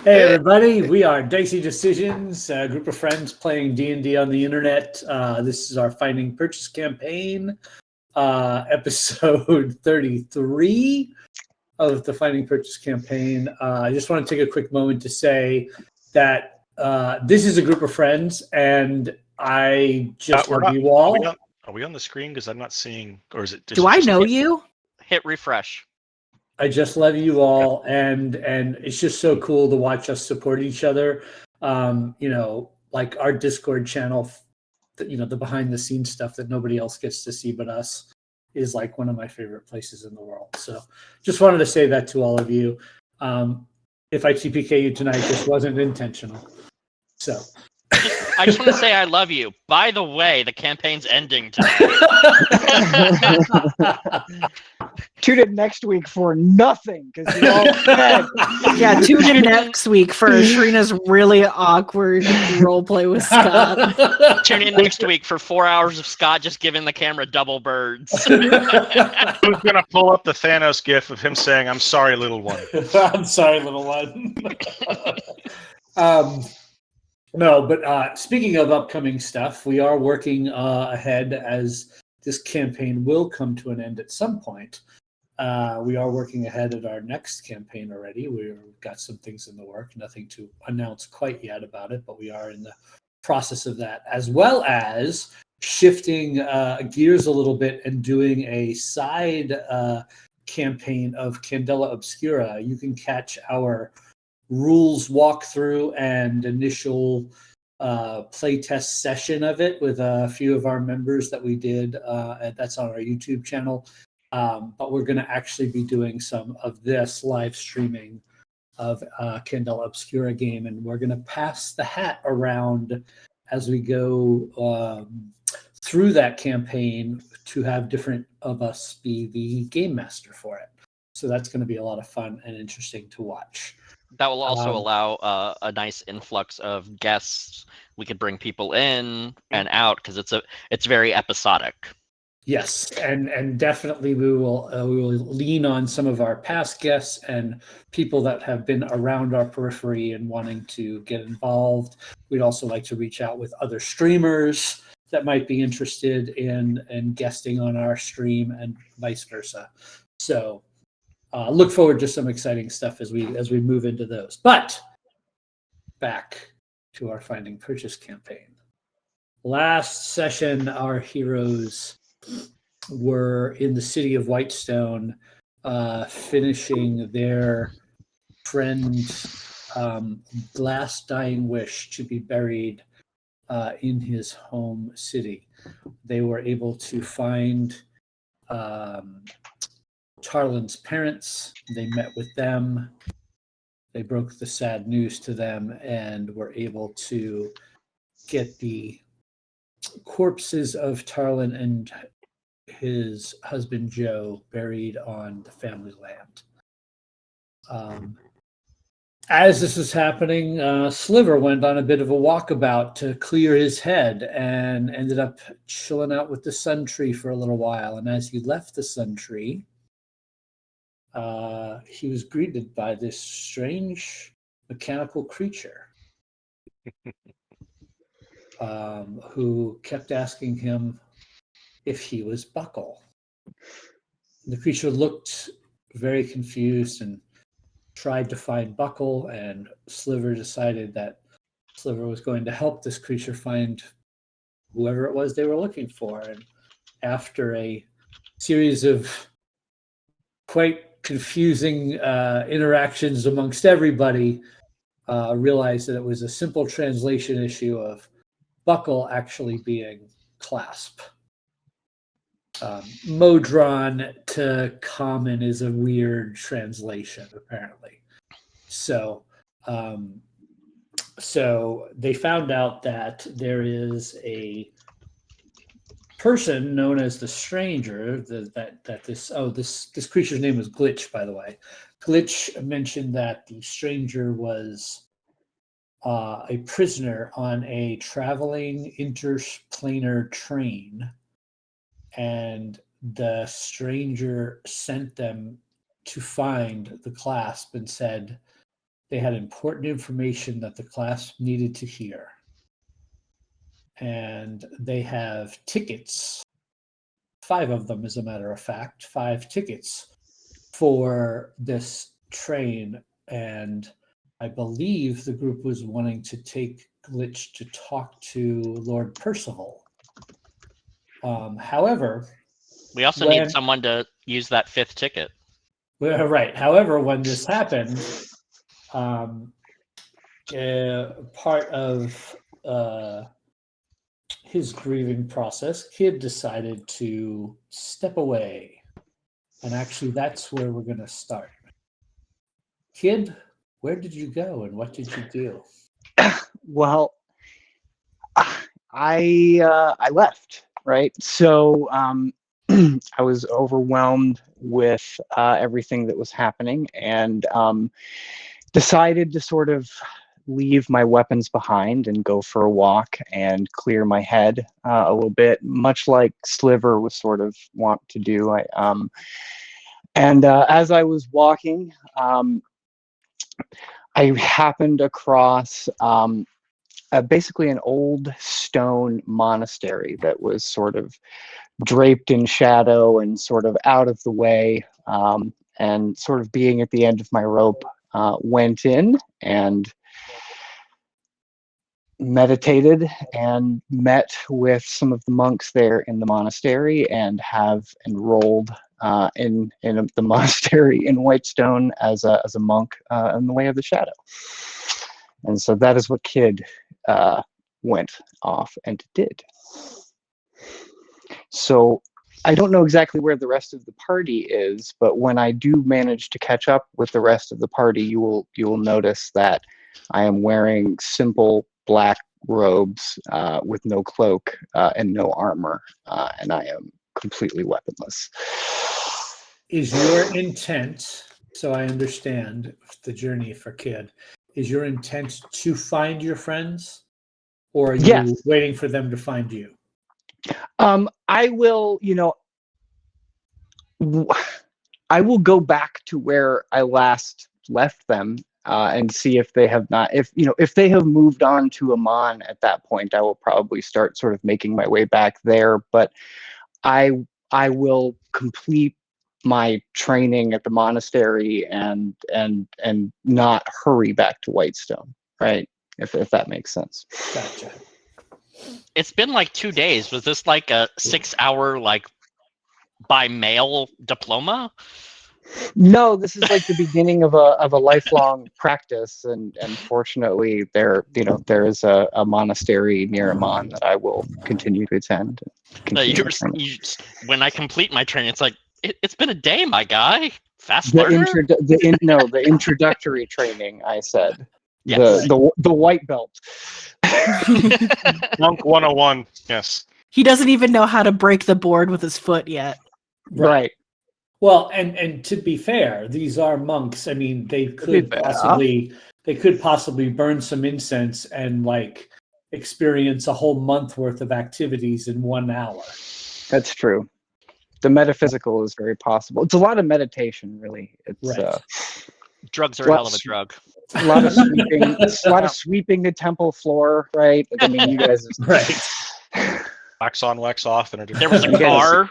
Hey everybody, we are Dicey Decisions, a group of friends playing D&D on the internet. This is our Finding Purchase campaign, episode 33 of the Finding Purchase campaign. I just want to take a quick moment to say that this is a group of friends, and I just love you all. Are we on the screen? Because I'm not seeing, or is it? Do I know you? Hit refresh. I just love you all, and it's just so cool to watch us support each other. Like our Discord channel, the behind the scenes stuff that nobody else gets to see but us is like one of my favorite places in the world. So just wanted to say that to all of you. If I TPK you tonight, this wasn't intentional. So I just want to say I love you. By the way, the campaign's ending tonight. Tune in next week for nothing because you're all dead. Yeah, tune in next week for Shrina's really awkward roleplay with Scott. Tune in next week for 4 hours of Scott just giving the camera double birds. Who's gonna pull up the Thanos gif of him saying, "I'm sorry, little one." I'm sorry, little one. No, but speaking of upcoming stuff, we are working ahead as this campaign will come to an end at some point. We are working ahead at our next campaign already. We've got some things in the work, nothing to announce quite yet about it, but we are in the process of that, as well as shifting gears a little bit and doing a side campaign of Candela Obscura. You can catch our rules walkthrough and initial playtest session of it with a few of our members that we did. That's on our YouTube channel. But we're going to actually be doing some of this live streaming of Candela Obscura game, and we're going to pass the hat around as we go through that campaign to have different of us be the game master for it. So that's going to be a lot of fun and interesting to watch. That will also allow a nice influx of guests. We could bring people in and out because it's very episodic. Yes, and definitely we will lean on some of our past guests and people that have been around our periphery and wanting to get involved. We'd also like to reach out with other streamers that might be interested in guesting on our stream and vice versa. So look forward to some exciting stuff as we move into those. But back to our Finding Purchase campaign. Last session, our heroes were in the city of Whitestone, finishing their friend's last dying wish to be buried in his home city. They were able to find Tarlin's parents. They met with them. They broke the sad news to them and were able to get the corpses of Tarlin and his husband Joe buried on the family land. As this was happening, Sliver went on a bit of a walkabout to clear his head and ended up chilling out with the sun tree for a little while. And as he left the sun tree, he was greeted by this strange mechanical creature who kept asking him if he was Buckle. The creature looked very confused and tried to find Buckle, and Sliver decided that Sliver was going to help this creature find whoever it was they were looking for. And after a series of quite confusing interactions amongst everybody, realized that it was a simple translation issue of Buckle actually being Clasp. Modron to common is a weird translation, apparently. So they found out that there is a person known as the Stranger. This creature's name was Glitch, by the way. Glitch mentioned that the Stranger was a prisoner on a traveling interplanar train, and the Stranger sent them to find the Clasp and said They had important information that the class needed to hear. And they have tickets, 5 of them, as a matter of fact, 5 tickets for this train. And I believe the group was wanting to take Glitch to talk to Lord Percival. However, We also need someone to use that 5th ticket. Right. However, when this happened, part of his grieving process, Kid decided to step away. And actually, that's where we're going to start. Kid, where did you go and what did you do? Well, I left, right? So I was overwhelmed with everything that was happening, and decided to sort of leave my weapons behind and go for a walk and clear my head a little bit, much like Sliver was sort of want to do. As I was walking, I happened across basically an old stone monastery that was sort of draped in shadow and sort of out of the way, and sort of being at the end of my rope, went in and meditated and met with some of the monks there in the monastery, and have enrolled in the monastery in Whitestone as a monk in the Way of the Shadow. And so that is what Kid went off and did. So I don't know exactly where the rest of the party is, but when I do manage to catch up with the rest of the party, you will notice that I am wearing simple black robes with no cloak and no armor, and I am completely weaponless. Is your intent, so I understand the journey for Kid, is your intent to find your friends, or are you Yes. waiting for them to find you? I will, I will go back to where I last left them and see if they have not, if they have moved on to Amon at that point, I will probably start sort of making my way back there. But I will complete my training at the monastery and not hurry back to Whitestone, right? If that makes sense. Gotcha. It's been like 2 days. Was this like a 6-hour by mail diploma? No, this is like the beginning of a lifelong practice, and fortunately, there is a monastery near Amon that I will continue to attend. When I complete my training, it's like it's been a day, my guy. Fast The learner. the introductory training. I said Yes. the white belt. Monk 101. Yes. He doesn't even know how to break the board with his foot yet. Right. Well, and to be fair, these are monks. I mean, they could possibly burn some incense and experience a whole month worth of activities in 1 hour. That's true. The metaphysical is very possible. It's a lot of meditation, really. It's Right. Drugs are a hell of a drug. A lot of sweeping. A lot of sweeping the temple floor, right? I mean, you guys. Right. Wax on, wax off. There was a car,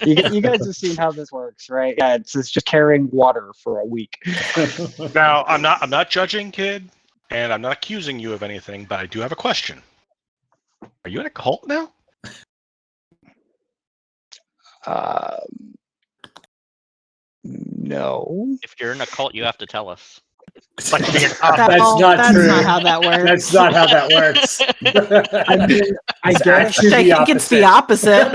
you guys have seen how this works, right? Yeah, it's just carrying water for a week. Now, I'm not judging, Kid, and I'm not accusing you of anything, but I do have a question. Are you in a cult now? No. If you're in a cult, you have to tell us. It's like being That's not true. That's not how that works. That's not how that works. I mean, I guess I think it's the opposite.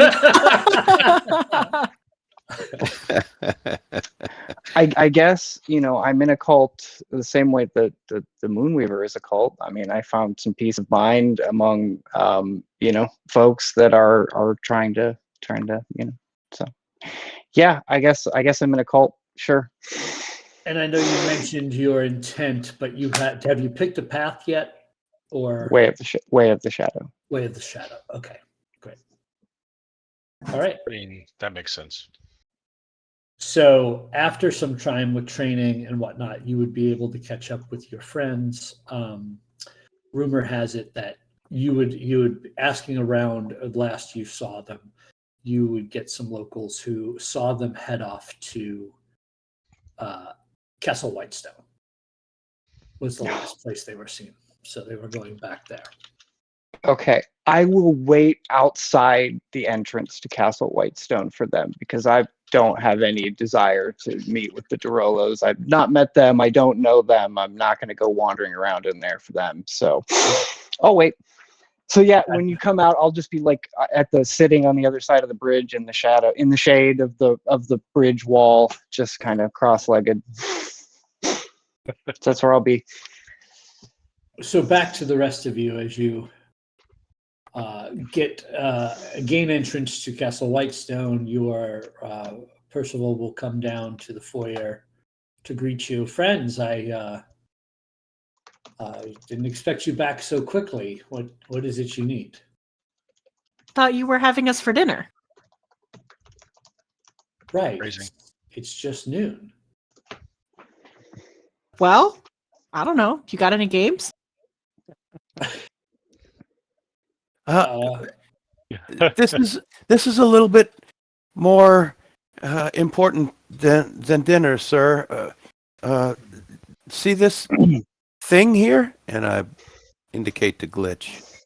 I guess, I'm in a cult the same way that the Moonweaver is a cult. I mean, I found some peace of mind among, folks that are trying to, so yeah, I guess I'm in a cult. Sure. And I know you mentioned your intent, but have you picked a path yet? Or Way of the Shadow. Way of the Shadow. Okay, great. All right. I mean, that makes sense. So after some time with training and whatnot, you would be able to catch up with your friends. Rumor has it that you would asking around last you saw them, you would get some locals who saw them head off to Castle Whitestone. Was the last place they were seen. So they were going back there. Okay, I will wait outside the entrance to Castle Whitestone for them because I don't have any desire to meet with the Derolos. I've not met them. I don't know them. I'm not going to go wandering around in there for them. So I'll wait. So yeah, when you come out, I'll just be like sitting on the other side of the bridge in the shade of the bridge wall, just kind of cross-legged. That's where I'll be. So back to the rest of you as you gain entrance to Castle Whitestone. Your Percival will come down to the foyer to greet you. Friends, I didn't expect you back so quickly. What is it you need? Thought you were having us for dinner. Right. Crazy. It's just noon. Well, I don't know. You got any games? This is a little bit more important than dinner, sir. See this thing here? And I indicate the glitch.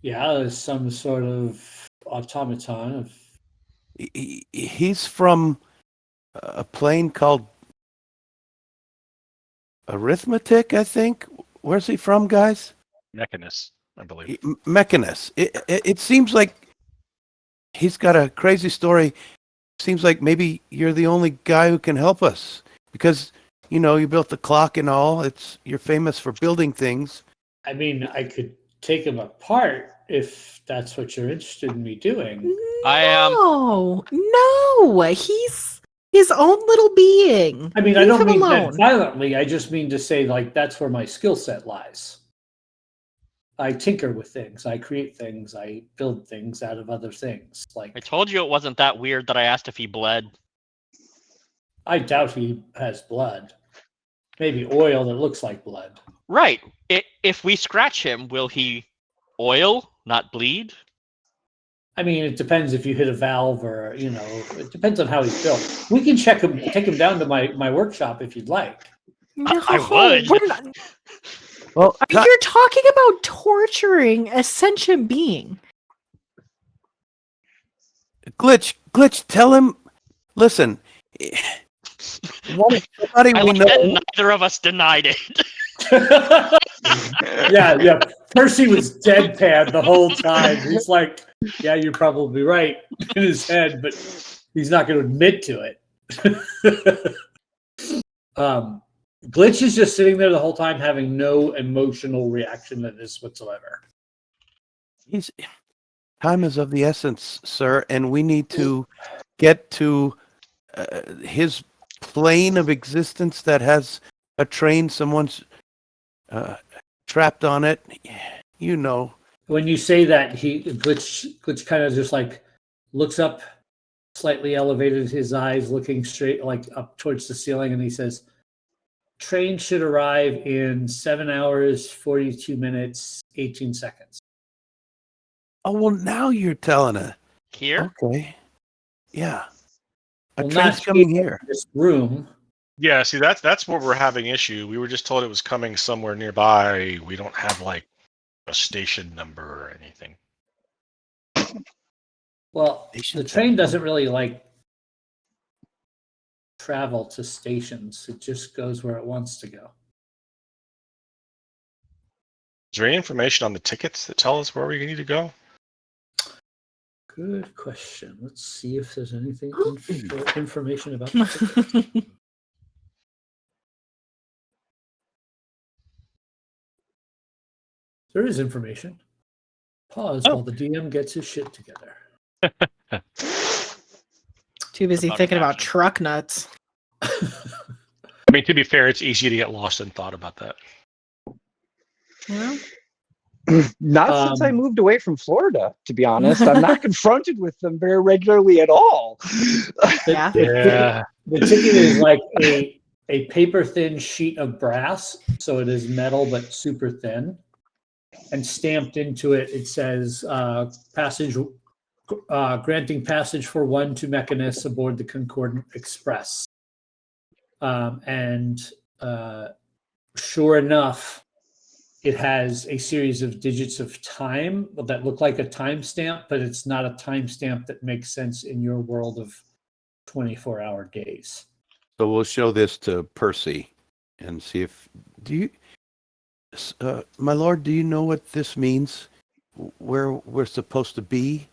Yeah, there's some sort of automaton. He's from a plane called Arithmetic, I think. Where's he from, guys? Mechanist, I believe. Mechanist. It seems like he's got a crazy story. Seems like maybe you're the only guy who can help us because you built the clock and all. You're famous for building things. I mean, I could take him apart if that's what you're interested in me doing. I am. No, he's his own little being. I mean, I Leave don't him mean alone. that violently. I just mean to say, like, that's where my skill set lies. I tinker with things. I create things. I build things out of other things. Like, I told you it wasn't that weird that I asked if he bled. I doubt he has blood. Maybe oil that looks like blood. Right. If we scratch him, will he oil, not bleed? I mean, it depends if you hit a valve or, it depends on how he's built. We can take him down to my workshop if you'd like. I would. We're not- Well, You're talking about torturing a sentient being. Glitch, tell him. Listen, somebody I we like know. that neither of us denied it. Yeah. Percy was deadpan the whole time. He's like, yeah, you're probably right in his head, but he's not going to admit to it. Glitch is just sitting there the whole time having no emotional reaction to this whatsoever. Time is of the essence, sir, and we need to get to his plane of existence that has a train. Someone's trapped on it. When you say that, Glitch kind of just like looks up, slightly elevated his eyes, looking straight like up towards the ceiling, and he says, "Train should arrive in 7 hours, 42 minutes, 18 seconds." Oh, well, now you're telling her. Here? Okay. Yeah. A Well, train's not coming here. This room. Yeah, see, that's where we're having issue. We were just told it was coming somewhere nearby. We don't have like a station number or anything. Well, Station the train seven. doesn't really like travel to stations. It just goes where it wants to go. Is there any information on the tickets that tell us where we need to go? Good question. Let's see if there's anything information about the There is information. Pause while the DM gets his shit together. Too busy About thinking about action. truck nuts. I mean, to be fair, it's easy to get lost in thought about that. Well, Not since I moved away from Florida, to be honest. I'm not confronted with them very regularly at all. Yeah. The ticket is like a paper thin sheet of brass, so it is metal but super thin. And stamped into it, it says granting passage for 1 to mechanists aboard the Concordant Express. And sure enough, it has a series of digits of time that look like a timestamp, but it's not a timestamp that makes sense in your world of 24-hour days. So we'll show this to Percy and see if my lord, do you know what this means? Where we're supposed to be?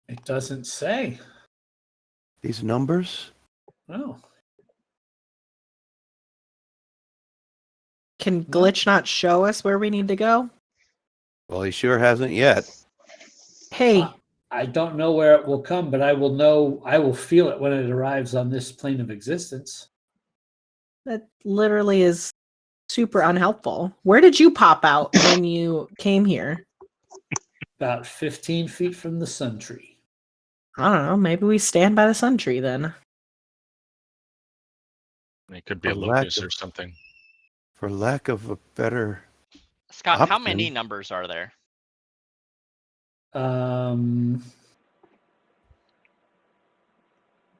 It doesn't say. These numbers? No. Can Glitch not show us where we need to go? Well, he sure hasn't yet. Hey, I don't know where it will come, but I will know. I will feel it when it arrives on this plane of existence. that literally is super unhelpful. Where did you pop out when you came here? About 15 feet from the sun tree. I don't know. Maybe we stand by the sun tree then. It could be a For lack locust of- or something. For lack of a better Scott, how option. many numbers are there?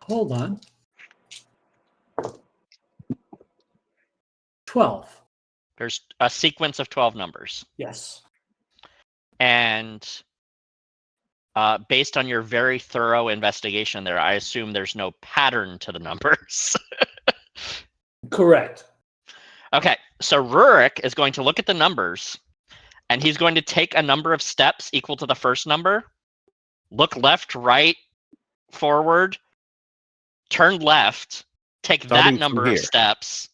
Hold on. 12. There's a sequence of 12 numbers. Yes. And based on your very thorough investigation there, I assume there's no pattern to the numbers. Correct. Okay, so Rurik is going to look at the numbers, and he's going to take a number of steps equal to the first number, look left, right, forward, turn left, take Starting that from number of here. steps,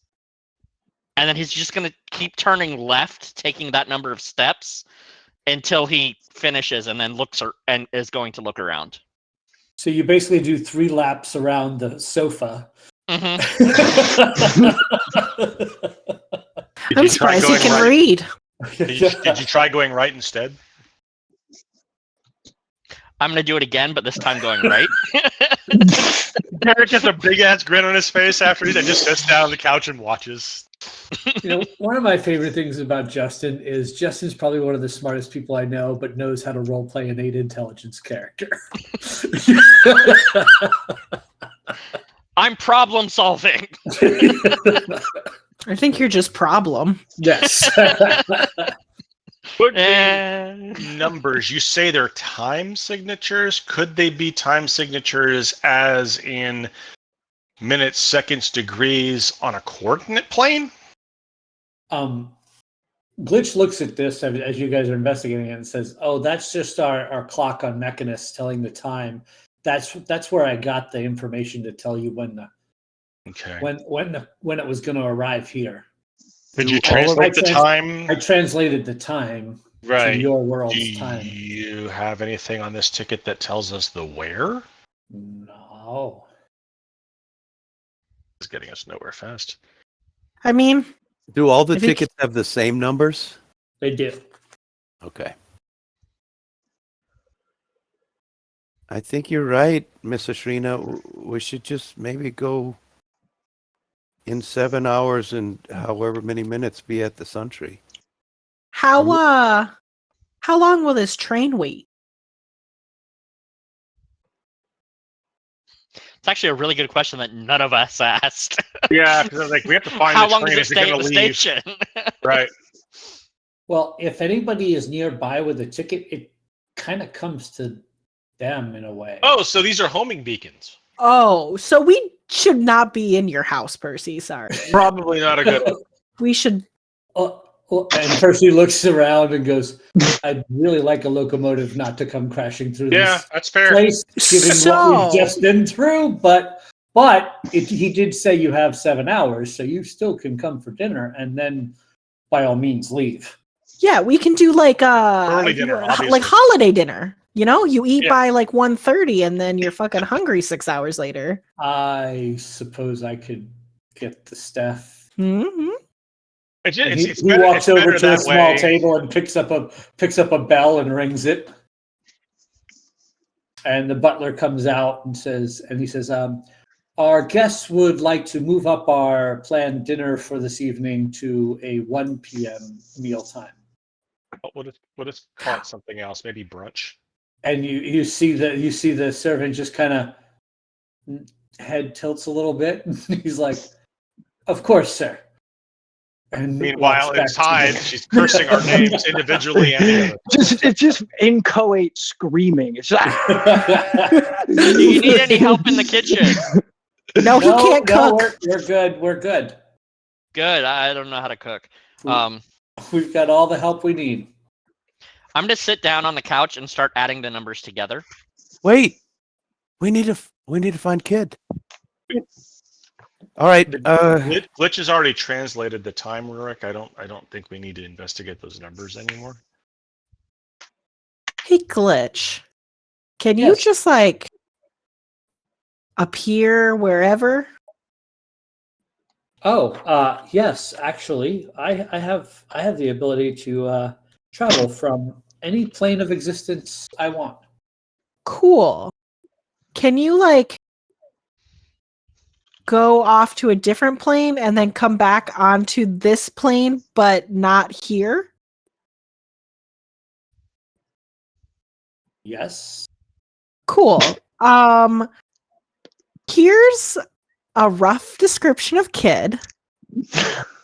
and then he's just going to keep turning left, taking that number of steps until he finishes, and then and is going to look around. So you basically do 3 laps around the sofa. Mhm. Did I'm you try surprised he going can right? read. Did you try going right instead? I'm going to do it again, but this time going right. Derek gets a big ass grin on his face after he just sits down on the couch and watches. One of my favorite things about Justin is Justin's probably one of the smartest people I know, but knows how to role play an 8 intelligence character. I'm problem solving. I think you're just problem. Yes. Could be Eh, numbers. You say they're time signatures. Could they be time signatures as in minutes, seconds, degrees on a coordinate plane? Glitch looks at this as you guys are investigating it and says, "Oh, that's just our clock on Mechanist telling the time. That's where I got the information to tell you when it was going to arrive here. Did you Do all of translate the I time? I translated the time to Right. your Do world's time." you have anything on this ticket that tells us the where? No. It's getting us nowhere fast. I mean, Do all the I think- tickets have the same numbers? They do. Okay. I think you're right, Miss Ashrina. We should just maybe go in 7 hours and however many minutes be at the Sun Tree. how long will this train wait? it's actually a really good question that none of us asked. Yeah, because like we have to find How the long train does it if you're stay at gonna the leave. station? Right. Well, if anybody is nearby with a ticket, it kind of comes to them in a way. Oh, so these are homing beacons. Oh, so we should not be in your house, Percy. Sorry. Probably not a good one. We should. And Percy looks around and goes, "I'd really like a locomotive not to come crashing through Yeah, this that's fair. place, given what So- we've just been through." But he did say you have 7 hours, so you still can come for dinner and then, by all means, leave. Yeah, we can do like Early dinner, obviously. like holiday dinner. You know, you eat Yeah. by like 1:30 and then you're fucking hungry 6 hours later. I suppose I could get the staff. Hmm. And he walks over to a small table and picks up a bell and rings it. And the butler comes out and says, our guests would like to move up our planned dinner for this evening to a 1 p.m. mealtime. What if call it something else? Maybe brunch. And you see the servant just kind of head tilts a little bit. He's like, "Of course, sir." And meanwhile, inside, she's cursing our names individually and together. It's just inchoate screaming. It's Do you need any help in the kitchen? No, he can't cook. We're good. We're good. Good. I don't know how to cook. We've got all the help we need. I'm gonna sit down on the couch and start adding the numbers together. Wait, we need to find Kid. All right. Glitch has already translated the time, Rurik. I don't think we need to investigate those numbers anymore. Hey, Glitch. Can you Yes. just appear wherever? Oh, yes. Actually, I have the ability to travel from any plane of existence I want. Cool. Can you go off to a different plane and then come back onto this plane, but not here? Yes. Cool. Here's a rough description of Kid.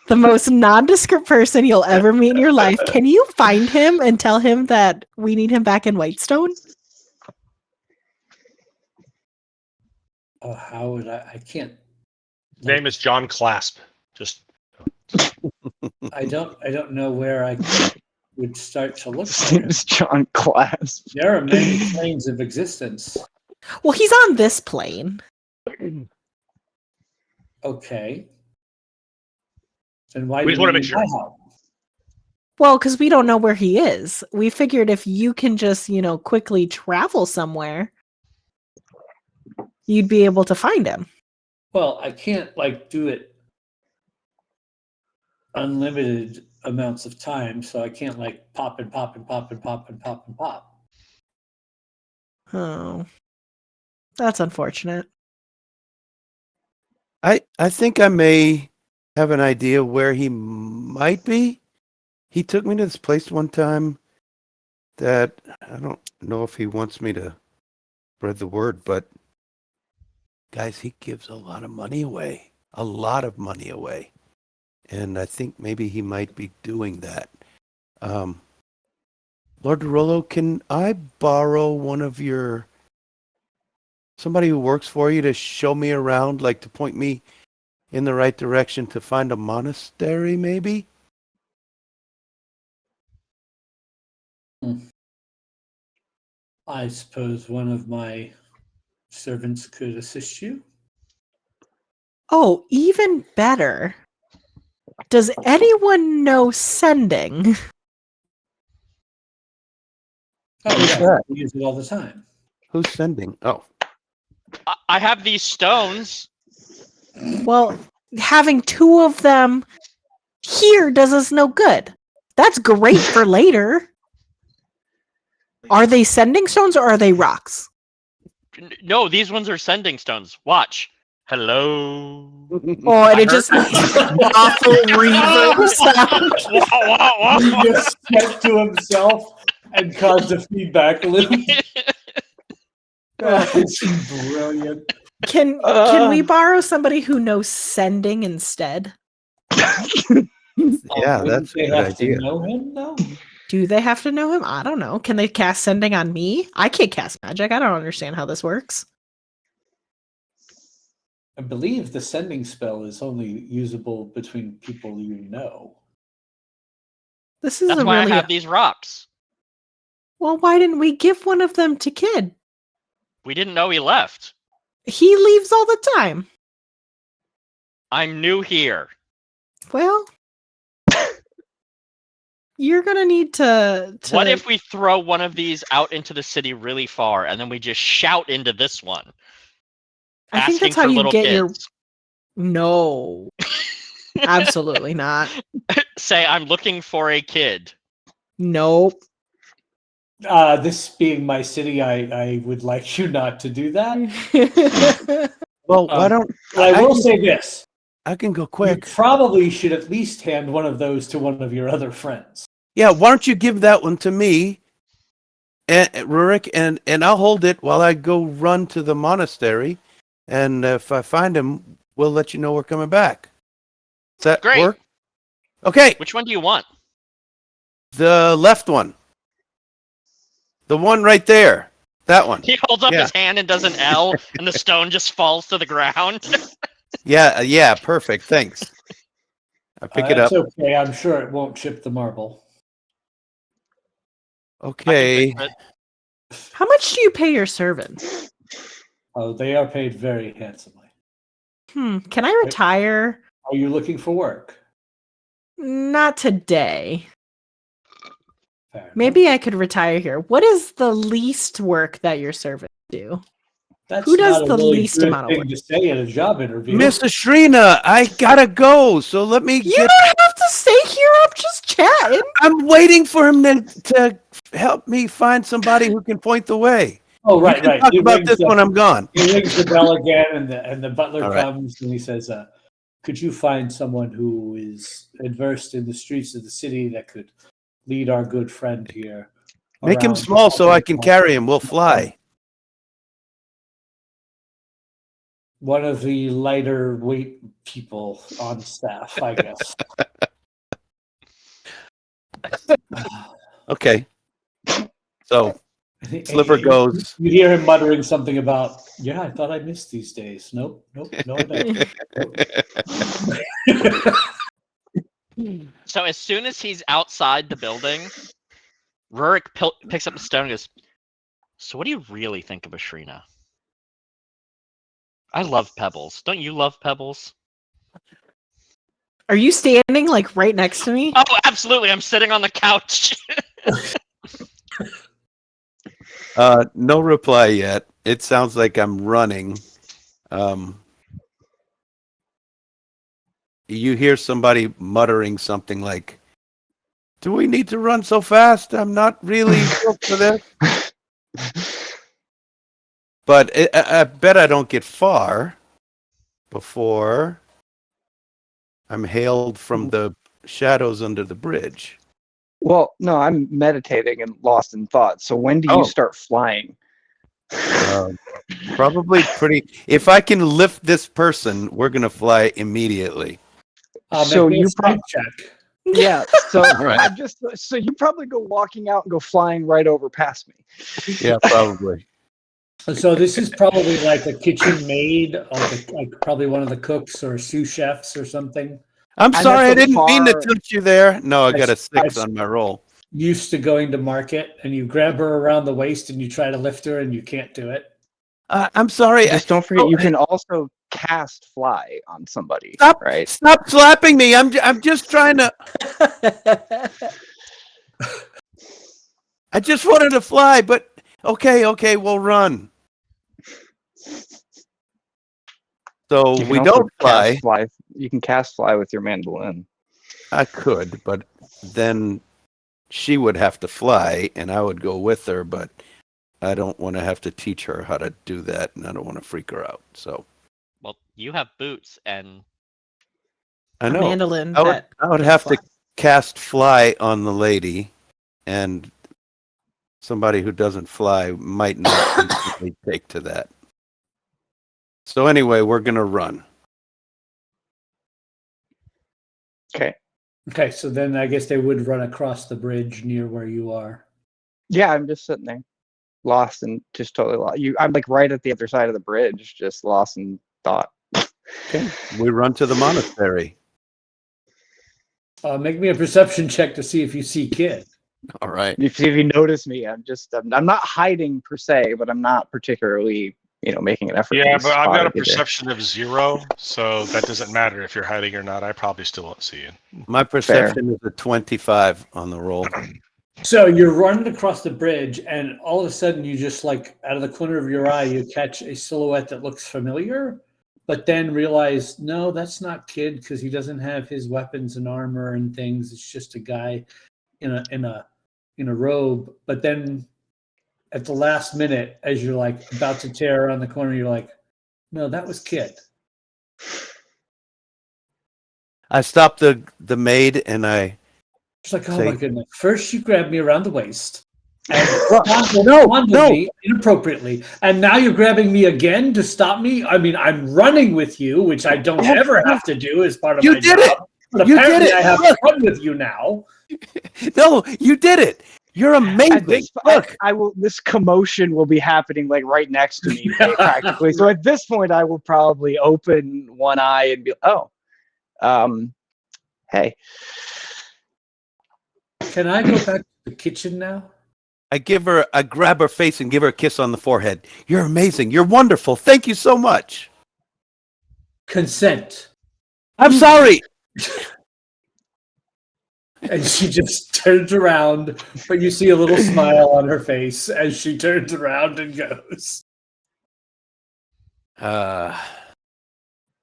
The most nondescript person you'll ever meet in your life. Can you find him and tell him that we need him back in Whitestone? Oh, how would I can't. His name is John Clasp. Just I don't know where I would start to look His for name him. is John Clasp. There are many planes of existence. Well, he's on this plane. Okay. Then why We do just wanna we make need sure. my help? Well, because we don't know where he is. We figured if you can just, quickly travel somewhere, you'd be able to find him. Well, I can't do it unlimited amounts of time, so I can't pop and pop and pop and pop and pop and pop. Oh, that's unfortunate. I think I may have an idea where he might be. He took me to this place one time that I don't know if he wants me to spread the word, but guys, he gives a lot of money away. A lot of money away. And I think maybe he might be doing that. Lord Derolo, can I borrow one of somebody who works for you to show me around, to point me in the right direction to find a monastery, maybe? I suppose one of my servants could assist you. Oh, even better. Does anyone know sending? Oh, Who's yeah, that? we use it all the time. Who's sending? Oh, I have these stones. Well, having two of them here does us no good. That's great for later. Are they sending stones or are they rocks? No, these ones are sending stones. Watch. Hello. Oh, and it just awful reverb sound. He just said to himself and caused a feedback loop. That's brilliant. Can we borrow somebody who knows sending instead? yeah, that's a They good have idea. to know him, though. Do they have to know him? I don't know. Can they cast sending on me? I can't cast magic. I don't understand how this works. I believe the sending spell is only usable between people you know. This is That's a why really I have these rocks. Well, why didn't we give one of them to Kid? We didn't know he left. He leaves all the time. I'm new here. Well, you're gonna need to. What if we throw one of these out into the city really far and then we just shout into this one? I think Asking that's how for you little get your. kids. No. Absolutely not. Say, I'm looking for a kid. Nope. This being my city, I would like you not to do that. Well, why don't But I will can- say this. I can go You quick? probably should at least hand one of those to one of your other friends. Yeah, why don't you give that one to me, and Rurik, and I'll hold it while I go run to the monastery, and if I find him, we'll let you know we're coming back. Does that Great. work? Okay, Which one do you want? the left one, the one right there, that one. He holds up Yeah. his hand and does an L, and the stone just falls to the ground. Yeah, perfect. Thanks. I pick it up. It's okay. I'm sure it won't chip the marble. Okay. How much do you pay your servants? Oh, they are paid very handsomely. Can I retire? Are you looking for work? Not today. Fair enough. Maybe I could retire here. What is the least work that your servants do? That's who does not a the really least good amount of thing work? to say at a job interview. Miss Ashrina, I gotta go. So let me You get. don't have to stay here. I'm just chatting. I'm waiting for him to help me find somebody who can point the way. Oh, You right, can right. talk He about rings this the- when I'm gone. He rings the bell again, and the butler All right. comes and he says, "Could you find someone who is adversed in the streets of the city that could lead our good friend here? Make him around?" small so I can carry him. We'll fly. One of the lighter weight people on staff, I guess. Okay. So Sliver goes. You hear him muttering something about, "Yeah, I thought I missed these days. Nope, no, I don't." So as soon as he's outside the building, Rurik picks up the stone and goes, "So what do you really think of Ashrina?" I love pebbles. Don't you love pebbles? Are you standing like right next to me? Oh, absolutely. I'm sitting on the couch. No reply yet. It sounds like I'm running. You hear somebody muttering something like, "Do we need to run so fast? I'm not really built for this." But I bet I don't get far before I'm hailed from the shadows under the bridge. Well, no, I'm meditating and lost in thought. So when do you Oh. start flying? Probably pretty. If I can lift this person, we're gonna fly immediately. So Make me a you strength check. Yeah. So Right. so you probably go walking out and go flying right over past me. Yeah, probably. So this is probably like a kitchen maid, like probably one of the cooks or sous chefs or something. I'm I'm sorry, at I the didn't mean to far- touch you there. No, I got a 6 I- on my roll. Used to going to market, and you grab her around the waist and you try to lift her, and you can't do it. I'm sorry. Just don't forget you can also cast fly on somebody. Stop! Right. Stop slapping me. I'm just trying to. I just wanted to fly, but okay, we'll run. So You can we also don't fly. cast fly. You can cast fly with your mandolin. I could, but then she would have to fly, and I would go with her. But I don't want to have to teach her how to do that, and I don't want to freak her out. So Well, you have boots, and I A know mandolin. I would that have does to fly. cast fly on the lady, and somebody who doesn't fly might not instantly take to that. So anyway, we're gonna run. Okay. Okay, so then I guess they would run across the bridge near where you are. Yeah, I'm just sitting there, lost and just totally lost. I'm like right at the other side of the bridge, just lost in thought. Okay, we run to the monastery. Make me a perception check to see if you see Kid. All right. If you notice me, I'm not hiding per se, but I'm not particularly, making an effort. to Yeah, be but I've got a spotted either. perception of 0, so that doesn't matter if you're hiding or not. I probably still won't see you. My perception is a 25 on the roll. So you're running across the bridge, and all of a sudden, you just like out of the corner of your eye, you catch a silhouette that looks familiar, but then realize, no, that's not Kid because he doesn't have his weapons and armor and things. It's just a guy in a robe. But then at the last minute, as you're like about to tear around the corner, you're like, no, that was Kid. I stopped the maid and I It's like, oh say, my goodness. First you grabbed me around the waist and no, me inappropriately. And now you're grabbing me again to stop me. I mean, I'm running with you, which I don't ever have to do as part of You my did job. it. But You did apparently it. I have Look. fun with you now. no, you did it. You're amazing. At this, Look, I will. This commotion will be happening like right next to me, practically. So at this point, I will probably open one eye and be, oh, hey. Can I go back to the kitchen now? I grab her face and give her a kiss on the forehead. You're amazing. You're wonderful. Thank you so much. Consent. I'm sorry. And she just turns around, but you see a little smile on her face as she turns around and goes. I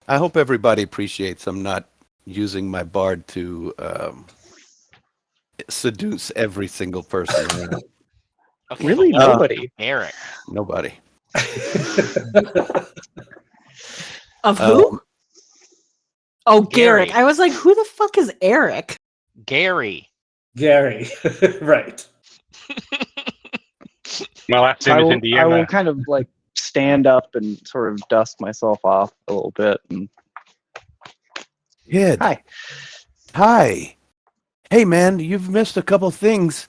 hope everybody appreciates I'm not using my bard to seduce every single person around. Okay, Really, but what about nobody. Eric. Nobody. Of who? Oh, Garrett. Gary. I was like, who the fuck is Eric? Gary. Gary. Right. My last name I is will, Indiana. I will kind of like stand up and sort of dust myself off a little bit. And Kid. Hi. Hi. Hey, man, you've missed a couple things.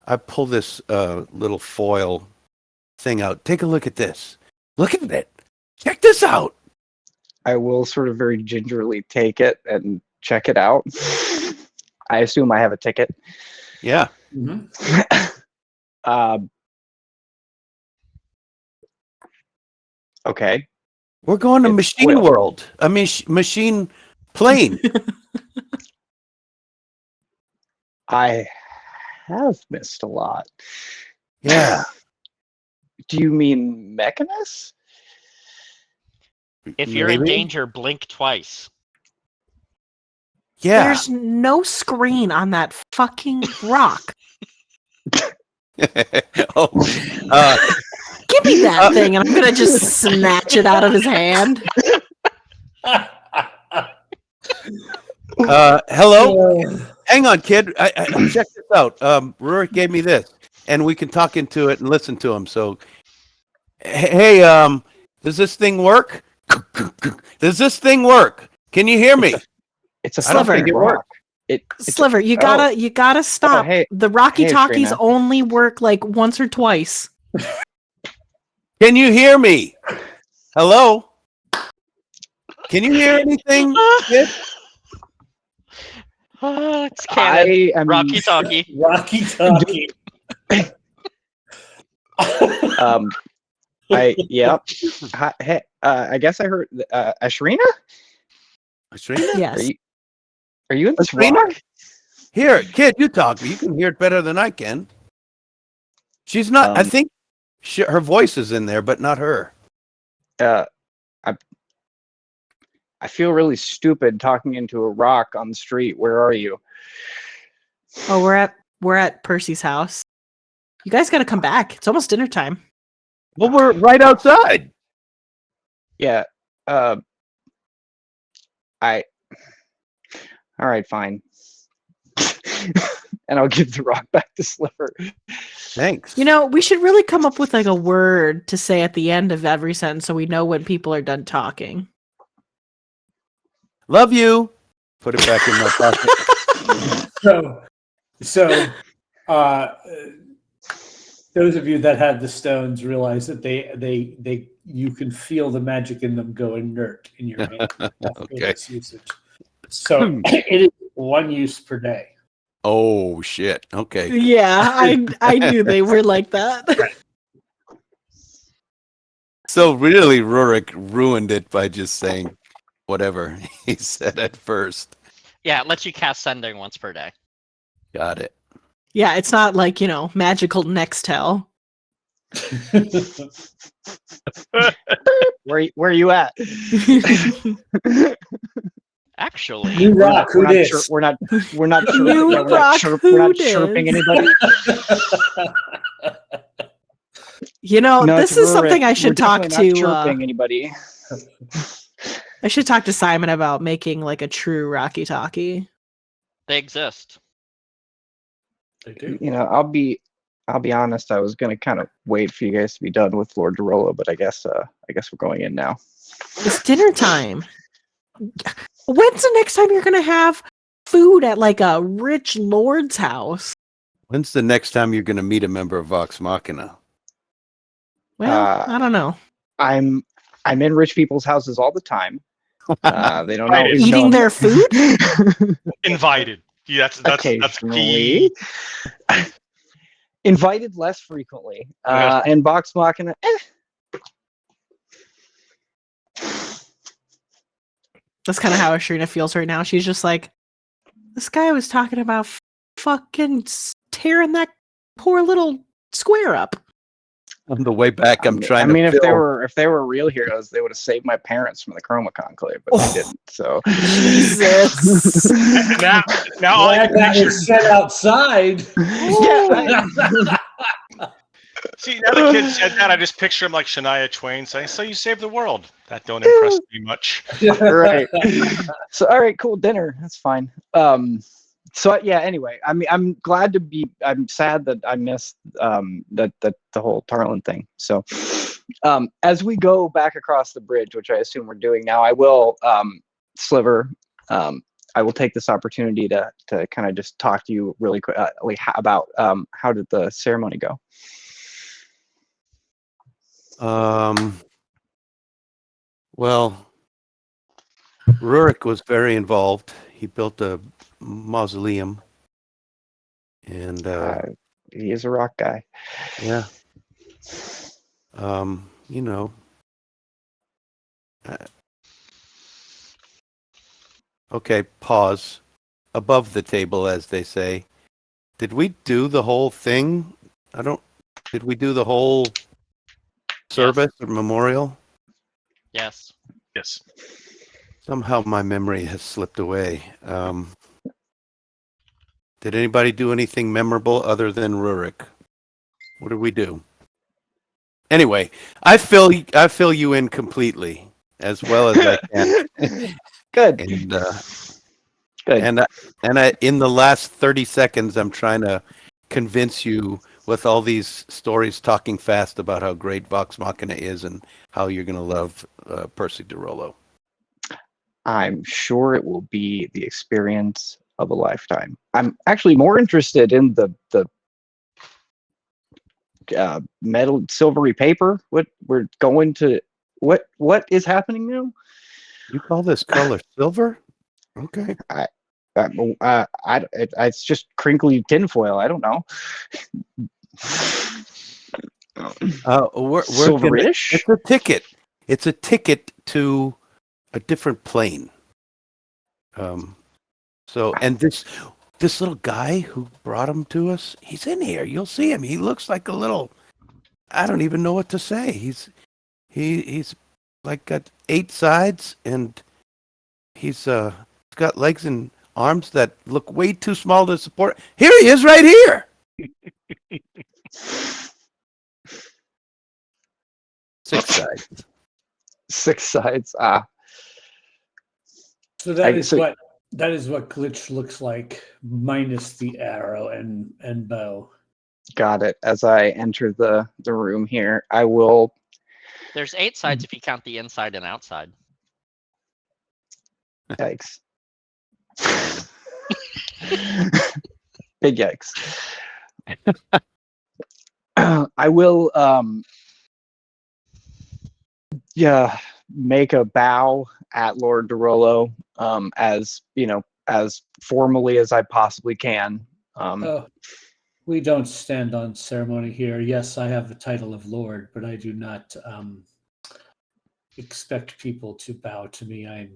I pull this little foil thing out. Take a look at this. Look at it. Check this out. I will sort of very gingerly take it and check it out. I assume I have a ticket. Yeah. Okay. We're going to It's Machine foil. World. I mean, Machine Plane. I have missed a lot. Yeah. Do you mean Mechanus? If you're in Maybe. danger, blink twice. Yeah. There's no screen on that fucking rock. oh. Give me that thing, and I'm gonna just snatch it out of his hand. Hello. Hang on, kid. I check this out. Rurik gave me this, and we can talk into it and listen to him. So, hey, does this thing work? Does this thing work? Can you hear me? It's a I don't Sliver. think it rock. works. It's Sliver, you gotta stop. hey. The Rocky Hey, Talkies Trina. only work like once or twice. Can you hear me? Hello? Can you hear anything, kid? It's canon. I am Rocky Talkie. Rocky Talkie. Yep. Hi, hey, I guess I heard Ashrina? Ashrina? Yes. Are you in this Ashrina? rock? Here, kid, you talk. You can hear it better than I can. She's not. I think her voice is in there, but not her. I feel really stupid talking into a rock on the street. Where are you? Oh, we're at Percy's house. You guys gotta come back. It's almost dinner time. Well, we're right outside. Yeah. All right, fine. And I'll give the rock back to Sliver. Thanks. You know, we should really come up with like a word to say at the end of every sentence so we know when people are done talking. Love you. Put it back in my pocket. So, those of you that have the stones realize that you can feel the magic in them go inert in your hand after Okay. this usage. So it is 1 use per day. Oh shit. Okay. Yeah, I knew they were like that. So really, Rurik ruined it by just saying whatever he said at first. Yeah, it lets you cast sending once per day. Got it. Yeah, it's not like, magical Nextel. Where are you at? Actually, New rock, who dis? We're not chirping. New Yeah, rock, we're who not chirping dis? anybody. You know, No, this it's is something Rurik. I We're should talk definitely not to. chirping anybody. I should talk to Simon about making like a true Rocky Talkie. they exist. They do. You know, I'll be honest. I was gonna kind of wait for you guys to be done with Lord Dorolo, but I guess we're going in now. It's dinner time. When's the next time you're gonna have food at like a rich lord's house? When's the next time you're going to meet a member of Vox Machina? Well, I don't know. I'm in rich people's houses all the time. They don't Right, always Eating know their food? Invited. Yeah, that's key. Occasionally. Invited less frequently. And Vox Machina. That's kind of how Ashrina feels right now. She's just like, this guy was talking about fucking tearing that poor little square up. On the way back, I'm trying I mean, to if they were real heroes, they would have saved my parents from the Chroma Conclave, but they didn't. So Jesus. now Glad that was set outside. See, now the kid said that, I just picture him like Shania Twain saying, "So you saved the world." That don't impress me much. Right. So all right, cool, dinner. That's fine. So yeah. Anyway, I mean, I'm glad to be. I'm sad that I missed that the whole Tarlin thing. So, as we go back across the bridge, which I assume we're doing now, I will Sliver. I will take this opportunity to kind of just talk to you really quick about how did the ceremony go. Well, Rurik was very involved. He built a mausoleum, and He is a rock guy. yeah, you know, okay, pause. Above the table, as they say. Did we do the whole thing? Did we do the whole service or memorial? Yes. Yes. Somehow my memory has slipped away. Did anybody do anything memorable other than Rurik? What did we do? Anyway, I fill you in completely as well as I can. Good. And Good. and I in the last 30 seconds, I'm trying to convince you with all these stories talking fast about how great Vox Machina is and how you're going to love Percy DeRollo. I'm sure it will be the experience of a lifetime. I'm actually more interested in the metal silvery paper. What we're going to what is happening now? You call this color silver? Okay. It's just crinkly tinfoil. I don't know. We're Silverish? it's a ticket. It's a ticket to a different plane. So, and this little guy who brought him to us, he's in here. You'll see him. He looks like a little, I don't even know what to say. He's like got 8 sides, and he's got legs and arms that look way too small to support. Here he is, right here. 6 sides. 6 sides. So that is what Glitch looks like, minus the arrow and bow. Got it. As I enter the room here, I will. There's 8 sides if you count the inside and outside. Yikes. Big yikes. I will make a bow at Lord DeRollo, as as formally as I possibly can. We don't stand on ceremony here. Yes, I have the title of Lord, but I do not expect people to bow to me.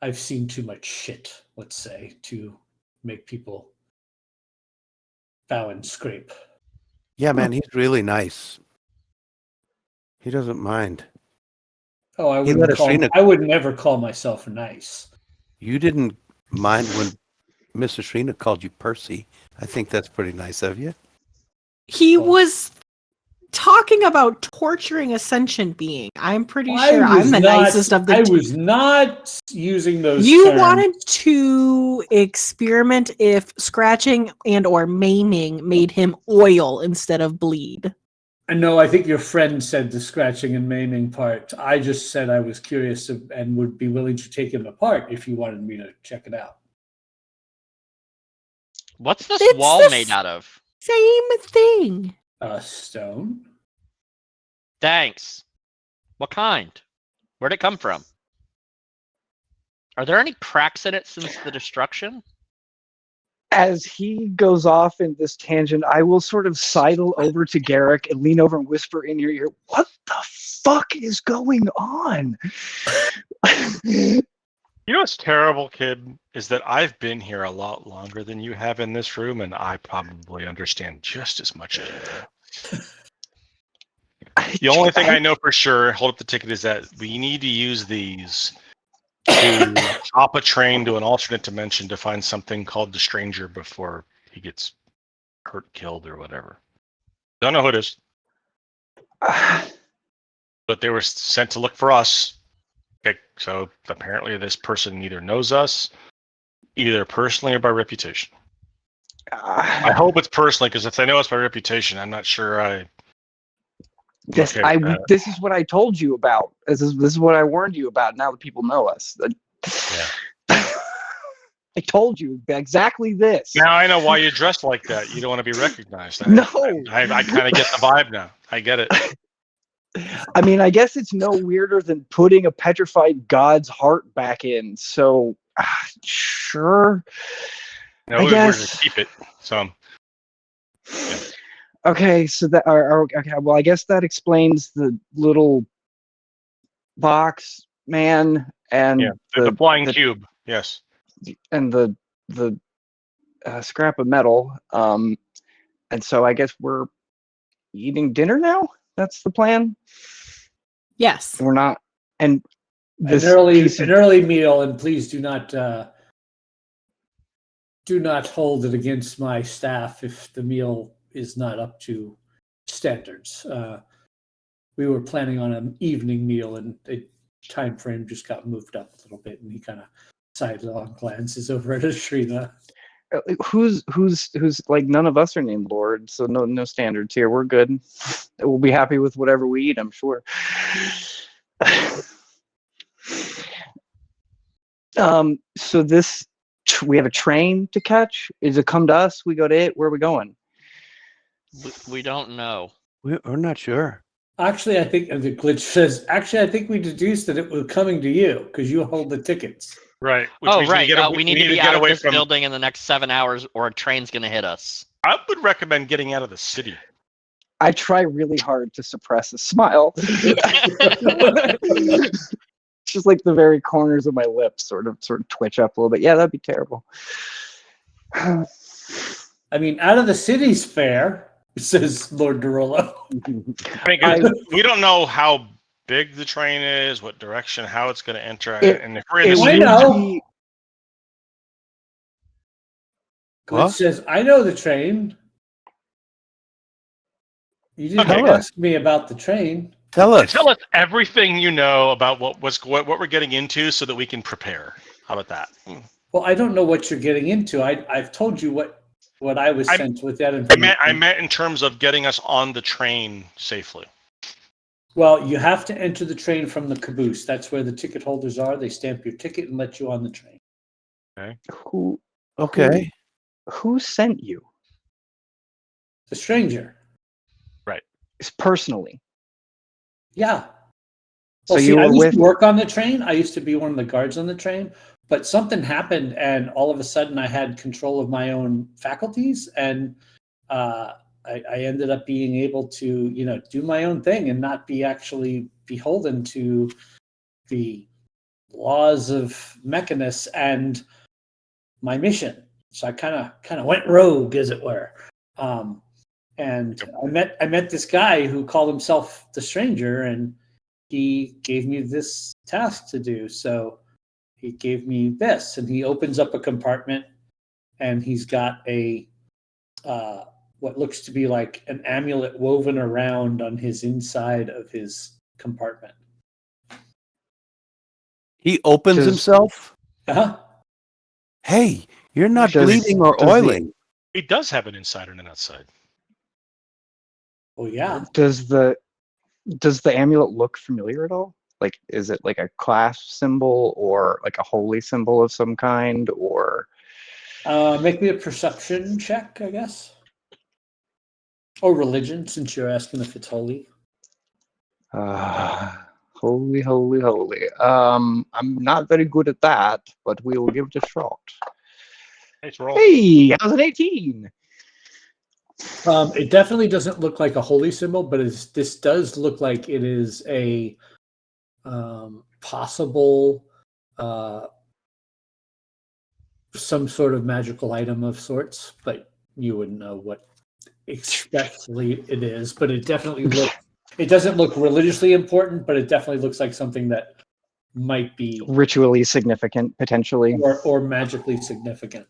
I've seen too much shit, let's say, to make people bow and scrape. Yeah, man, he's really nice. He doesn't mind. Oh, He let Ashrina. I would never call myself nice. You didn't mind when Miss Ashrina called you Percy. I think that's pretty nice of you. He Well, was talking about torturing a sentient being. I'm pretty I sure I'm was the not- nicest of the I two. was not using those You terms. wanted to experiment if scratching and or maiming made him oil instead of bleed. No, I think your friend said the scratching and maiming part. I just said I was curious and would be willing to take him apart if you wanted me to check it out. What's this It's wall the made out of? Same thing. Stone? Thanks. What kind? Where'd it come from? Are there any cracks in it since the destruction? As he goes off in this tangent, I will sort of sidle over to Garrick and lean over and whisper in your ear, "What the fuck is going on?" You know what's terrible, kid, is that I've been here a lot longer than you have in this room, and I probably understand just as much as you do. The only thing I know for sure, hold up the ticket, is that we need to use these to hop a train to an alternate dimension to find something called the Stranger before he gets hurt, killed, or whatever. Don't know who it is, but they were sent to look for us. Okay, so apparently this person either knows us, either personally or by reputation. I hope it's personally, because if they know us by reputation, I'm not sure This okay with that. this is what I told you about. This is what I warned you about. Now that people know us, I told you exactly this. Now I know why you dress like that. You don't want to be recognized. No. I kind of get the vibe now. I get it. I mean, I guess it's no weirder than putting a petrified god's heart back in. So, sure. No, I we're going guess. to keep it. So, Okay, so that okay. Well, I guess that explains the little box man and yeah, the flying cube. Yes. and the scrap of metal. And so I guess we're eating dinner now. That's the plan. Yes. We're not, and this An piece of- early meal, and please do not hold it against my staff if the meal is not up to standards. We were planning on an evening meal, and the time frame just got moved up a little bit, and he kind of sidelong glances over at Ashrina. who's like, none of us are named Lord, so no standards here. We're good. We'll be happy with whatever we eat, I'm sure. So this we have a train to catch. Is it come to us? We go to it. Where are we going? We don't know. We're not sure. Actually, I think the glitch says. Actually, I think we deduced that it was coming to you because you hold the tickets. Right. Which Oh, means right. We need to be get out of away this from. building in the next 7 hours, or a train's going to hit us. I would recommend getting out of the city. I try really hard to suppress a smile. Just like the very corners of my lips sort of twitch up a little bit. Yeah, that'd be terrible. I mean, out of the city's fair, says Lord Derolo. We don't know how big the train is, what direction, how it's going to enter, and if we're in the I city. know. What? Glitch says, "I know the train." You didn't Okay. ask me about the train. Tell us. Tell us everything you know about what we're getting into, so that we can prepare. How about that? Well, I don't know what you're getting into. I've told you what I was sent with that information. I meant in terms of getting us on the train safely. Well, you have to enter the train from the caboose. That's where the ticket holders are. They stamp your ticket and let you on the train. Who Okay. who sent you? The stranger. Personally. Yeah. So Well, see, you I were used with to work on the train. I used to be one of the guards on the train, but something happened, and all of a sudden, I had control of my own faculties, and I ended up being able to, do my own thing and not be actually beholden to the laws of Mechanus and my mission. So I kind of went rogue, as it were. And I met this guy who called himself the Stranger, and he gave me this task to do. So he gave me this, and he opens up a compartment, and he's got a what looks to be like an amulet woven around on his inside of his compartment. He opens himself. Uh-huh. Hey, you're not Does- bleeding or does the- oiling. He does have an inside and an outside. Oh yeah. Does the amulet look familiar at all? Like, is it like a class symbol or like a holy symbol of some kind, or Make me a perception check, I guess. Or religion, since you're asking if it's holy. holy, holy, holy? I'm not very good at that, but we will give it a shot. Nice roll. Hey, how's an 18? It definitely doesn't look like a holy symbol, but this does look like it is a possible some sort of magical item of sorts, but you wouldn't know what exactly it is. But it definitely it doesn't look religiously important, but it definitely looks like something that might be Ritually significant, potentially. or magically significant.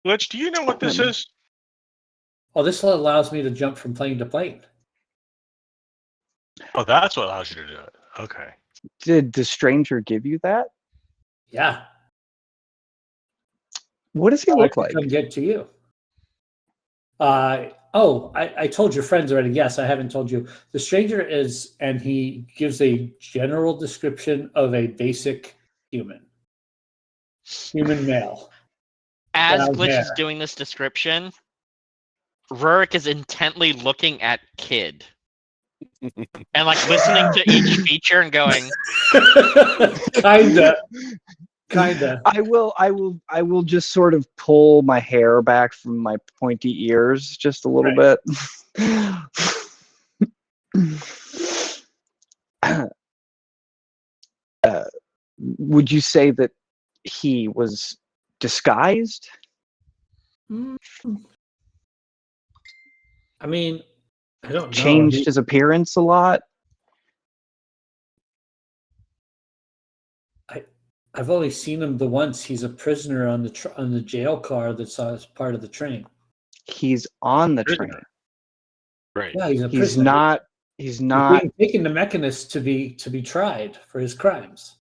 Glitch, do you know what this is? Oh, this allows me to jump from plane to plane. Oh, that's what allows you to do it. Okay. Did the stranger give you that? Yeah. What does he I look can like? come get to you. I told your friends already. Yes, I haven't told you. The stranger is, and he gives a general description of a basic human male. As Brown Glitch is hair. doing this description, Rurik is intently looking at Kid and like listening to each feature and going, Kinda. I will just sort of pull my hair back from my pointy ears just a little bit. Would you say that he was disguised? I mean, I don't know. Changed his appearance a lot? I've only seen him the once. He's a prisoner on the jail car that's part of the train. He's on the Prisoner. train. Right. Yeah, he's a He's prisoner. not. He's He's not. being taken to Mechanist to be tried for his crimes.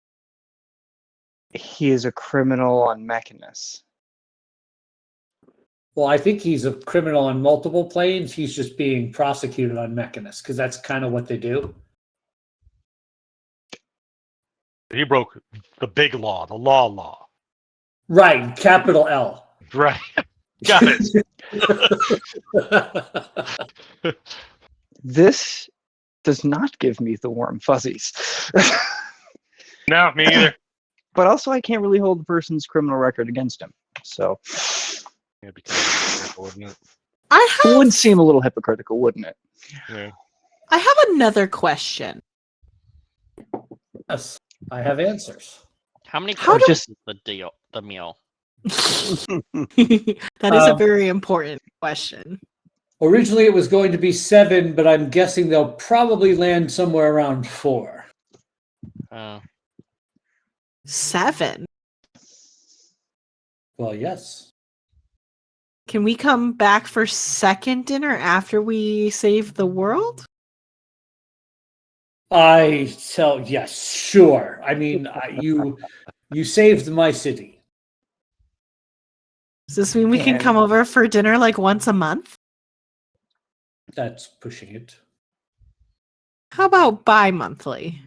He is a criminal on Mechanus. Well, I think he's a criminal on multiple planes. He's just being prosecuted on Mechanist because that's kind of what they do. He broke the big law, the law. Right, capital L. Right. Got it. This does not give me the warm fuzzies. No, me either. But also, I can't really hold the person's criminal record against him. So Yeah, because wouldn't it? it would seem a little hypocritical, wouldn't it? Yeah. I have another question. Yes, I have answers. how many How courses do- is the meal? That is a very important question. Originally, it was going to be 7, but I'm guessing they'll probably land somewhere around 4. 7. Well, yes. Can we come back for second dinner after we save the world? Yes, sure. I mean, you saved my city. Does this mean we can come over for dinner like once a month? That's pushing it. How about bi-monthly?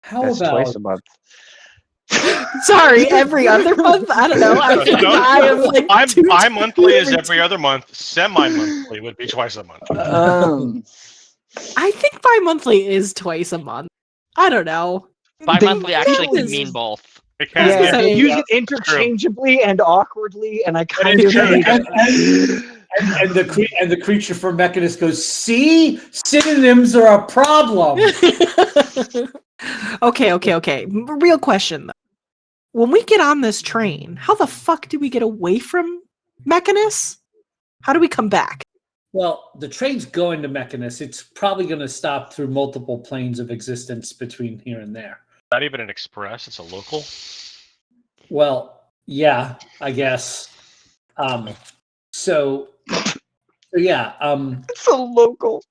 How That's about twice a month. Sorry, every other month? I don't know. I think No, I am like bi-monthly is every other month. Semi-monthly would be twice a month. I think bi-monthly is twice a month. I don't know. Bi-monthly actually people can is- mean both. It can, Yeah, They yeah. use it interchangeably and awkwardly, and I kind is of true. hate and, it. and the creature from Mechanist goes, see, synonyms are a problem. Okay. Real question though. When we get on this train, how the fuck do we get away from Mechanus? How do we come back? Well, the train's going to Mechanus. It's probably going to stop through multiple planes of existence between here and there. Not even an express; it's a local. Well, yeah, I guess. So yeah. It's a local.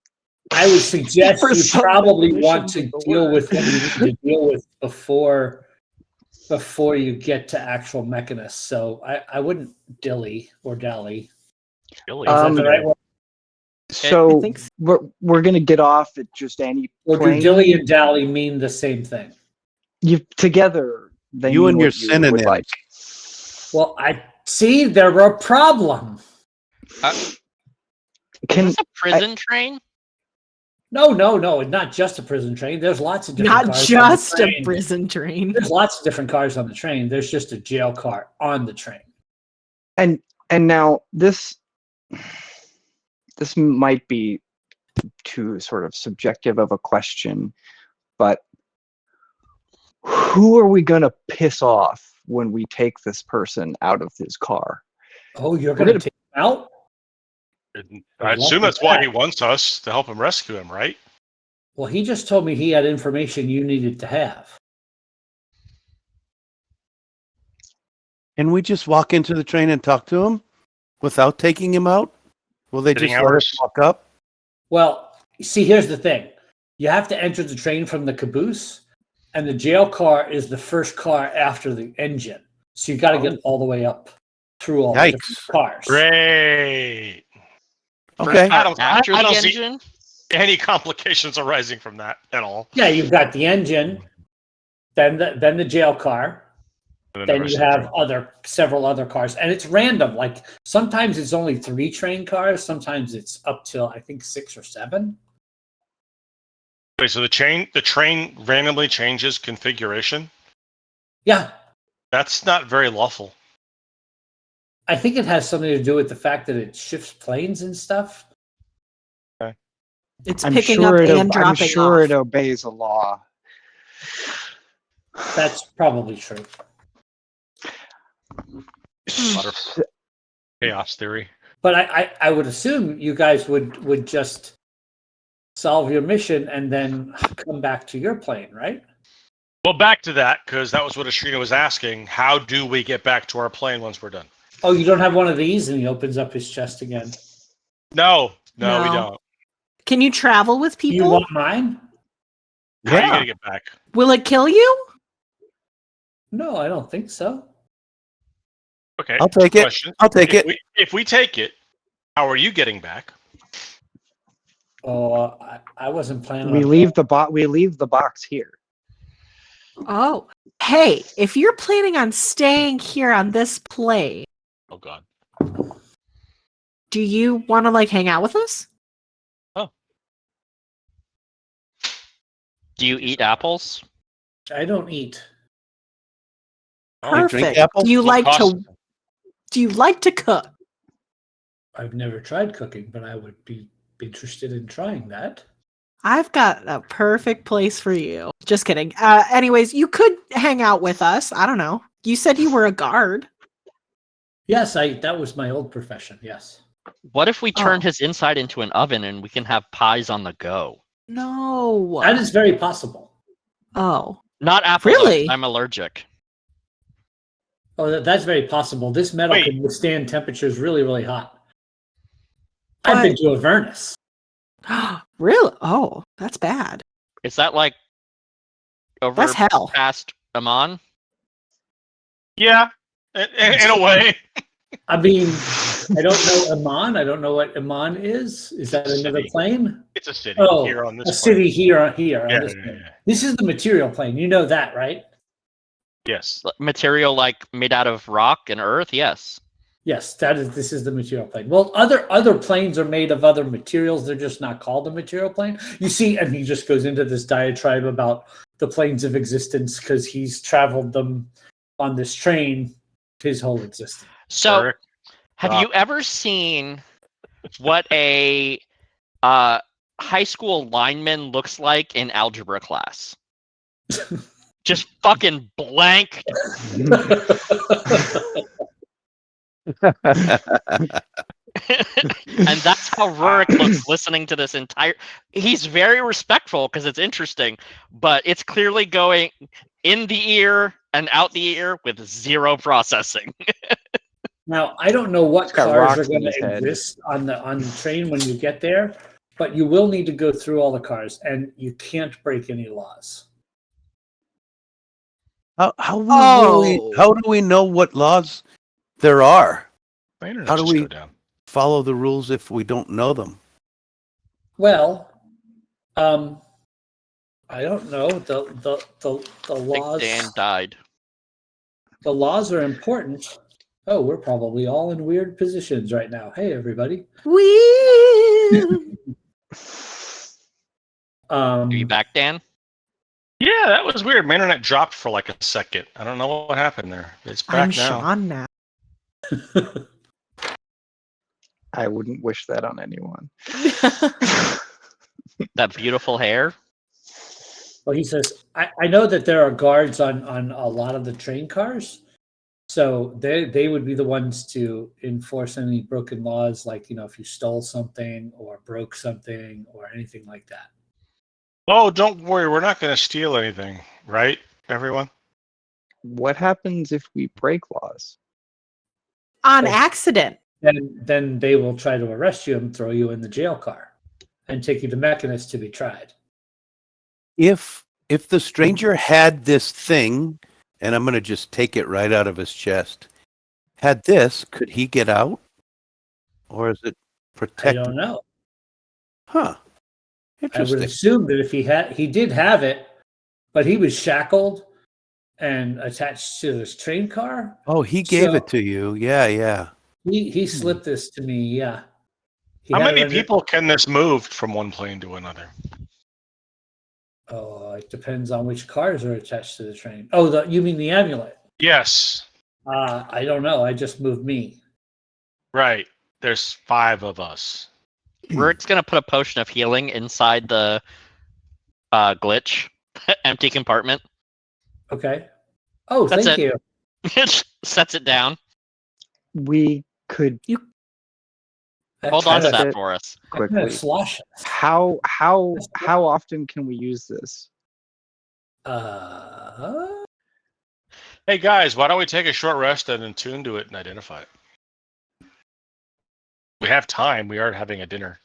I would suggest For you some probably definitions want to of the deal word. with what you need to deal with before you get to actual Mechanus. So I wouldn't dilly or dally. Really? Is that the right word? So I think so. we're gonna get off at just any Or do plane. dilly and dally mean the same thing? You together. They You mean and what your you would synonyms. like. Well, I see there were a problem. Is Can this a prison train? No, not just a prison train. There's lots of different Not cars just on the a train. prison train. There's lots of different cars on the train. There's just a jail car on the train. and now this might be too sort of subjective of a question, but who are we gonna piss off when we take this person out of his car? Oh, you're We're going to gonna- take him out? I assume that's why he wants us to help him rescue him, right? Well, he just told me he had information you needed to have. Can we just walk into the train and talk to him without taking him out? Will they Sitting just let us hours. walk up? Well, see, here's the thing. You have to enter the train from the caboose, and the jail car is the first car after the engine. So you got to get all the way up through all the Yikes. different cars. Great. Okay. After I the don't see engine? any complications arising from that at all. Yeah, you've got the engine, then the jail car, And then the you rest of have several other cars, and it's random. Like sometimes it's only 3 train cars, sometimes it's up till I think 6 or 7. Wait, so the train randomly changes configuration? Yeah, That's not very lawful. I think it has something to do with the fact that it shifts planes and stuff. It's I'm picking sure up it. and I'm dropping sure off. it obeys a law. That's probably true. lot of chaos theory. But I would assume you guys would just solve your mission and then come back to your plane, right? Well, back to that, because that was what Ashrina was asking. How do we get back to our plane once we're done? Oh, you don't have one of these? And he opens up his chest again. No, we No. don't. Can you travel with You people? want mine? How are you Yeah. going to get back? Will it kill you? No, I don't think so. Okay. I'll take it. Question. I'll take it. If we take it, how are you getting back? Oh, I wasn't planning We on leave the box. We leave the box here. Oh, hey, if you're planning on staying here on this plane, Oh, God. do you want to like hang out with us? Do you eat apples? I don't eat. Oh, You drink Perfect. apples? Do you What like cost- to? Do you like to cook? I've never tried cooking, but I would be interested in trying that. I've got a perfect place for you. Just kidding. Anyways, you could hang out with us. I don't know. You said you were a guard. Yes, that was my old profession. Yes. What if we turned Oh. his inside into an oven and we can have pies on the go? No. That is very possible. Oh. Not apples. Really? I'm allergic. Oh, that's very possible. This metal Wait. can withstand temperatures really, really hot. I've been But- to a furnace. Really? Oh, that's bad. Is that like over That's hell. past Amon? Yeah, in a way. I mean, I don't know Amman. I don't know what Amman is. Is that It's a another city. plane? It's a city Oh, here on this a plane. city here on Yeah, this yeah, plane. yeah. This is the material plane. You know that, right? Yes. Material like made out of rock and earth? Yes. Yes, this is the material plane. Well, other planes are made of other materials. They're just not called a material plane. You see, and he just goes into this diatribe about the planes of existence because he's traveled them on this train his whole existence. So, Eric, have stop. you ever seen what a high school lineman looks like in algebra class? Just fucking blank. And that's how Rurik looks listening to this entire. He's very respectful because it's interesting, but it's clearly going in the ear and out the ear with zero processing. Now, I don't know what He's got cars are rocks in going his to head. exist on the train when you get there, but you will need to go through all the cars, and you can't break any laws. How do we know what laws there are? My internet How do just we- go down. Follow the rules if we don't know them. Well, I don't know. The Big laws. Dan died. The laws are important. Oh, we're probably all in weird positions right now. Hey, everybody. Whee! Are you back, Dan? Yeah, that was weird. My internet dropped for like a second. I don't know what happened there. It's back I'm now. Sean now. I wouldn't wish that on anyone. That beautiful hair. Well, he says, I know that there are guards on a lot of the train cars. So they would be the ones to enforce any broken laws, like, if you stole something or broke something or anything like that. Oh, don't worry. We're not going to steal anything, right, everyone? What happens if we break laws? On Oh. accident. Then they will try to arrest you and throw you in the jail car and take you to Mechanist to be tried. If the stranger had this thing, and I'm going to just take it right out of his chest, had this, could he get out? Or is it I protected? don't know. Huh. I would Interesting. assume that if he did have it, but he was shackled and attached to this train car. Oh, he gave So- it to you. Yeah. He slipped this to me. Yeah. He How had it many under- people can this move from one plane to another? Oh, it depends on which cars are attached to the train. Oh, you mean the amulet? Yes, I don't know. I just moved me. right. There's 5 of us. Rurik's gonna put a potion of healing inside the glitch empty compartment. Okay. Oh, That's thank it. you. Sets it down. We could Hold on to Test that it. for us. I'm gonna quickly. slosh it. How often can we use this? Hey guys, why don't we take a short rest and attune to it and identify it? We have time. We are having a dinner.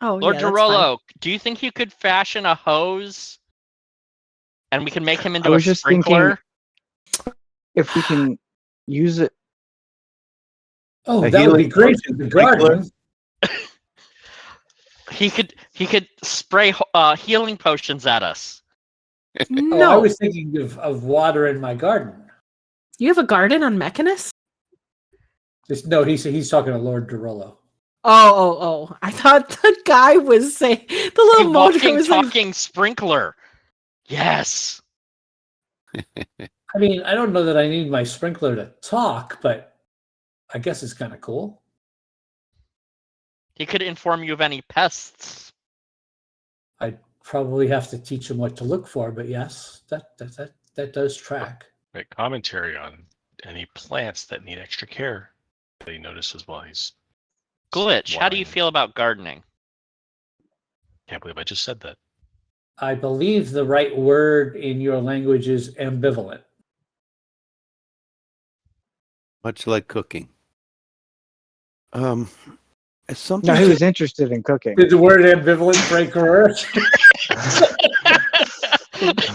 Oh, Lord yeah, that's fine. Dorolo, do you think you could fashion a hose and we can make him into I a was just sprinkler? thinking if we can use it. Oh, A that would be healing great potion for the sprinkler? garden. He could spray healing potions at us. Oh, I No. was thinking of water in my garden. You have a garden on Mechanist? No, he's talking to Lord Dorolo. Oh. I thought the guy was saying, the A little motor walking, was like, talking sprinkler. Yes. I mean, I don't know that I need my sprinkler to talk, but I guess it's kind of cool. He could inform you of any pests. I'd probably have to teach him what to look for, but yes, that does track. Make commentary on any plants that need extra care that he notices while he's Glitch, how do you watering. feel about gardening? Can't believe I just said that. I believe the right word in your language is ambivalent. Much like cooking. It's something. No, he was interested in cooking. Did the word ambivalent break a word?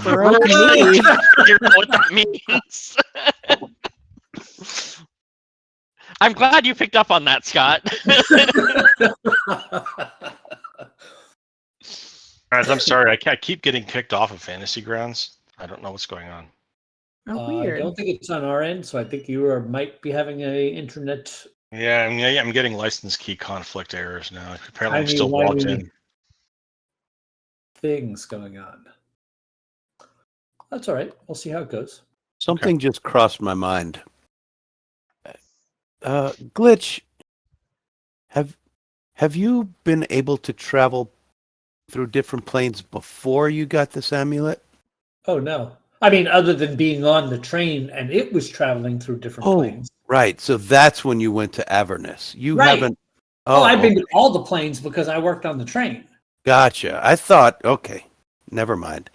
broke me. Figure out what that means. I'm glad you picked up on that, Scott. Guys, I'm sorry. I keep getting kicked off of Fantasy Grounds. I don't know what's going on. Oh, I weird. don't think it's on our end, so I think you might be having a internet. Yeah, I'm getting license key conflict errors now. Apparently, I'm Tiny, still logged whiny in. things going on. That's all right. We'll see how it goes. Something just crossed my mind. Glitch, have you been able to travel through different planes before you got this amulet? Oh no! I mean, other than being on the train and it was traveling through different planes. Right. So that's when you went to Avernus. You Right. haven't. Oh, I've been okay. to all the planes because I worked on the train. Gotcha. I thought, okay, never mind.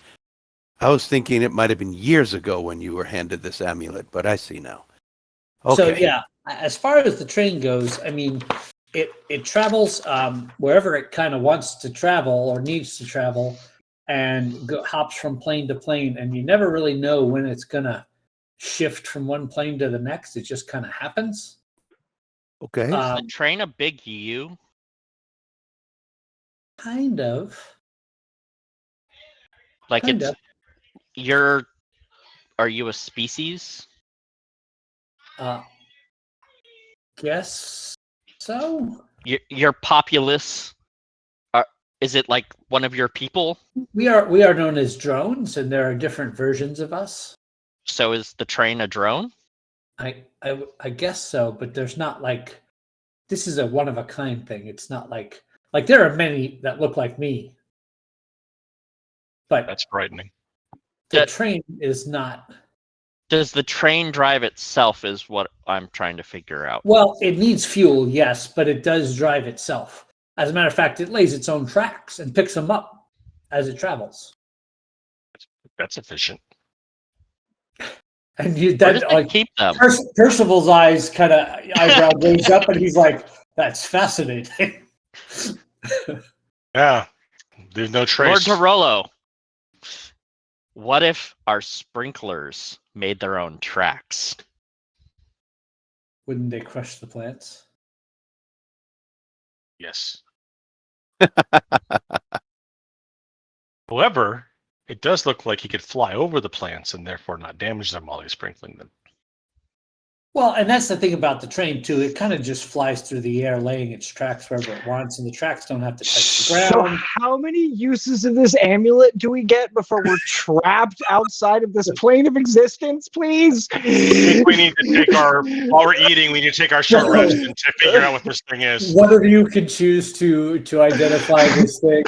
I was thinking it might have been years ago when you were handed this amulet, but I see now. Okay. So yeah, as far as the train goes, I mean, it travels wherever it kind of wants to travel or needs to travel, and hops from plane to plane, and you never really know when it's gonna shift from one plane to the next. It just kind of happens. Okay. Is the train a big U? Kind of. Like Kind it's of. are you a species? Guess so. Your populace is it like one of your people? We are known as drones, and there are different versions of us. So is the train a drone? I guess so, but there's not like this is a one of a kind thing. It's not like there are many that look like me, but That's frightening. the train is not. Does the train drive itself is what I'm trying to figure out. Well, it needs fuel, yes, but it does drive itself. As a matter of fact, it lays its own tracks and picks them up as it travels. That's efficient. And Where does it keep them? Percival's eyebrow goes up, and he's like, "That's fascinating." Yeah. There's no trace. Lord Tarolo, what if our sprinklers made their own tracks? Wouldn't they crush the plants? Yes. However, it does look like he could fly over the plants and therefore not damage them while he's sprinkling them. Well, and that's the thing about the train too. It kind of just flies through the air, laying its tracks wherever it wants, and the tracks don't have to touch the So ground. how many uses of this amulet do we get before we're trapped outside of this plane of existence, please? I think we need to take while we're eating, we need to take our short rest and to figure out what this thing is. One of you can choose to identify this thing.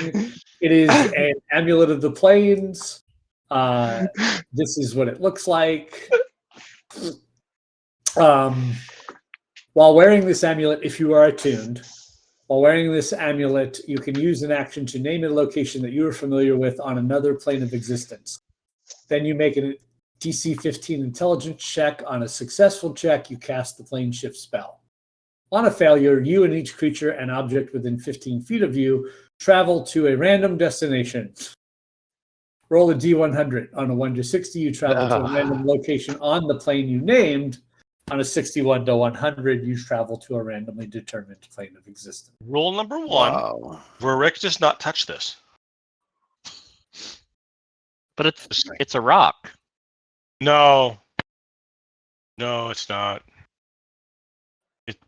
It is an amulet of the plains. This is what it looks like. While wearing this amulet, if you are attuned, while wearing this amulet, you can use an action to name a location that you are familiar with on another plane of existence. Then you make a DC 15 intelligence check. On a successful check, you cast the plane shift spell. On a failure, you and each creature and object within 15 feet of you travel to a random destination. Roll a D100. On a 1 to 60, you travel to a random location on the plane you named. On a 61 to 100, you travel to a randomly determined plane of existence. Rule number 1, Rick does not touch this. But it's a rock. No, it's not. It's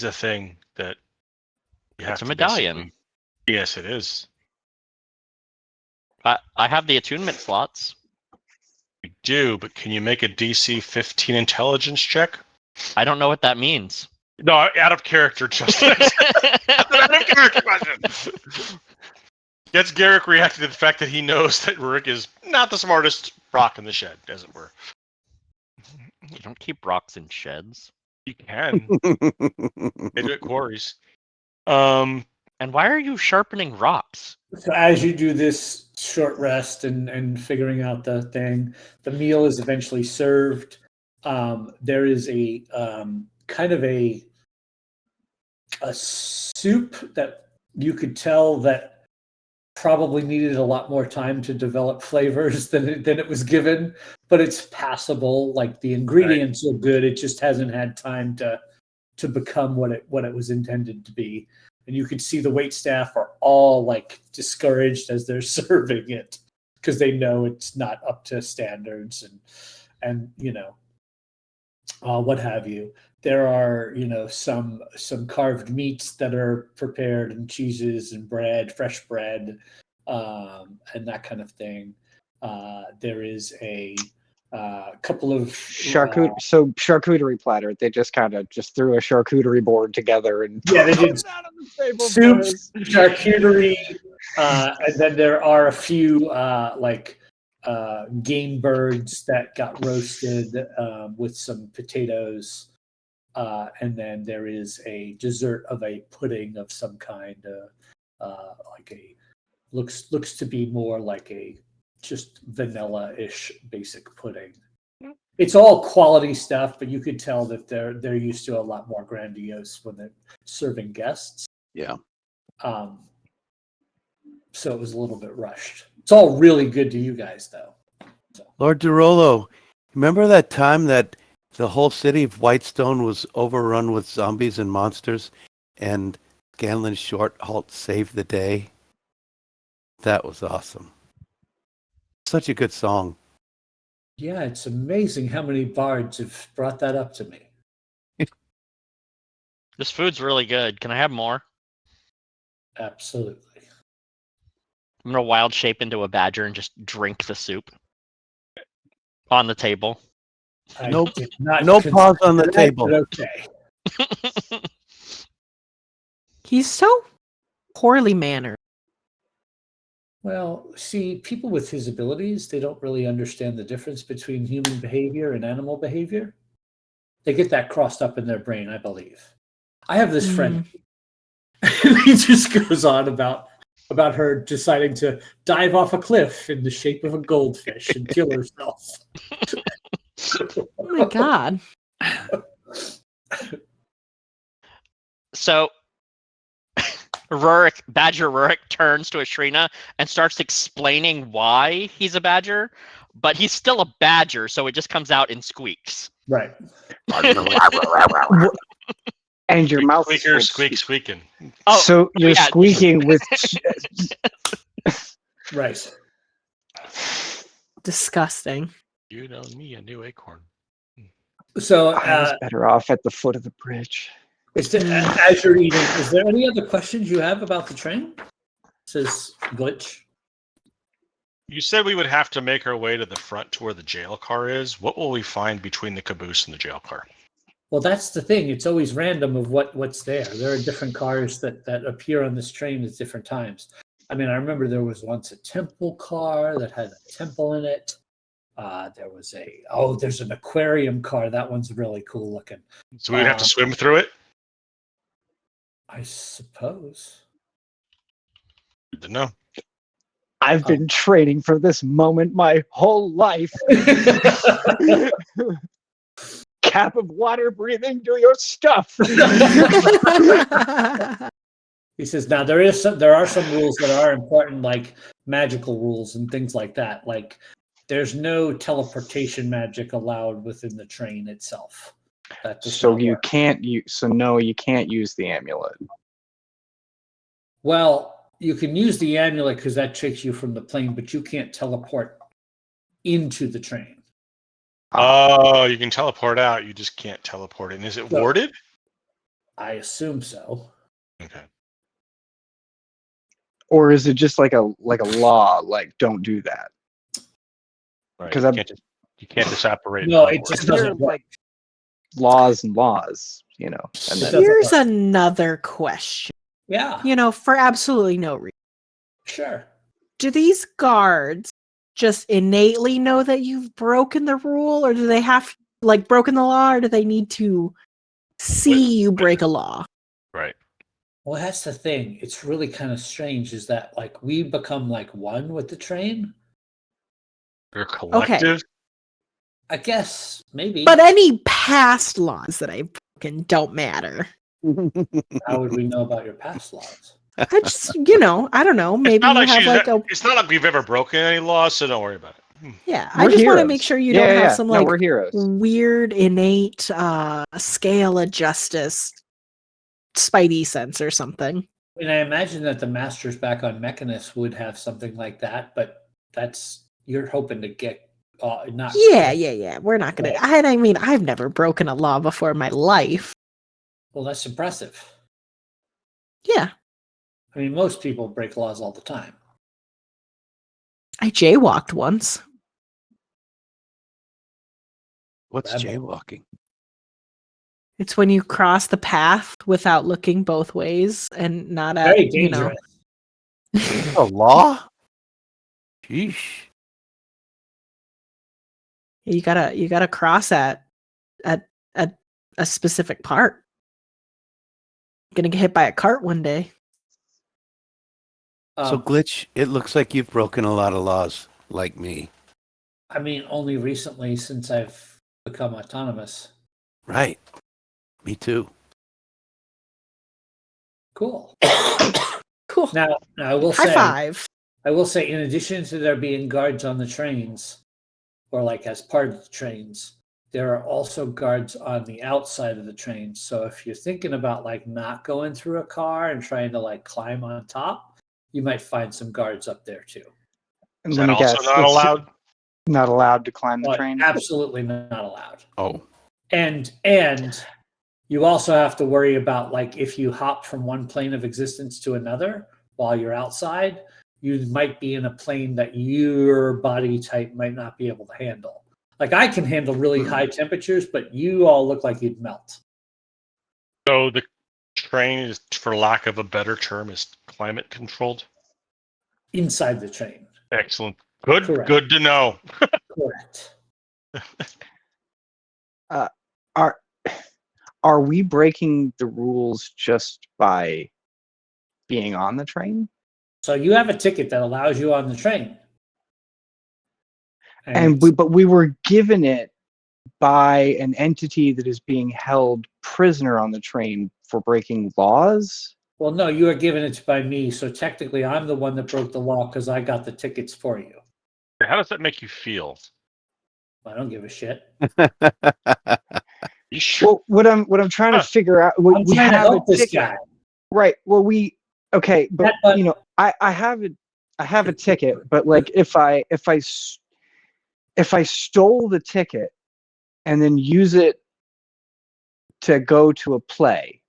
a thing that you have It's a to medallion. basically- Yes, it is. I have the attunement slots. You do, but can you make a DC 15 intelligence check? I don't know what that means. No, out of character, Justin. That's an out of character question. Gets Garrick reacting to the fact that he knows that Rick is not the smartest rock in the shed, as it were. You don't keep rocks in sheds. You can. They do at quarries. And why are you sharpening rocks? So as you do this short rest and figuring out the thing, the meal is eventually served. There is a kind of a soup that you could tell that probably needed a lot more time to develop flavors than it was given, but it's passable. Like the ingredients are good, it just hasn't had time to become what it was intended to be. And you could see the waitstaff are all like discouraged as they're serving it because they know it's not up to standards and what have you. There are some carved meats that are prepared and cheeses and bread, fresh bread, and that kind of thing. There is a couple of charcuterie platter. They just kind of threw a charcuterie board together and they did soups, charcuterie, and then there are a few game birds that got roasted with some potatoes. And then there is a dessert of a pudding of some kind, like a looks to be more like a just vanilla-ish basic pudding. It's all quality stuff, but you could tell that they're used to a lot more grandiose when they're serving guests. Yeah. So it was a little bit rushed. It's all really good to you guys, though. So. Lord Durolo, remember that time that the whole city of Whitestone was overrun with zombies and monsters, and Scanlan's short halt saved the day? That was awesome. Such a good song. Yeah, it's amazing how many bards have brought that up to me. This food's really good. Can I have more? Absolutely. I'm gonna wild shape into a badger and just drink the soup on the table. Nope. Did not No pause on the consider that, table. but okay. He's so poorly mannered. Well, see, people with his abilities, they don't really understand the difference between human behavior and animal behavior. They get that crossed up in their brain, I believe. I have this friend. He just goes on about her deciding to dive off a cliff in the shape of a goldfish and kill herself. Oh my god. So Badger Rurik turns to Ashrina and starts explaining why he's a badger, but he's still a badger, so it just comes out in squeaks. Right. And your mouth Squeaker, is squeaking. Oh, so you're yeah. squeaking with Right. Disgusting. You know me, a new acorn. So, I was better off at the foot of the bridge. as you're eating, is there any other questions you have about the train? Says Glitch. You said we would have to make our way to the front to where the jail car is. What will we find between the caboose and the jail car? Well, that's the thing. It's always random of what's there. There are different cars that appear on this train at different times. I mean, I remember there was once a temple car that had a temple in it. There's an aquarium car. That one's really cool looking. So we would have to swim through it? I suppose. Good to know. I've been training for this moment my whole life. Cap of water breathing, do your stuff. He says, now there are some rules that are important, like magical rules and things like that. Like there's no teleportation magic allowed within the train itself. So you can't use the amulet. Well, you can use the amulet because that takes you from the plane, but you can't teleport into the train. Oh, you can teleport out. You just can't teleport in. Is it warded? I assume so. Okay. Or is it just like a law, like don't do that? Right. 'Cause you can't just operate. No, it just There are doesn't work. like laws and laws, you know. And then, Here's another question. Yeah. For absolutely no reason. Sure. Do these guards just innately know that you've broken the rule, or do they have broken the law, or do they need to see you break a law? Right. Well, that's the thing. It's really kind of strange is that we become one with the train. You're collective. I guess maybe. But any past laws that I've broken don't matter. How would we know about your past laws? I just, I don't know. Maybe you have It's not like we've ever broken any laws, so don't worry about it. Yeah, We're I just want to heroes. make sure you don't have some we're heroes. weird innate scale of justice spidey sense or something. I mean, I imagine that the masters back on Mechanus would have something like that, but you're hoping to get not. Yeah. We're not gonna. I mean, I've never broken a law before in my life. Well, that's impressive. Yeah, I mean, most people break laws all the time. I jaywalked once. What's jaywalking? It's when you cross the path without looking both ways and not at Very dangerous. A law? Sheesh. You gotta cross at a specific part. You're gonna get hit by a cart one day. So Glitch, it looks like you've broken a lot of laws, like me. I mean, only recently since I've become autonomous. Right. Me too. Cool. Cool. Now I will High say, five. I will say, in addition to there being guards on the trains, or like as part of the trains, there are also guards on the outside of the trains. So if you're thinking about like not going through a car and trying to like climb on top, you might find some guards up there too. And Is let that me also guess. not it's allowed? Not allowed to climb the But train. absolutely not allowed. Oh. And you also have to worry about like if you hop from one plane of existence to another while you're outside, you might be in a plane that your body type might not be able to handle. Like I can handle really high temperatures, but you all look like you'd melt. So the train is, for lack of a better term, is climate controlled? Inside the train. Excellent. Good. Correct. Good to know. Correct. Are we breaking the rules just by being on the train? So you have a ticket that allows you on the train. But we were given it by an entity that is being held prisoner on the train for breaking laws. Well, no, you are given it by me. So technically, I'm the one that broke the law because I got the tickets for you. How does that make you feel? I don't give a shit. You sure? Well, what I'm trying to figure out. I'm trying to help this guy. Right. Well, okay, but But- you know, I have a ticket, but like if I stole the ticket and then use it to go to a play,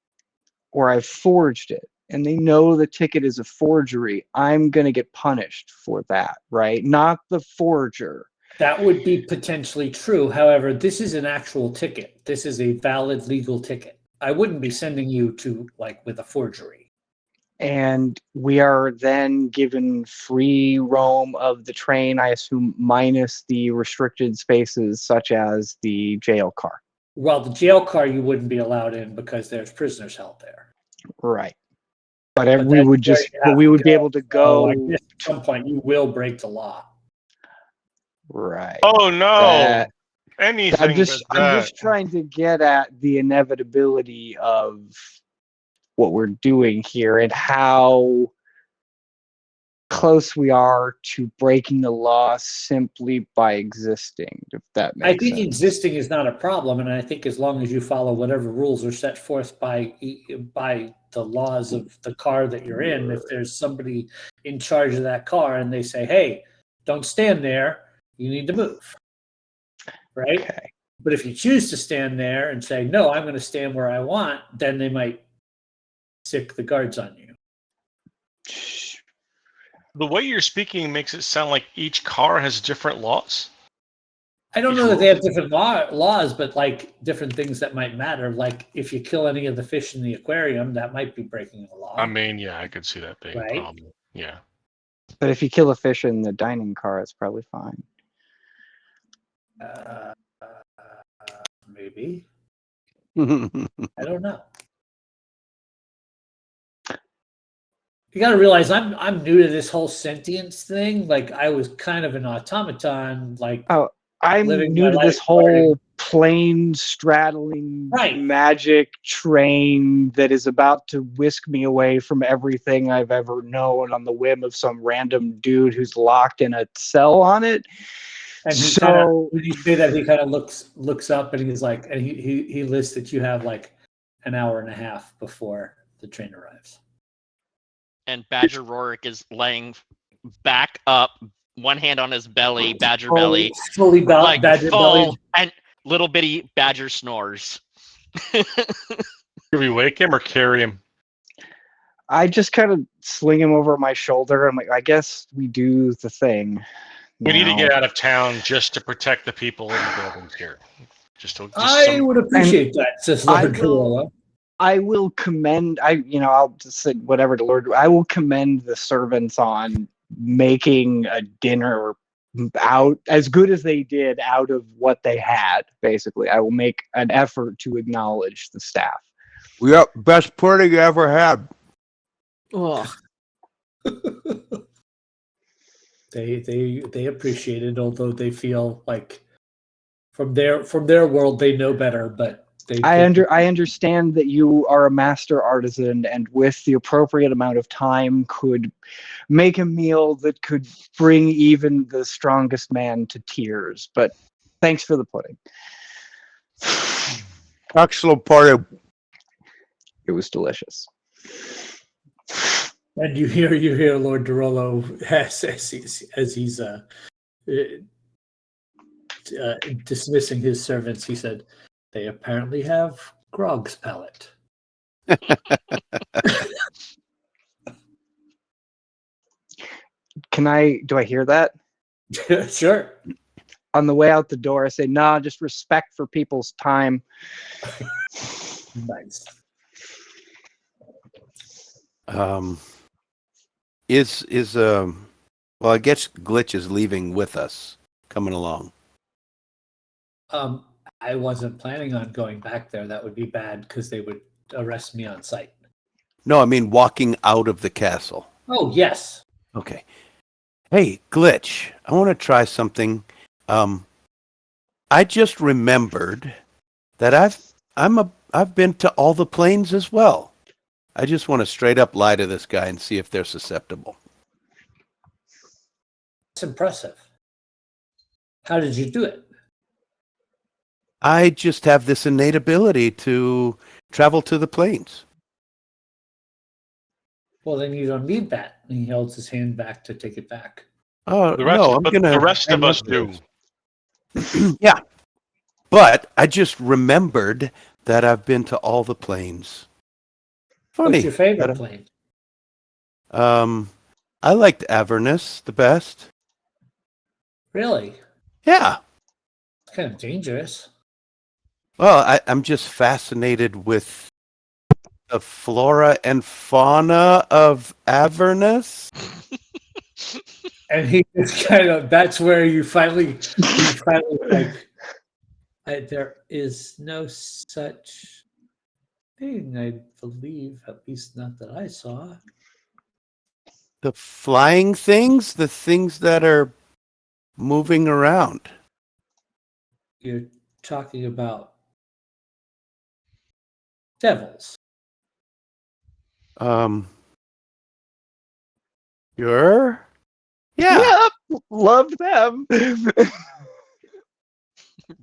or I forged it, and they know the ticket is a forgery, I'm gonna get punished for that, right? Not the forger. That would be potentially true. However, this is an actual ticket. This is a valid legal ticket. I wouldn't be sending you to like with a forgery. And we are then given free roam of the train, I assume, minus the restricted spaces such as the jail car. Well, the jail car you wouldn't be allowed in because there's prisoners held there. Right. But we that's would where you just, have but we to would be go. able to So go. I guess at some point you will break the law. Right. Oh no! That- Anything I'm just but trying to get at the inevitability of what we're doing here and how close we are to breaking the law simply by existing, if that I makes think sense. existing is not a problem, and I think as long as you follow whatever rules are set forth by the laws of the car that you're in, if there's somebody in charge of that car and they say, "Hey, don't stand there, you need to move," right? Okay. But if you choose to stand there and say, "No, I'm going to stand where I want," then they might sick the guards on you. the way you're speaking makes it sound like each car has different laws. I don't know that they have different laws, but like different things that might matter. Like if you kill any of the fish in the aquarium, that might be breaking the law. I mean, yeah, I could see that being Right. a problem. Yeah. But if you kill a fish in the dining car, it's probably fine. Maybe. I don't know. You got to realize I'm new to this whole sentience thing. Like I was kind of an automaton. Like I'm living new my to this life whole plane straddling Right. magic train that is about to whisk me away from everything I've ever known on the whim of some random dude who's locked in a cell on it. and he So- kind of when you say that he kind of looks up and he's like, and he lists that you have like an hour and a half before the train arrives. And Badger Rorik is laying back up, one hand on his belly, Badger Fully- belly, fully like badger full, belly. and little bitty Badger snores. Do we wake him or carry him? I just kind of sling him over my shoulder. I'm like, I guess we do the thing. We need to now. get out of town just to protect the people in the buildings here. Just I some, would appreciate that, says I Lord will- Corolla. I will commend. I'll just say whatever to Lord. I will commend the servants on making a dinner out as good as they did out of what they had. Basically, I will make an effort to acknowledge the staff. Yep, best pudding you ever had. Ugh. They appreciate it, although they feel like from their world they know better, but I understand that you are a master artisan, and with the appropriate amount of time, could make a meal that could bring even the strongest man to tears. But thanks for the pudding. Excellent pudding. It was delicious. And you hear Lord Derolo as he's dismissing his servants. He said, "They apparently have Grog's palate." Do I hear that? Sure. On the way out the door, I say, nah, just respect for people's time. Nice. Well, I guess Glitch is leaving with us, coming along. I wasn't planning on going back there. That would be bad because they would arrest me on sight. No, I mean walking out of the castle. Oh, yes. Okay. Hey, Glitch, I want to try something. I just remembered that I've been to all the planes as well. I just want to straight up lie to this guy and see if they're susceptible. It's impressive. How did you do it? I just have this innate ability to travel to the planes. Well, then you don't need that. And he holds his hand back to take it back. Oh, The rest, no, I'm but gonna. the rest of I'm us not do. Yeah, but I just remembered that I've been to all the planes. Funny. What's your favorite that plane? I liked Avernus the best. Really? Yeah. It's kind of dangerous. Well, I'm just fascinated with the flora and fauna of Avernus. And he just kind of, that's where you finally like, there is no such thing, I believe, at least not that I saw. The flying things, the things that are moving around. You're talking about devils. Sure. Yeah. Yep, love them.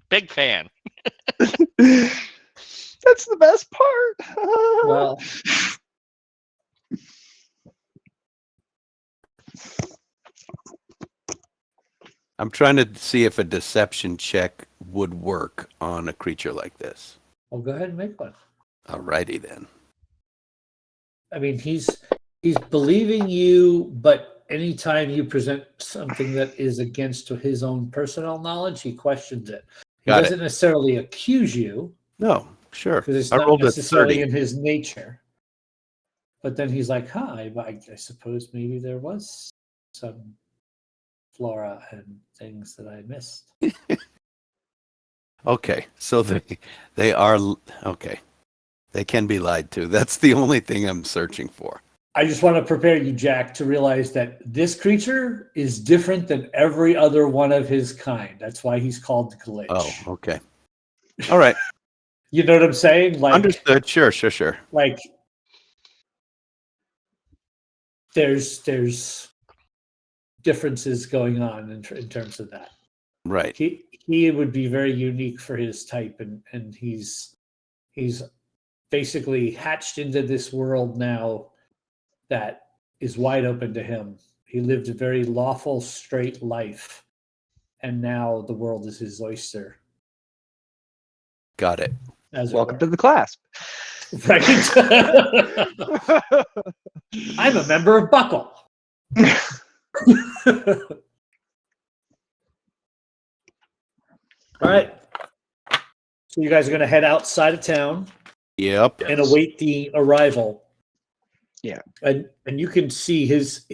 Big fan. That's the best part. Well, I'm trying to see if a deception check would work on a creature like this. well, go ahead and make one. Alrighty then. I mean, he's believing you, but anytime you present something that is against his own personal knowledge, he questions it. He Got doesn't necessarily accuse you No, sure. because it's I not rolled a necessarily 30. in his nature. But then he's like, I suppose maybe there was some flora and things that I missed. Okay, so they are okay. They can be lied to. That's the only thing I'm searching for. I just want to prepare you, Jack, to realize that this creature is different than every other one of his kind. That's why he's called Glitch. Oh, okay. All right. You know what I'm saying? Like, Understood. Sure. like there's differences going on in terms of that. Right. He would be very unique for his type, and he's basically hatched into this world now that is wide open to him. He lived a very lawful, straight life, and now the world is his oyster. Got it. Welcome to the clasp. Right. I'm a member of Buckle. All right. So you guys are going to head outside of town Yep. and await the arrival. Yeah. And you can see his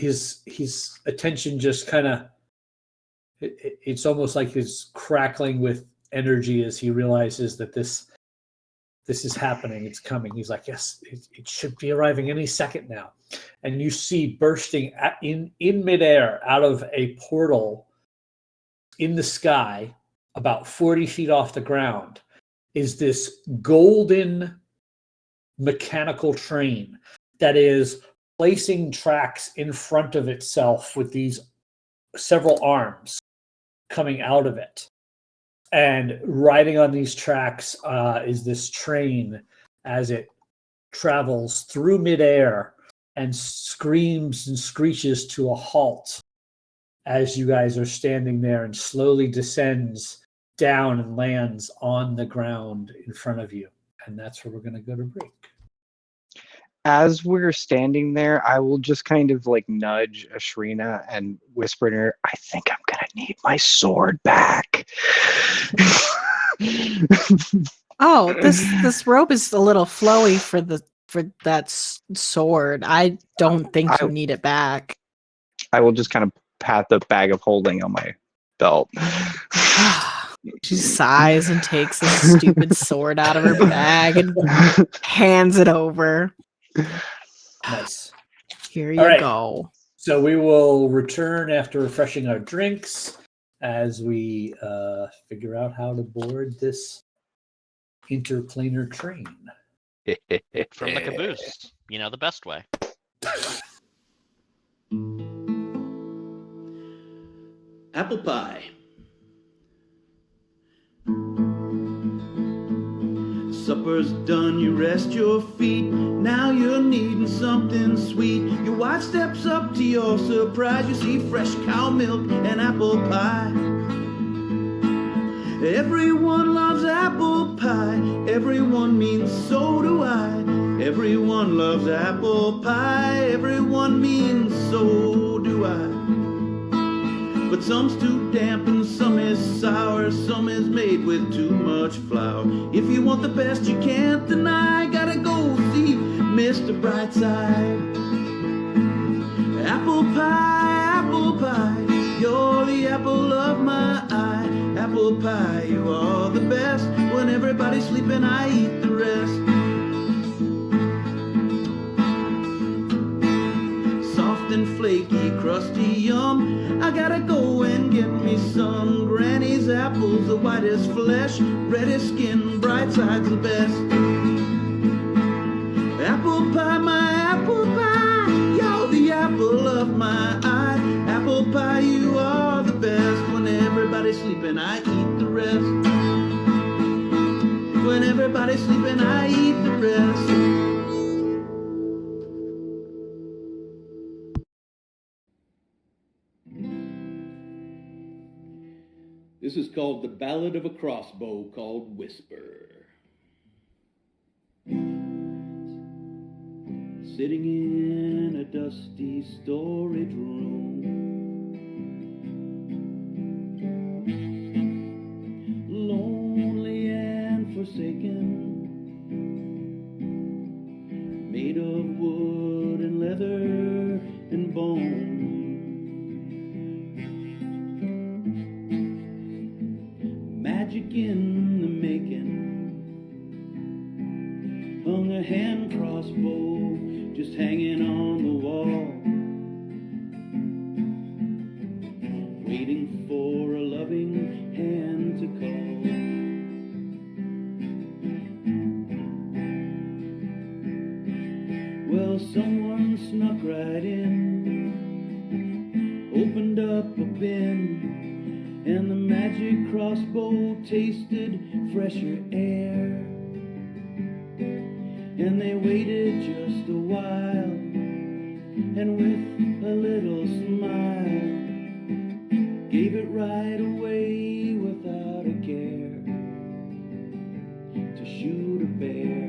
attention just kind of it's almost like he's crackling with energy as he realizes that this is happening. It's coming. He's like, yes, it should be arriving any second now. And you see bursting in midair out of a portal in the sky, about 40 feet off the ground, is this golden mechanical train that is placing tracks in front of itself with these several arms coming out of it. And riding on these tracks is this train as it travels through midair and screams and screeches to a halt as you guys are standing there, and slowly descends down and lands on the ground in front of you. And that's where we're going to go to break. As we're standing there, I will just kind of like nudge Ashrina and whisper in her, I think I'm going to need my sword back. Oh, this rope is a little flowy for that sword. I don't think you need it back. I will just kind of pat the bag of holding on my belt. She sighs and takes a stupid sword out of her bag and hands it over. Nice. Here you All right. go. So we will return after refreshing our drinks as we figure out how to board this interplanar train. From the caboose. You know, the best way. Apple pie. Supper's done, you rest your feet. Now you're needing something sweet. Your wife steps up to your surprise. You see fresh cow milk and apple pie. Everyone loves apple pie. Everyone means so do I. Everyone loves apple pie. Everyone means so do I. But some's too damp and some is sour. Some is made with too much flour. If you want the best you can't deny, gotta go see Mr. Brightside. Apple pie, you're the apple of my eye. Apple pie, you are the best. When everybody's sleeping, I eat the rest. Soft and flaky, crusty, yum. I gotta go and get me some. Granny's apples, the whitest flesh, reddest skin, bright side's the best. Apple pie, my apple pie, you're the apple of my eye. Apple pie, you are the best. When everybody's sleeping, I eat the rest. When everybody's sleeping, I eat the rest. This is called The Ballad of a Crossbow Called Whisper. Sitting in a dusty storage room, lonely and forsaken, made of wood and leather and bone. Magic in the making, hung a hand crossbow just hanging on the wall, waiting for a loving hand to call. Well, someone snuck right in, opened up a bin, and the magic crossbow tasted fresher air. And they waited just a while, and with a little smile, gave it right away without a care to shoot a bear.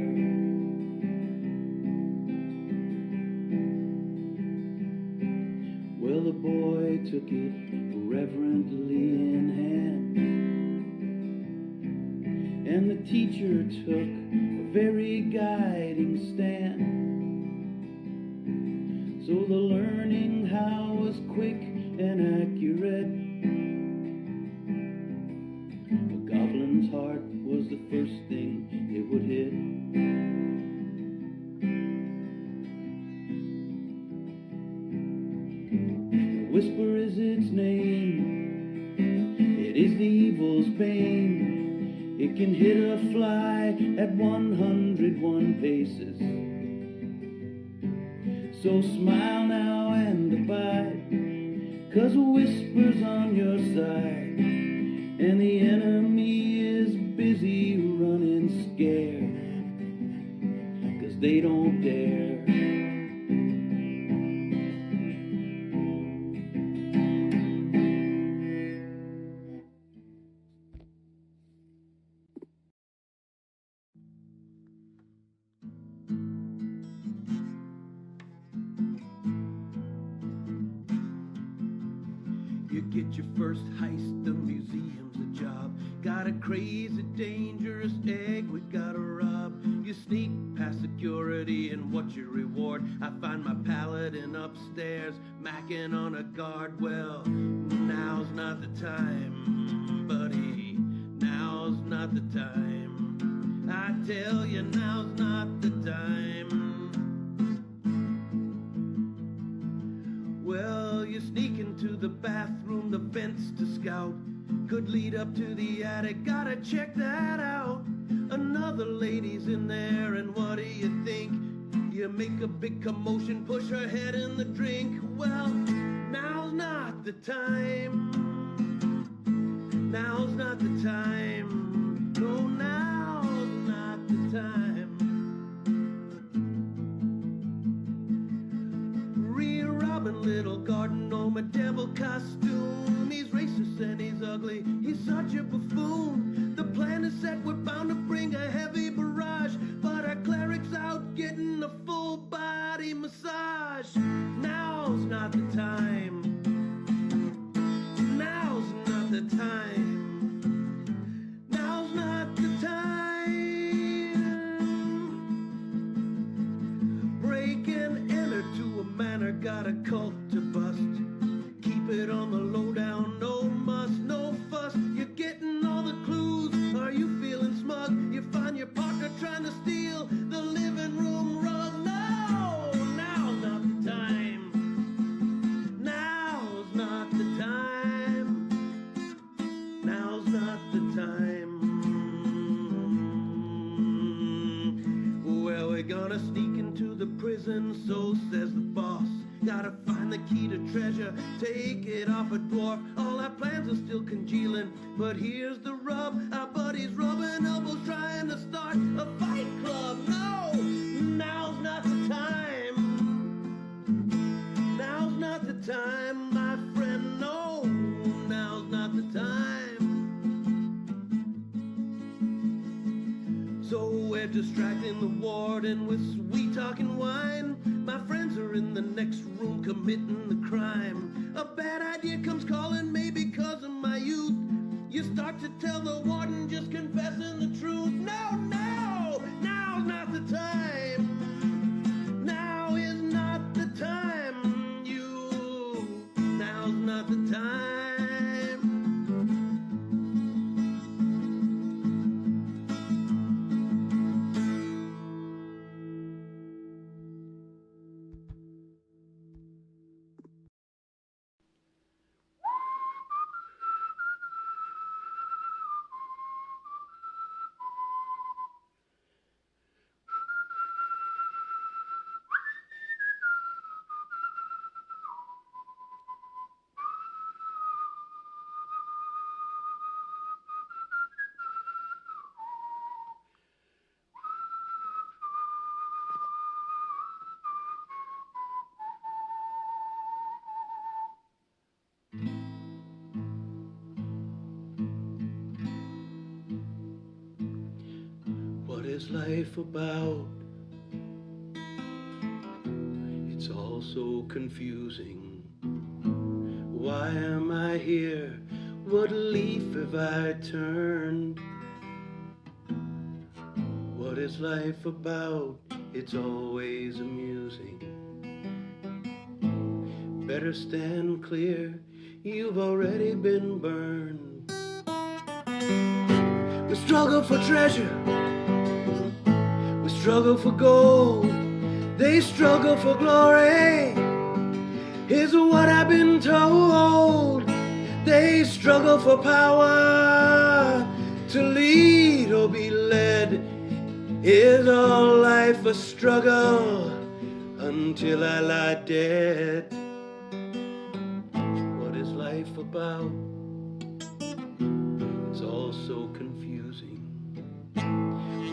Well, the boy took it reverently in hand, and the teacher took a very guiding stand. So the learning how was quick and accurate, first thing it would hit. The whisper is its name, it is the evil's bane. It can hit a fly at 101 paces. So smile now and abide, 'cause a whisper's on your side, and the enemy is busy running scared, 'cause they don't dare. You get your first heist, the museum's a job. Got a crazy, dangerous egg we gotta rob. You sneak past security, and what's your reward? I find my paladin upstairs, macking on a guard. Well, now's not the time, buddy. Now's not the time. I tell you, now's not the time. Well, you sneak into the bathroom, the vents to scout. Could lead up to the attic, gotta check that out. Another lady's in there, and what do you think? You make a big commotion, push her head in the drink. Well, now's not the time. Now's not the time. No, now's not the time. Robin, little garden gnome, a devil costume. He's racist and he's ugly, he's such a buffoon. The plan is set, we're bound to bring a heavy barrage, but our cleric's out getting a full body massage. Now's not the time. Now's not the time. Now's not the time. Break and enter to a manor, got a cult to bust. Keep it on the lowdown, no muss, no fuss. You're getting all the clues, are you feeling smug? You find your partner trying to steal the living room rug. No, now's not the time. Now's not the time. Now's not the time. Well, we're gonna sneak into the prison, so says the boss. Gotta find the key to treasure, take it off a dwarf. All our plans are still congealing, but here's the rub. Our buddies rubbing elbows trying to start a fight club. No, now's not the time. Now's not the time, my friend. No, now's not the time. So we're distracting the warden with sweet talking wine. My friends are in the next room committing the crime. A bad idea comes calling, maybe because of my youth. You start to tell the warden, just confessing the truth. No, no, now's not the time. Now is not the time. Now's not the time. What is life about? It's all so confusing. Why am I here? What leaf have I turned? What is life about? It's always amusing. Better stand clear, you've already been burned. We struggle for treasure. We struggle for gold. They struggle for glory. Here's what I've been told. They struggle for power, to lead or be led. Is all life a struggle until I lie dead? What is life about? It's all so confusing.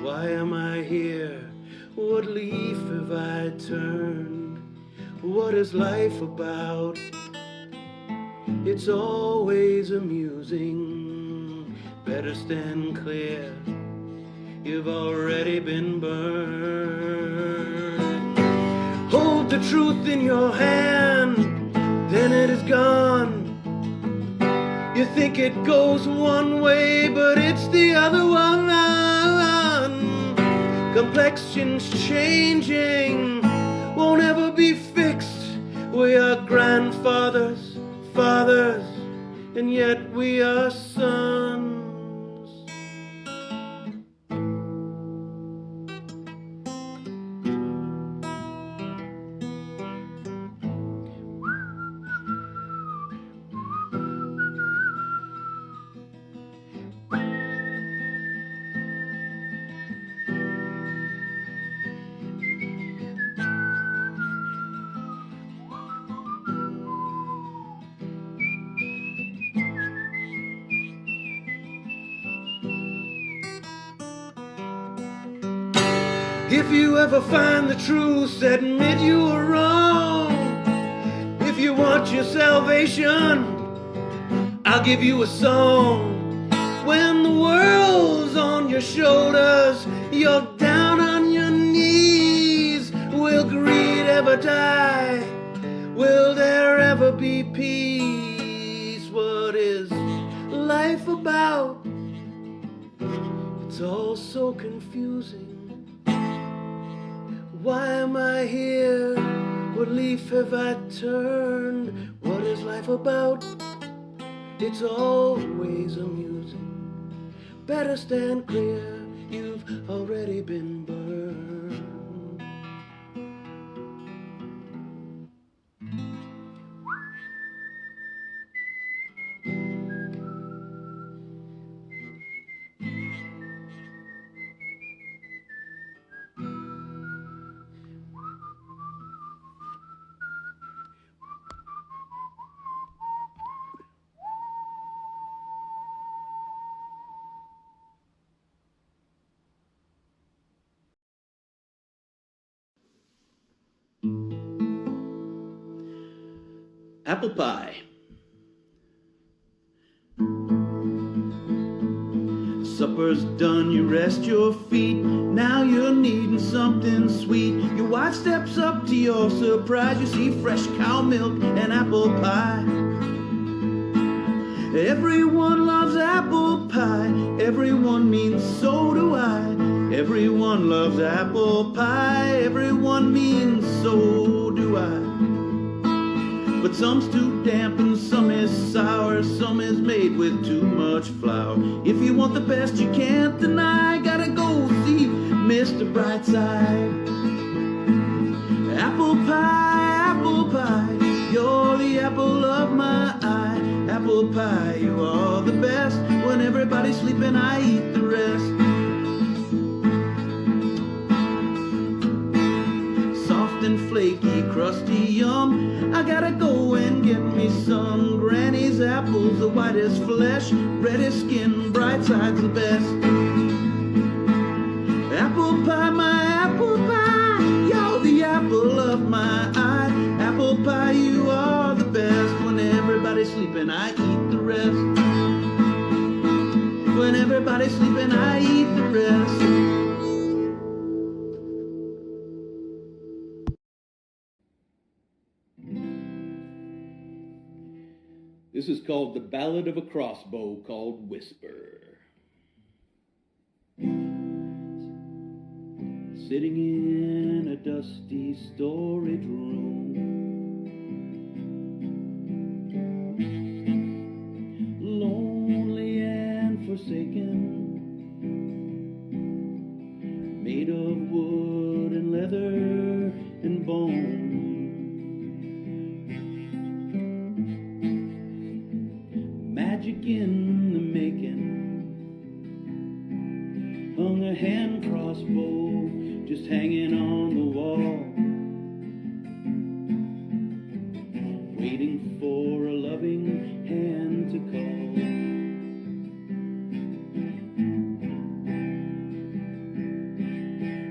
Why am I here? What leaf have I turned? What is life about? It's always amusing. Better stand clear. You've already been burned. Hold the truth in your hand, then it is gone. You think it goes one way, but it's the other one. Complexion's changing, won't ever be fixed. We are grandfathers, fathers, and yet we are sons. If you ever find the truth, admit you were wrong. If you want your salvation, I'll give you a song. When the world's on your shoulders, you're down on your knees. Will greed ever die? Will there ever be peace? What is life about? It's all so confusing. Why am I here? What leaf have I turned? What is life about? It's always amusing. Better stand clear, you've already been burned. Apple pie. Supper's done, you rest your feet. Now you're needing something sweet. Your wife steps up to your surprise. You see fresh cow milk and apple pie. Everyone loves apple pie. Everyone means so do I. Everyone loves apple pie. Everyone means so do I. But some's too damp and some is sour. Some is made with too much flour. If you want the best you can't deny, gotta go see Mr. Brightside. Apple pie, you're the apple of my eye. Apple pie, you are the best. When everybody's sleeping, I eat the rest. Soft and flaky, crusty, yum. I gotta go and get me some. Granny's apples, the whitest flesh, reddest skin, bright side's the best. Apple pie, my apple pie, you're the apple of my eye. Apple pie, you are the best. When everybody's sleeping, I eat the rest. When everybody's sleeping, I eat the rest. This is called The Ballad of a Crossbow Called Whisper. Sitting in a dusty storage room, lonely and forsaken, and bone. Magic in the making. Hung a hand crossbow just hanging on the wall, waiting for a loving hand to call.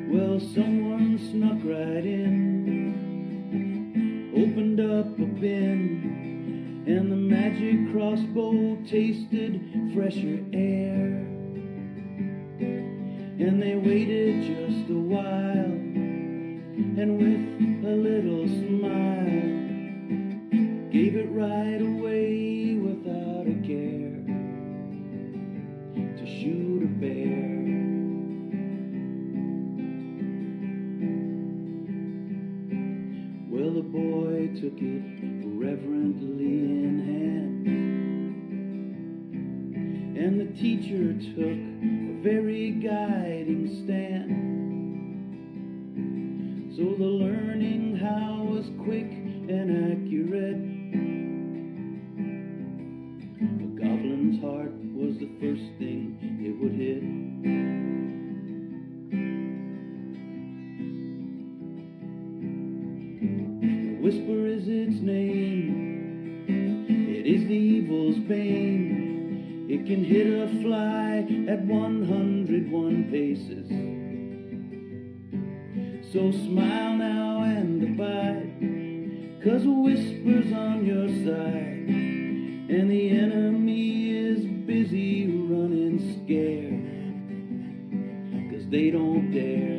Well, someone snuck right in, opened up a bin, and the magic crossbow tasted fresher air. And they waited just a while, and with a little smile, gave it right away without a care to shoot a bear. Well, the boy took it reverently in hand, and the teacher took a very guiding stand. So the learning how was quick and accurate. A goblin's heart was the first thing it would hit. The whisper is its name. It is the evil's bane. It can hit a fly at 101 paces. So smile now and abide, 'cause a whisper's on your side, and the enemy is busy running scared, 'cause they don't dare.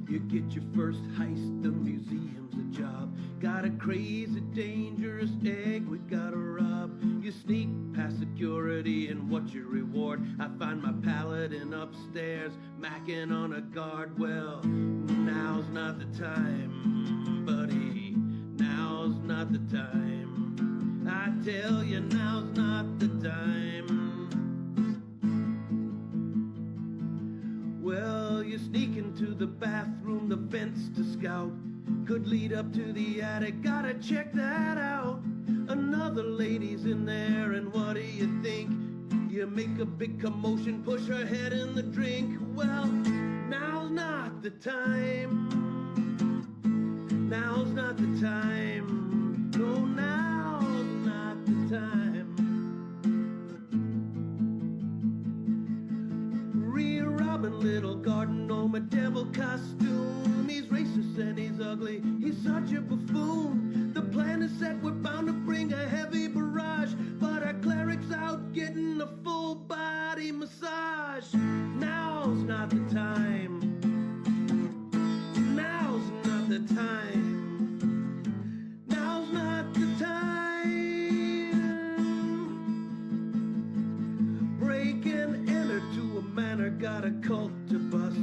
You get your first heist, the museum's a job. Got a crazy, dangerous egg we gotta rob. You sneak past security, and what's your reward? I find my paladin upstairs, macking on a guard. Well, now's not the time, buddy. Now's not the time. I tell you, now's not the time. Well, you sneak into the bathroom, the fence to scout. Could lead up to the attic, gotta check that out. Another lady's in there, and what do you think? You make a big commotion, push her head in the drink. Well, now's not the time. Now's not the time. No, now's not the time. Robin, little garden gnome, a devil costume. He's racist and he's ugly, he's such a buffoon. The plan is set, we're bound to bring a heavy barrage, but our cleric's out getting a full body massage. Now's not the time. Now's not the time. Now's not the time. Break and enter to a manor, got a cult to bust.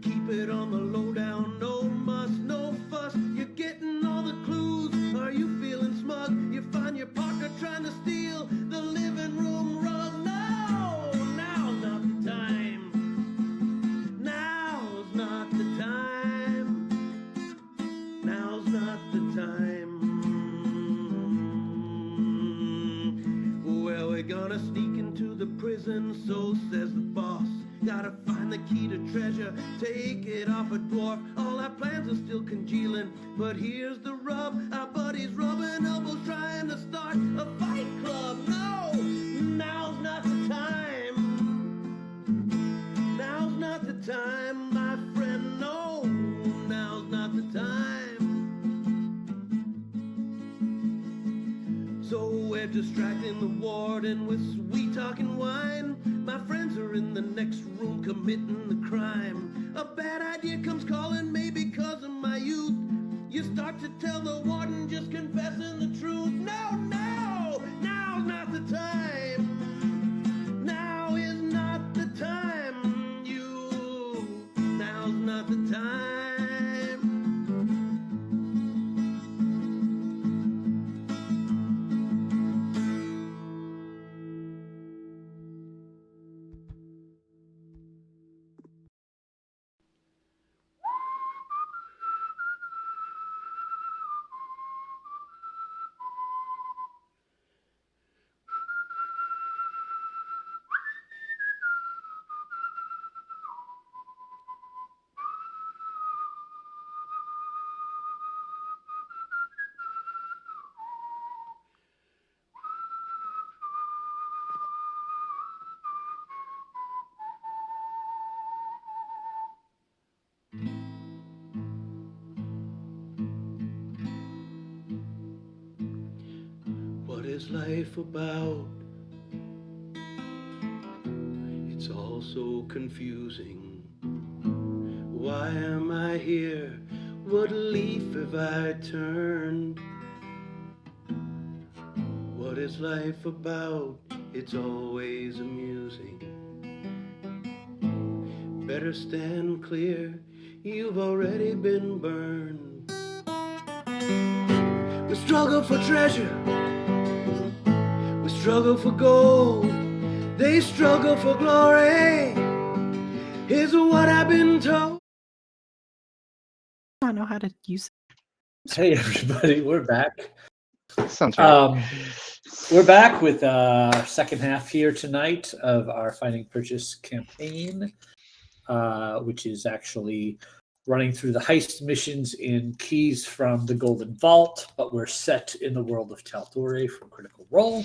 Keep it on the lowdown, no muss, no fuss. You're getting all the clues, are you feeling smug? You find your partner trying to steal the living room rug. No, now's not the time. Now's not the time. Now's not the time. Well, we're gonna sneak into the prison, so says the boss. Gotta find the key to treasure, take it off a dwarf. All our plans are still congealing, but here's the rub. Our buddies rubbing elbows trying to start a fight club. No, now's not the time. Now's not the time, my friend. No, now's not the time. So we're distracting the warden with sweet talking wine. My friends are in the next room committing the crime. A bad idea comes calling, maybe because of my youth. You start to tell the warden, just confessing the truth. No, no, now's not the time. Now is not the time. is life about? It's all so confusing. Why am I here? What leaf have I turned? What is life about? It's always amusing. Better stand clear, you've already been burned. We struggle for treasure, we struggle for gold, they struggle for glory. Here's what I've been told. I don't know how to use it. Hey everybody, we're back. Sounds right. We're back with our second half here tonight of our Finding Purchase campaign, which is actually running through the heist missions in Keys from the Golden Vault, but we're set in the world of Tal'Dorei from Critical Role.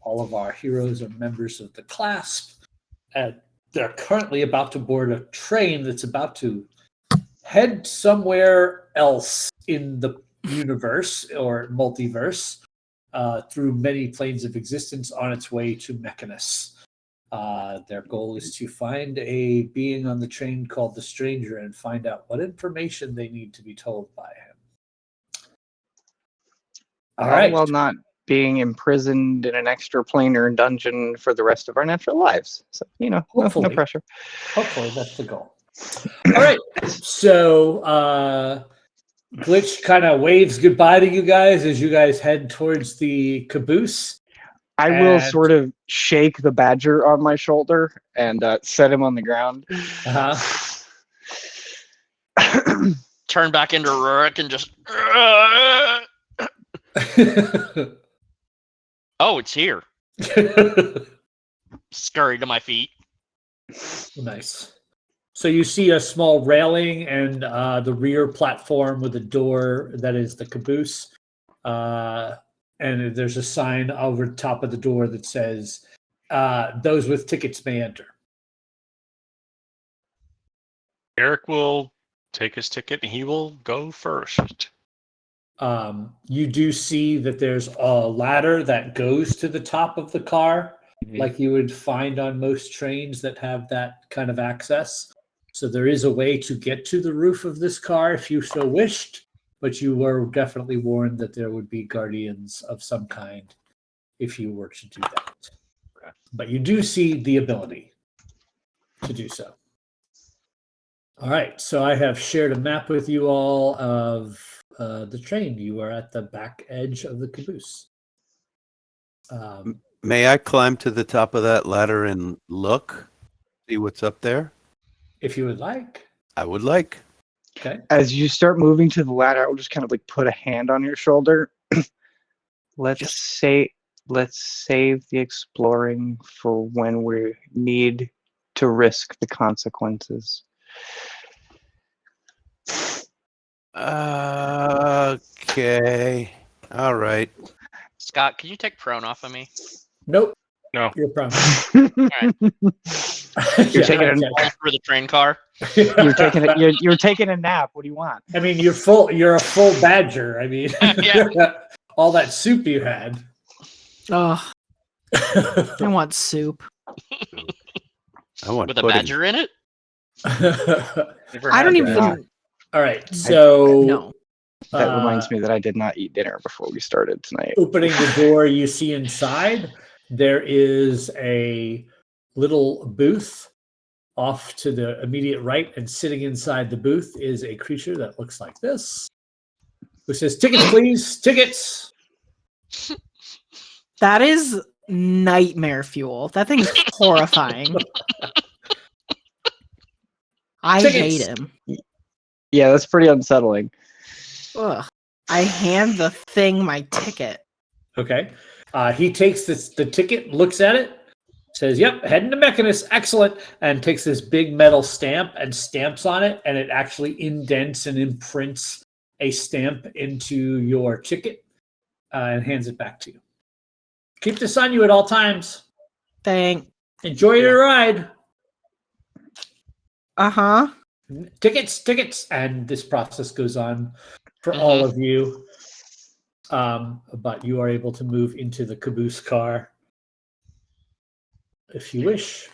All of our heroes are members of the Clasp, and they're currently about to board a train that's about to head somewhere else in the universe or multiverse, through many planes of existence on its way to Mechanus. Their goal is to find a being on the train called the Stranger and find out what information they need to be told by him. All right. While not being imprisoned in an extraplanar dungeon for the rest of our natural lives. So, no pressure. Hopefully that's the goal. All right. So Glitch kind of waves goodbye to you guys as you guys head towards the caboose. I will sort of shake the badger on my shoulder and set him on the ground. Turn back into Rurik and just. Oh, it's here. Scurry to my feet. Nice. So you see a small railing and the rear platform with a door that is the caboose. And there's a sign over the top of the door that says, those with tickets may enter. Eric will take his ticket and he will go first. You do see that there's a ladder that goes to the top of the car, like you would find on most trains that have that kind of access. So there is a way to get to the roof of this car if you so wished, but you were definitely warned that there would be guardians of some kind if you were to do that. Okay. But you do see the ability to do so. All right, so I have shared a map with you all of the train. You are at the back edge of the caboose. May I climb to the top of that ladder and look, see what's up there? If you would like. I would like. Okay. As you start moving to the ladder, I will just kind of like put a hand on your shoulder. Let's save the exploring for when we need to risk the consequences. Okay. All right. Scott, can you take prone off of me? Nope. No. You're prone. Right. You're taking a through the train car. you're taking a nap. What do you want? I mean, you're a full badger. I mean, Yeah. all that soup you had. Oh, I want soup. I want With a pudding. badger in it? I don't even. All right, so No. That reminds me that I did not eat dinner before we started tonight. Opening the door, you see inside there is a little booth off to the immediate right, and sitting inside the booth is a creature that looks like this, who says, "Tickets, please, tickets." That is nightmare fuel. That thing is horrifying. I hate him. Yeah, that's pretty unsettling. Ugh. I hand the thing my ticket. Okay. He takes the ticket, looks at it, says, "Yep, heading to Mechanus, excellent," and takes this big metal stamp and stamps on it, and it actually indents and imprints a stamp into your ticket and hands it back to you. Keep this on you at all times. Enjoy your ride. Uh-huh. Tickets, and this process goes on for all of you. but you are able to move into the caboose car if you wish.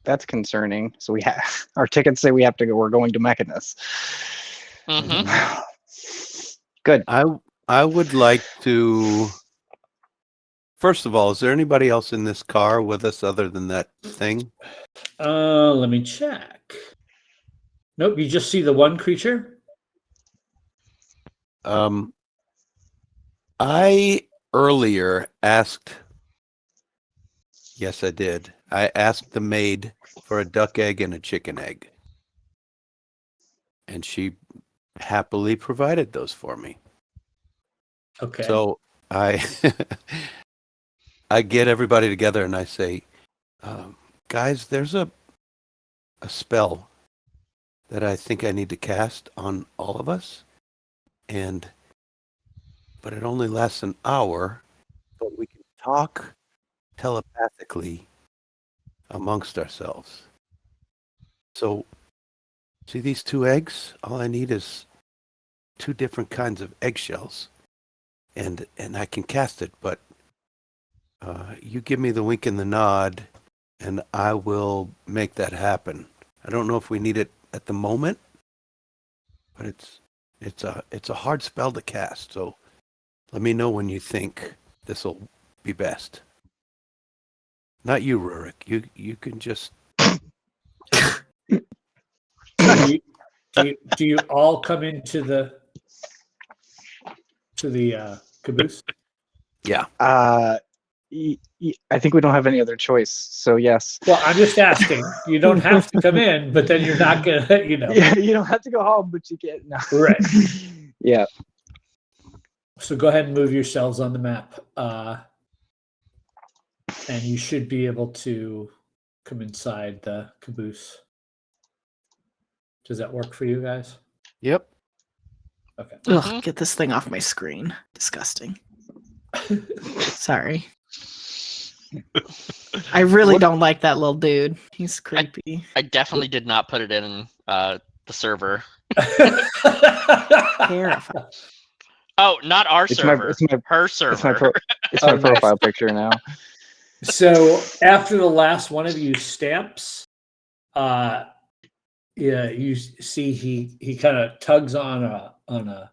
That's concerning. So we have our tickets say we have to go. We're going to Mechanus. Mhm. Good. I would like to. First of all, is there anybody else in this car with us other than that thing? Let me check. Nope, you just see the one creature. I earlier asked. Yes, I did. I asked the maid for a duck egg and a chicken egg, and she happily provided those for me. Okay. So I I get everybody together and I say, guys, there's a spell that I think I need to cast on all of us, but it only lasts an hour, but we can talk telepathically amongst ourselves. So, see these 2 eggs? All I need is 2 different kinds of eggshells, and I can cast it. But you give me the wink and the nod, and I will make that happen. I don't know if we need it at the moment, but it's a hard spell to cast. So let me know when you think this will be best. Not you, Rurik. You can just. Do you all come into the caboose? Yeah. I think we don't have any other choice. So yes. Well, I'm just asking. You don't have to come in, but then you're not gonna, Yeah, you don't have to go home, but you get no. Right. Yeah. So go ahead and move yourselves on the map, and you should be able to come inside the caboose. Does that work for you guys? Yep. Okay. Ugh, get this thing off my screen. Disgusting. Sorry. I really don't like that little dude. He's creepy. I definitely did not put it in the server. Terrifying. Oh, not our It's server. Her It's server. my nice. profile picture now. So after the last one of you stamps, yeah, you see he kind of tugs on a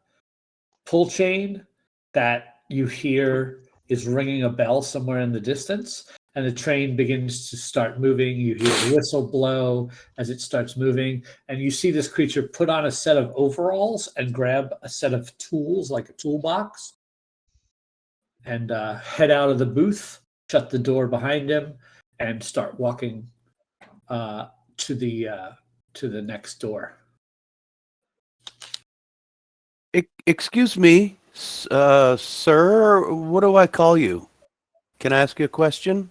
pull chain that you hear is ringing a bell somewhere in the distance, and the train begins to start moving. You hear the whistle blow as it starts moving, and you see this creature put on a set of overalls and grab a set of tools, like a toolbox, and head out of the booth, shut the door behind him, and start walking to the next door. Excuse me, sir. What do I call you? Can I ask you a question?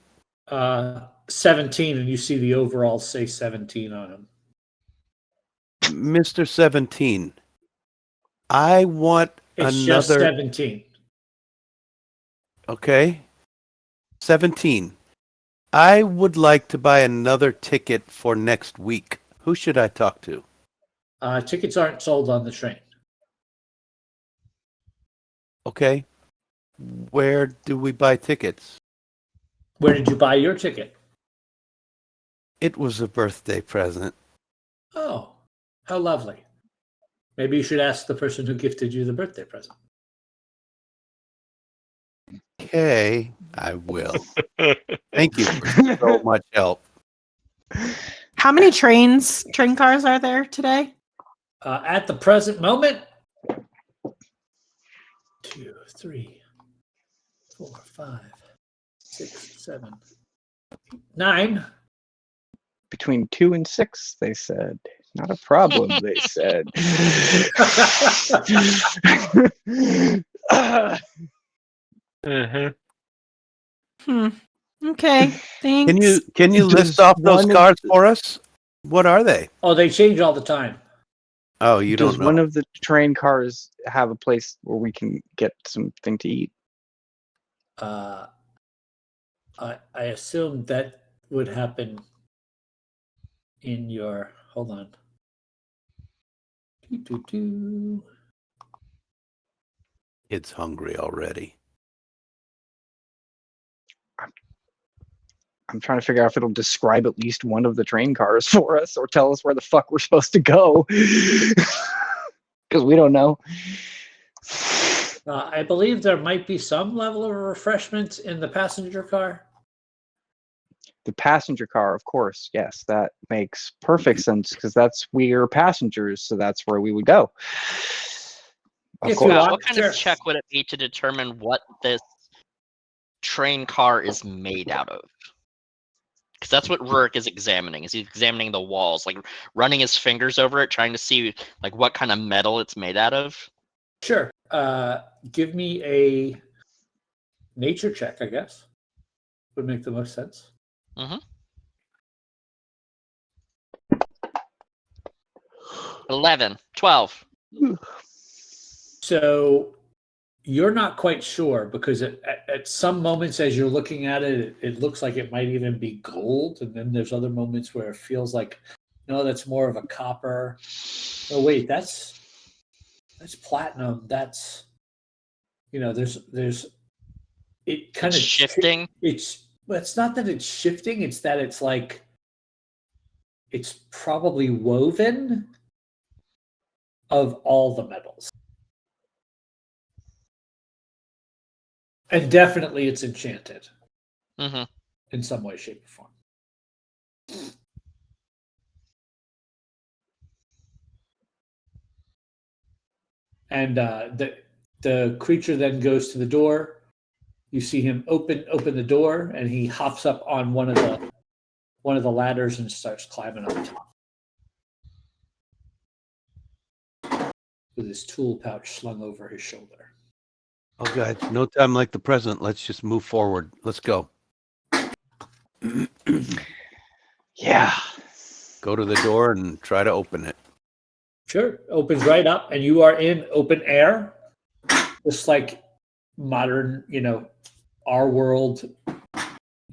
17, and you see the overalls say 17 on them. Mr. 17. I want It's another. just 17. Okay. 17. I would like to buy another ticket for next week. Who should I talk to? Tickets aren't sold on the train. Okay. Where do we buy tickets? Where did you buy your ticket? It was a birthday present. Oh, how lovely. Maybe you should ask the person who gifted you the birthday present. Okay, I will. Thank you for so much help. How many train cars are there today? At the present moment, 2, 3, 4, 5, 6, 7, 8, 9. Between 2 and 6, they said. Not a problem, they said. Okay, thanks. Can you list Does off those one of cars for us? What are they? Oh, they change all the time. Oh, you Does don't know. one of the train cars have a place where we can get something to eat? I assumed that would happen in your. Hold on. Kid's hungry already. I'm trying to figure out if it'll describe at least one of the train cars for us or tell us where the fuck we're supposed to go. Because we don't know. I believe there might be some level of refreshment in the passenger car. The passenger car, of course. Yes, that makes perfect sense because we're passengers, so that's where we would go. Of If course. you want, What kind sure. of check would it be to determine what this train car is made out of? Because that's what Rurik is examining. Is he's examining the walls, like running his fingers over it, trying to see like what kind of metal it's made out of. Sure. Give me a nature check, I guess. Would make the most sense. 11, 12. So you're not quite sure because at some moments as you're looking at it, it looks like it might even be gold. And then there's other moments where it feels like, no, that's more of a copper. Oh, wait, that's platinum. That's, there's it kind It's of shifting. It's not that it's shifting. It's that it's like, it's probably woven of all the metals. And definitely it's enchanted in some way, shape, or form. And the creature then goes to the door. You see him open the door, and he hops up on one of the ladders and starts climbing up top with his tool pouch slung over his shoulder. Oh, guys, no time like the present. Let's just move forward. Let's go. Yeah. Go to the door and try to open it. Sure. Opens right up, and you are in open air, just like modern, our world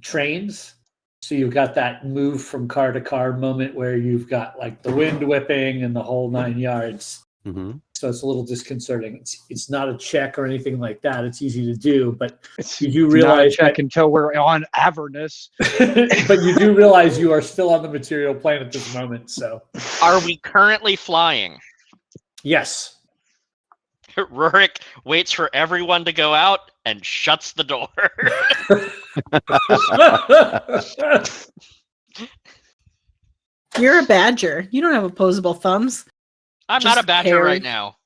trains. So you've got that move from car to car moment where you've got like the wind whipping and the whole 9 yards. Mm-hmm. So it's a little disconcerting. It's not a check or anything like that. It's easy to do, but you do Not a realize check until we're on Avernus. but you do realize you are still on the material plane at this moment. So Are we currently flying? yes. Rurik waits for everyone to go out and shuts the door. You're a badger. You don't have opposable thumbs. I'm Just not a badger carry- right now.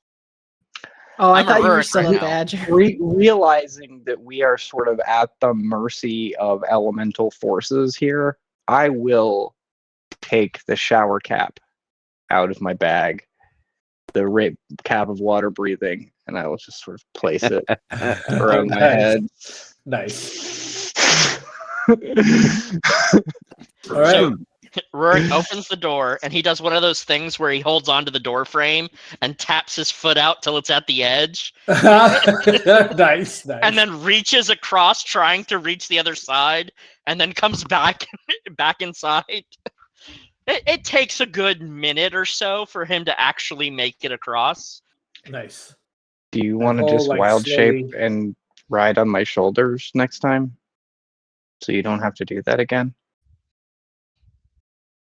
Oh, I I'm a thought you were Rurik still right a now. badger. Realizing that we are sort of at the mercy of elemental forces here, I will take the shower cap out of my bag, the cap of water breathing, and I will just sort of place it around my head. Nice. All All right. So Rurik opens the door and he does one of those things where he holds onto the door frame and taps his foot out till it's at the edge Nice. and then reaches across trying to reach the other side and then comes back inside. It takes a good minute or so for him to actually make it across. Nice. Do you want to whole, just like, wild slowly- shape and ride on my shoulders next time? So you don't have to do that again?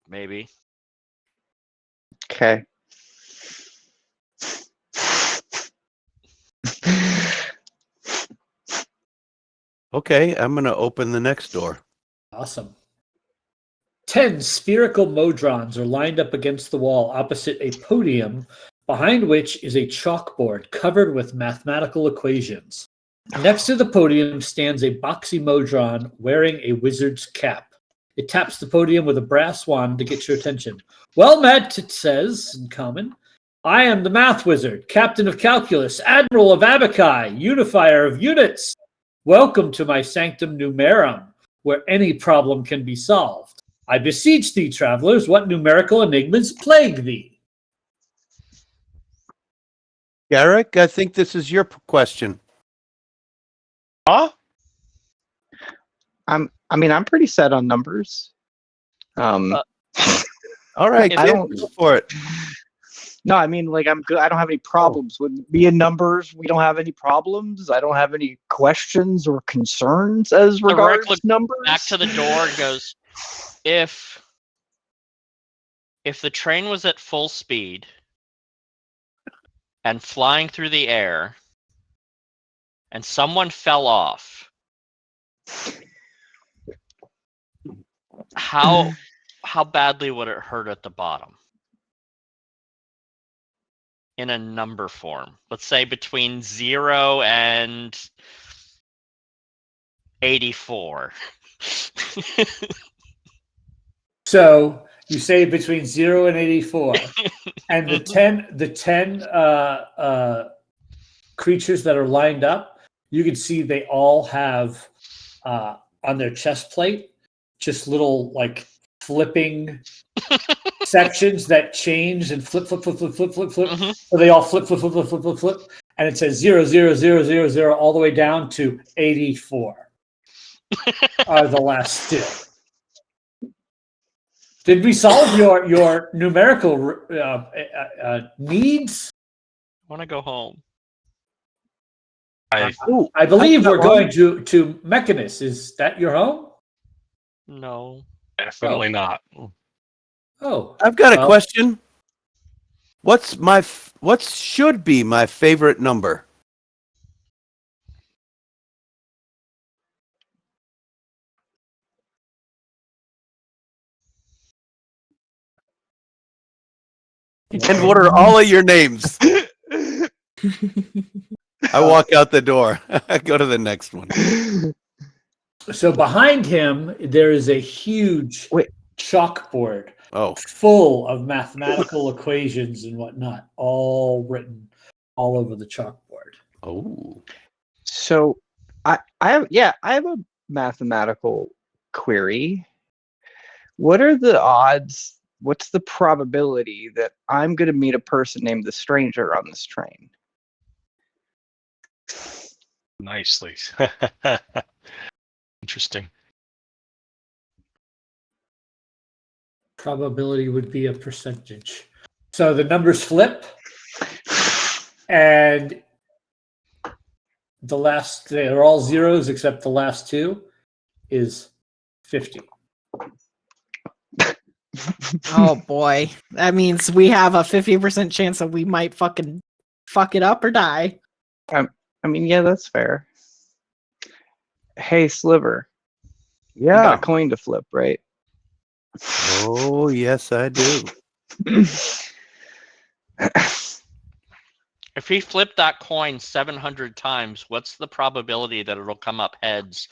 Maybe. Okay. Okay, I'm going to open the next door. Awesome. 10 spherical modrons are lined up against the wall opposite a podium, behind which is a chalkboard covered with mathematical equations. Next to the podium stands a boxy modron wearing a wizard's cap. It taps the podium with a brass wand to get your attention. Well met, it says in common. I am the math wizard, captain of calculus, admiral of abaci, unifier of units. Welcome to my sanctum numerum, where any problem can be solved. I beseech thee, travelers, what numerical enigmas plague thee? Garrick, I think this is your question. Huh? I'm pretty set on numbers. All right, I don't- go for it. No, I mean, like, I'm good. I don't have any problems with me and numbers. We don't have any problems. I don't have any questions or concerns as Rurik regards looks numbers. back to the door and goes, if the train was at full speed and flying through the air and someone fell off, how badly would it hurt at the bottom? In a number form. Let's say between 0 and 84. So you say between 0 and 84, and the 10 creatures that are lined up, you can see they all have on their chest plate just little like flipping sections that change and flip. Mhm. So they all flip, and it says 0, 0, 0, 0, 0 all the way down to 84 are the last two. Did we solve your numerical needs? I want to go home. I I believe got we're going to Mechanus. Is that your home? No. definitely not. Oh, I've got a well, question. What should be my favorite number? And what are all of your names? I walk out the door. I go to the next one. So behind him, there is a huge chalkboard Oh, full of mathematical equations and whatnot, all written all over the chalkboard. oh. So, I have a mathematical query. What are the odds? What's the probability that I'm going to meet a person named the Stranger on this train? Nicely. Interesting. Probability would be a percentage. So the numbers flip, and they're all zeros except the last two is 50. Oh boy. That means we have a 50% chance that we might fucking fuck it up or die. I mean, yeah, that's fair. Hey, Sliver. You got Yeah. a coin to flip, right? Oh, yes, I do. If he flipped that coin 700 times, what's the probability that it'll come up heads?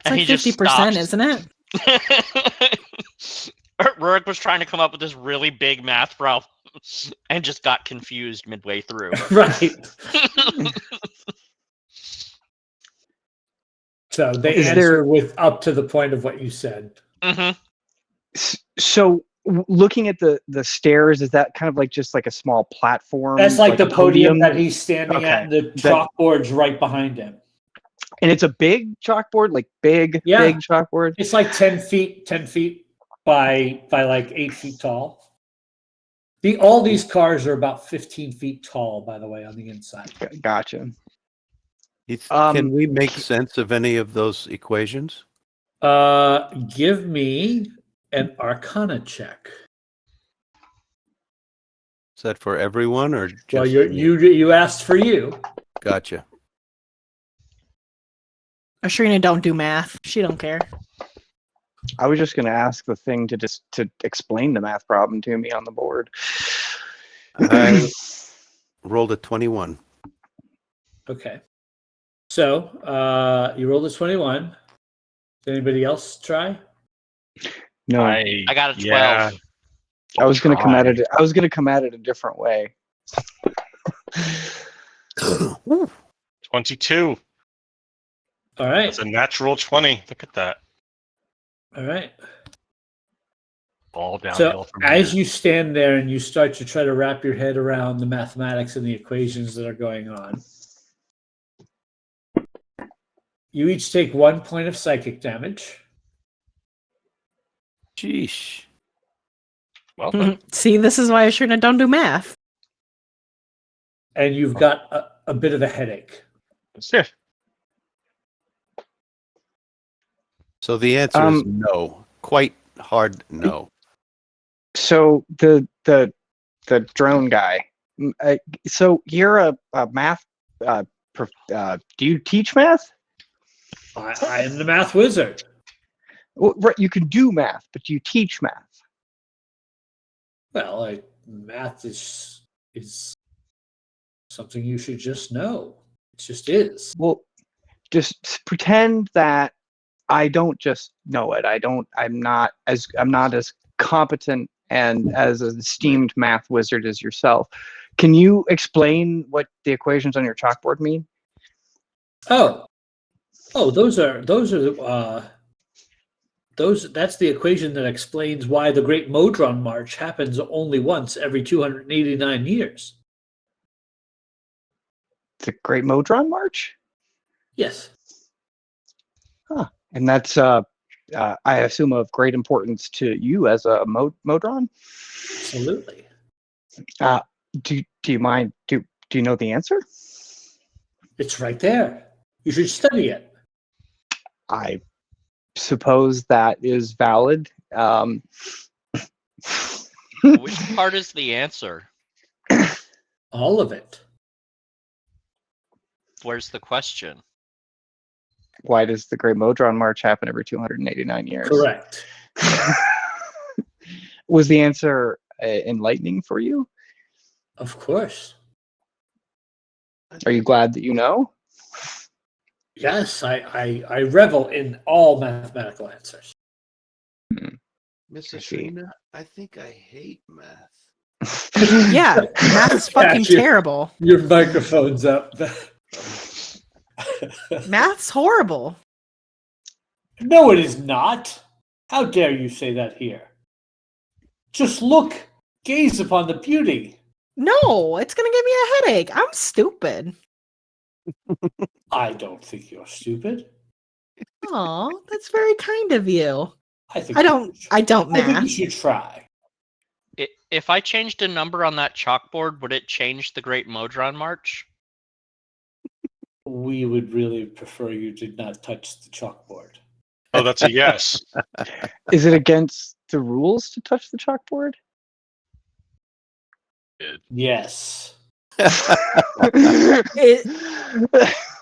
It's like 50%, isn't it? Rurik was trying to come up with this really big math problem and just got confused midway through. Right. So they Is answer there- with up to the point of what you said. Mhm. So, looking at the stairs, is that kind of like just like a small platform? That's like the a podium that he's standing Okay. at, and the That- chalkboard's right behind him. And it's a big chalkboard, like big chalkboard. It's like 10 feet by like 8 feet tall. All these cars are about 15 feet tall, by the way, on the inside. Gotcha. Can we make sense of any of those equations? Give me an Arcana check. Is that for everyone or just Well, for me? you asked for you. Gotcha. Ashrina don't do math. She don't care. I was just going to ask the thing to explain the math problem to me on the board. I rolled a 21. Okay. So you rolled a 21. Did anybody else try? No, I got a 12. Yeah, I was going to come at try. it. I was going to come at it a different way. 22. All right. That's a natural 20. Look at that. All right. All downhill So from as here. you stand there and you start to try to wrap your head around the mathematics and the equations that are going on, you each take 1 point of psychic damage. Sheesh. Well done. See, this is why I shouldn't have done do math. And you've got a bit of a headache. Yeah. So the answer is no. Quite hard no. So the drone guy. So you're a math. Do you teach math? I am the math wizard. Well, right, you can do math, but do you teach math? Well, math is something you should just know. It just is. Well, just pretend that I don't just know it. I'm not as competent and as an esteemed math wizard as yourself. Can you explain what the equations on your chalkboard mean? Oh, those are that's the equation that explains why the Great Modron March happens only once every 289 years. The Great Modron March? Yes. Huh. And that's I assume of great importance to you as a Modron? Absolutely. Do you mind? Do you know the answer? It's right there. You should study it. I suppose that is valid. Which part is the answer? All of it. Where's the question? Why does the Great Modron March happen every 289 years? Correct. Was the answer enlightening for you? Of course. Are you glad that you know? Yes, I revel in all mathematical answers. Miss I see. Ashrina, I think I hate math. Yeah, math's fucking Gotcha. terrible. Your microphone's up. Math's horrible. No, it is not. How dare you say that here? Just look, gaze upon the beauty. No, it's gonna give me a headache. I'm stupid. I don't think you're stupid. Aw, that's very kind of you. I think I you don't should- I don't I think you math. should try. If I changed a number on that chalkboard, would it change the Great Modron March? We would really prefer you did not touch the chalkboard. Oh, that's a yes. Is it against the rules to touch the chalkboard? Yes.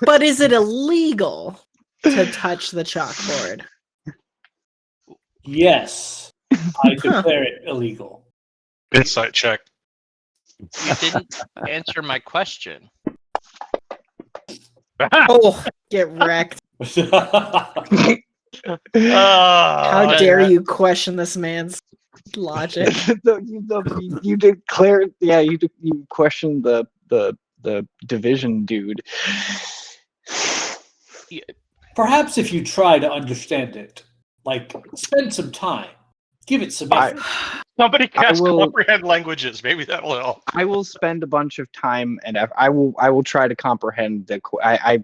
But is it illegal to touch the chalkboard? Yes. I declare it illegal. Insight check. You didn't answer my question. Oh, get wrecked. How How dare you question this man's logic? You declare, yeah, you questioned the division dude. Perhaps if you try to understand it, like spend some time, give it some effort. Somebody cast will- comprehend languages. Maybe that'll help. I will spend a bunch of time and effort. I will try to comprehend I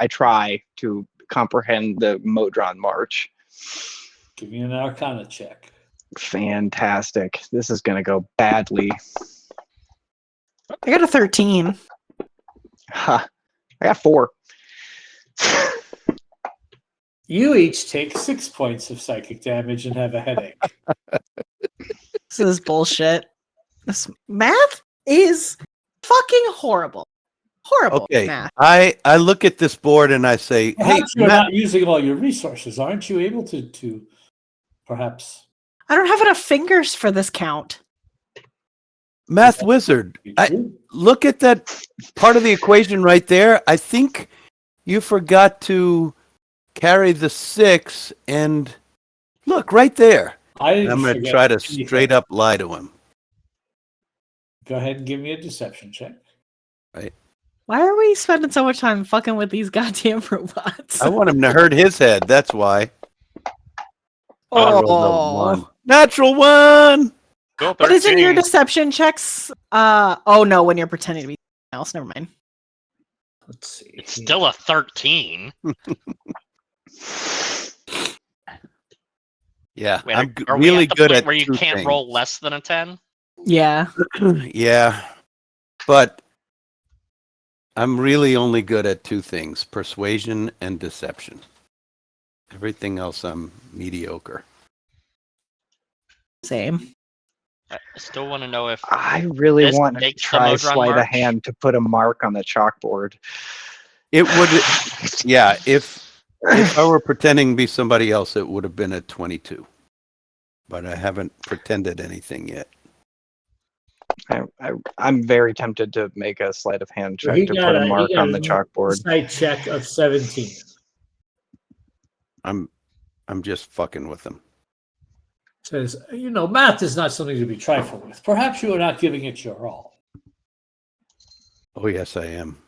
try to comprehend the Modron March. Give me an Arcana check. Fantastic. This is gonna go badly. I got a 13. Ha. I got 4. You each take 6 points of psychic damage and have a headache. This is bullshit. This math is fucking horrible. Horrible Okay, math. I look at this board and I say, hey, Perhaps you're not using all your resources. Aren't you able to perhaps? I don't have enough fingers for this count. Math Wizard, look at that part of the equation right there. I think you forgot to carry the 6 and look right there. I'm going to try to straight up lie to him. Go ahead and give me a deception check. Why are we spending so much time fucking with these goddamn robots? I want him to hurt his head. That's why. I rolled a 1. Natural 1. Go But isn't your 13. deception checks? Oh no, when you're pretending to be something else. Never mind. Let's see. It's still a 13. Yeah, Wait, I'm are we really at the good point at where you two can't things. roll less than a 10? Yeah. Yeah, but I'm really only good at two things: persuasion and deception. Everything else, I'm mediocre. Same. I still want to know if I really this want to makes the try Modron sleight of march. hand to put a mark on the chalkboard. It would, yeah. If I were pretending to be somebody else, it would have been a 22. But I haven't pretended anything yet. I'm very tempted to make a sleight of hand So check to put a mark on the an chalkboard. insight check of 17. I'm just fucking with them. Says, math is not something to be trifled with. Perhaps you are not giving it your all. Oh yes, I am.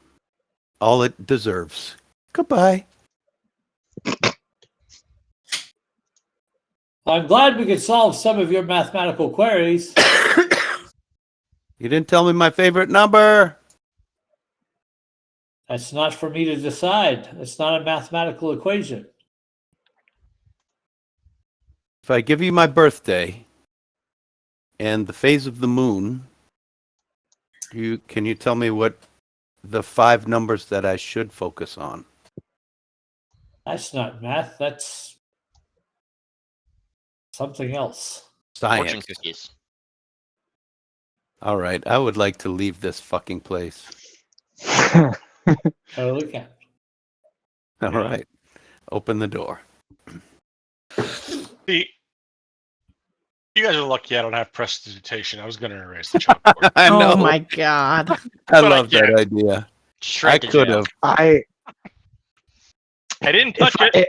All it deserves. Goodbye. I'm glad we could solve some of your mathematical queries. You didn't tell me my favorite number. That's not for me to decide. It's not a mathematical equation. If I give you my birthday and the phase of the moon, can you tell me what the 5 numbers that I should focus on? That's not math. That's something else. Science. Fortune cookies. All right, I would like to leave this fucking place. Totally can. All right, open the door. See, you guys are lucky I don't have prestidigitation. I was going to erase the chalkboard. I know. Oh my god. I But I love that can't. idea. Straight I to could jail. have. I didn't touch it.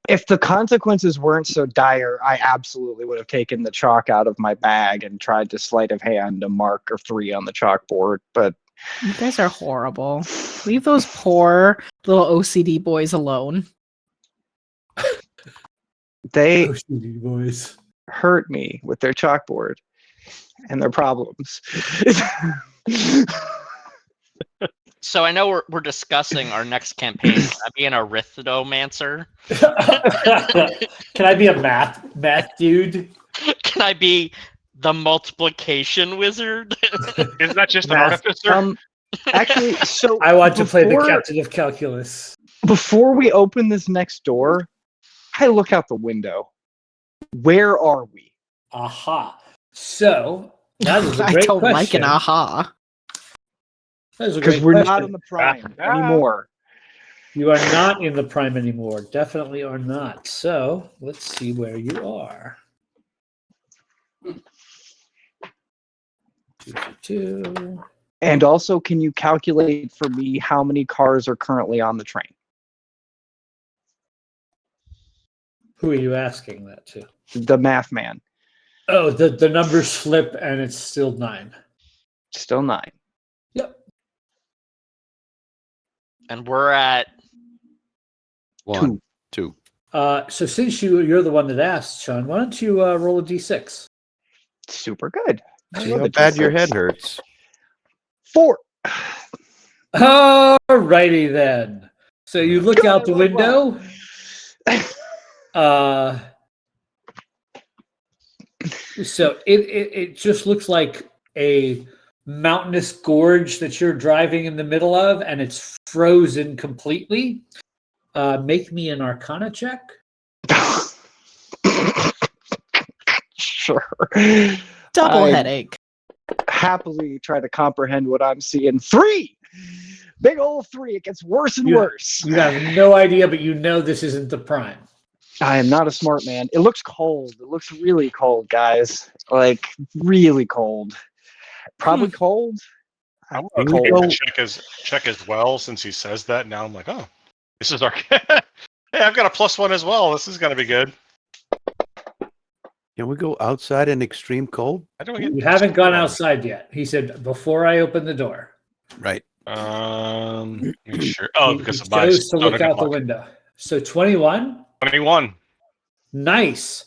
If the consequences weren't so dire, I absolutely would have taken the chalk out of my bag and tried to sleight of hand a mark or 3 on the chalkboard. But You guys are horrible. Leave those poor little OCD boys alone. they OCD boys. hurt me with their chalkboard and their problems. So I know we're discussing our next campaign. Can I be an arithnomancer? Can I be a math dude? Can I be the multiplication wizard? Isn't that just an Math. artificer? Actually, so I want to play the before- captain of calculus. Before we open this next door, I look out the window. Where are we? Aha. So, that is a I great don't question. like an aha. That is a Because great we're question. not in the prime Ah. anymore. You are not in the prime anymore. Definitely are not. So, let's see where you are. 2. And also, can you calculate for me how many cars are currently on the train? Who are you asking that to? The math man. Oh, the numbers flip and it's still 9. Still 9. Yep. And we're at 1, 2. So since you're the one that asked, Sean, why don't you roll a d6? Super good. See how bad your head hurts. 4. Alrighty then. So you look Good, out the I love window. So it just looks like a mountainous gorge that you're driving in the middle of, and it's frozen completely. Make me an Arcana check. Sure. Double I headache. happily try to comprehend what I'm seeing. 3! Big old 3. It gets worse and You- worse. You have no idea, but you know this isn't the prime. I am not a smart man. It looks cold. It looks really cold, guys. Like, really cold. Probably cold. I'm Cold. going to check as well since he says that. Now I'm like, oh, this is our. Hey, I've got a +1 as well. This is going to be good. Can we go outside in extreme cold? How do I get You haven't gone outside yet. He said before I open the door. Right. Make sure. Oh, He because of my chose to look soda out the clock. window. So 21. 21. Nice.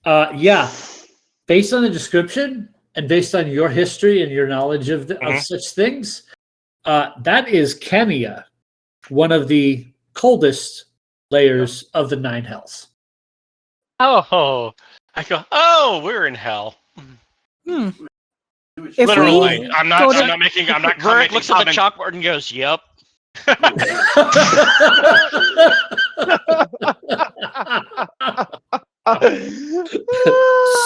Yeah. Based on the description and based on your history and your knowledge of such things, that is Kenya, one of the coldest layers of the 9 hells. Oh, I go, oh, we're in hell. Hmm. If Literally, we I'm go not. to- I'm not making. I'm not. Rurik making looks at the comment- chalkboard and goes, "Yep."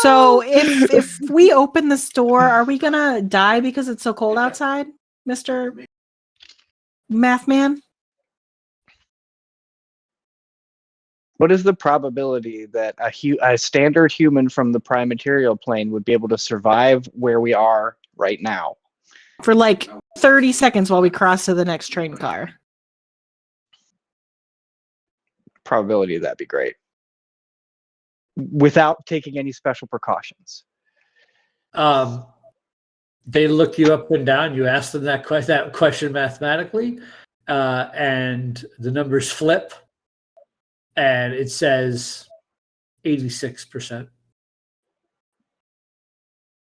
So if we open this door, are we gonna die because it's so cold outside, Mr. Math Man? What is the probability that a standard human from the prime material plane would be able to survive where we are right now? For like 30 seconds while we cross to the next train car. Probability of that'd be great. Without taking any special precautions. They look you up and down. You ask them that question mathematically, and the numbers flip, and it says 86%.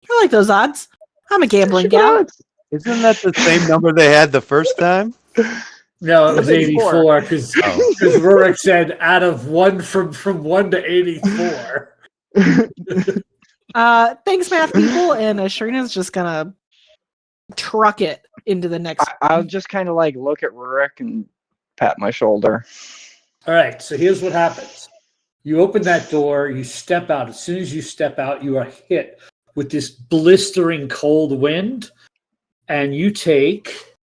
I like those odds. I'm a gambling gal. Isn't that the same number they had the first time? No, it was 84. 84 because Rurik said out of one from 1 to 84. Thanks, math people. And Sharina's just gonna truck it into the next. I'll just kind of like look at Rurik and pat my shoulder. All right, so here's what happens. You open that door, you step out. As soon as you step out, you are hit with this blistering cold wind, and you take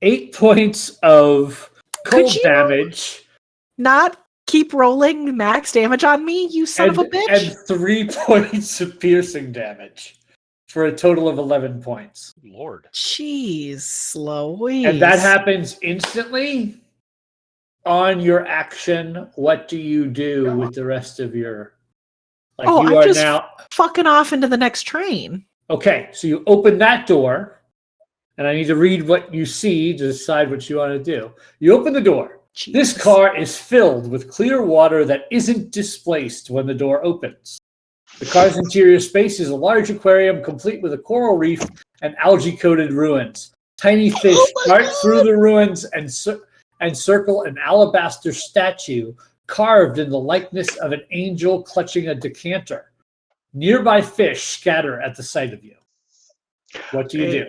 8 points of cold you- damage. Not keep rolling max damage on me, you son of a bitch. And 3 points of piercing damage for a total of 11 points. Lord. Jeez, Louise. And that happens instantly on your action. What do you do with the rest of your... Like Oh, you I'm are just now... fucking off into the next train. Okay, so you open that door, and I need to read what you see to decide what you want to do. You open the door. Jeez. This car is filled with clear water that isn't displaced when the door opens. The car's interior space is a large aquarium complete with a coral reef and algae-coated ruins. Tiny fish dart through the ruins and circle an alabaster statue carved in the likeness of an angel clutching a decanter. Nearby fish scatter at the sight of you. What do you do?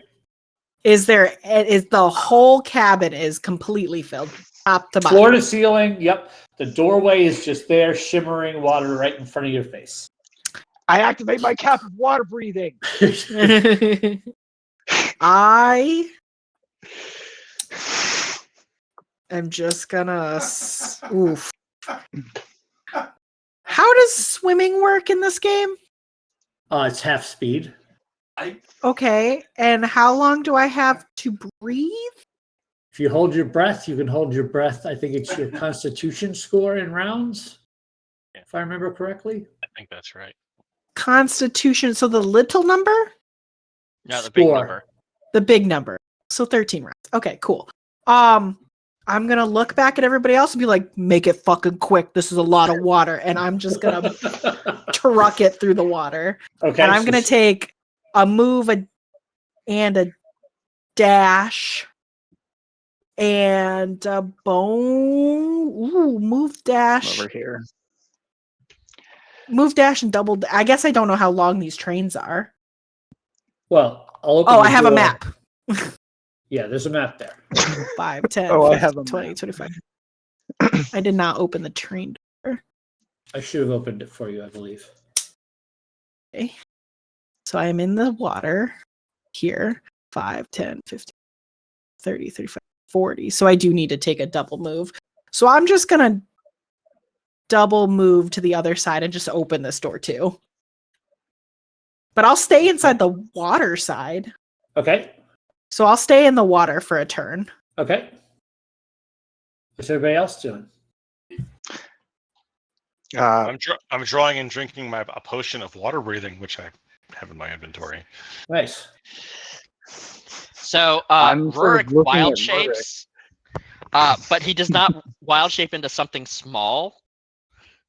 Is the whole cabin is completely filled top to bottom? Floor to ceiling, yep. The doorway is just there, shimmering water right in front of your face. I activate my cap of water breathing. I am just gonna. Oof. How does swimming work in this game? It's half speed. Okay, and how long do I have to breathe? If you hold your breath, you can hold your breath. I think it's your constitution score in rounds, if I remember correctly. I think that's right. Constitution, so the little number? No, the big Score. number. The big number. So 13 rounds. Okay, cool. I'm gonna look back at everybody else and be like, make it fucking quick. This is a lot of water. And I'm just gonna truck it through the water. Okay. And I'm gonna take a move and a dash and a bone. Ooh, move dash. Over here. Move dash and double. I guess I don't know how long these trains are. Well, I'll open Oh, the I have a door. map. Yeah, there's a map there. 5, 10, Oh, I 15, have a 20, map. 25. I did not open the train door. I should have opened it for you, I believe. Okay. So I am in the water here. 5, 10, 15, 30, 35, 40. So I do need to take a double move. So I'm just going to double move to the other side and just open this door too. But I'll stay inside the water side. Okay. So I'll stay in the water for a turn. Okay. What's everybody else doing? I'm drawing and drinking a potion of water breathing, which I have in my inventory. Nice. So I'm sort of Rurik looking wild at shapes, but he does not wild shape into something small.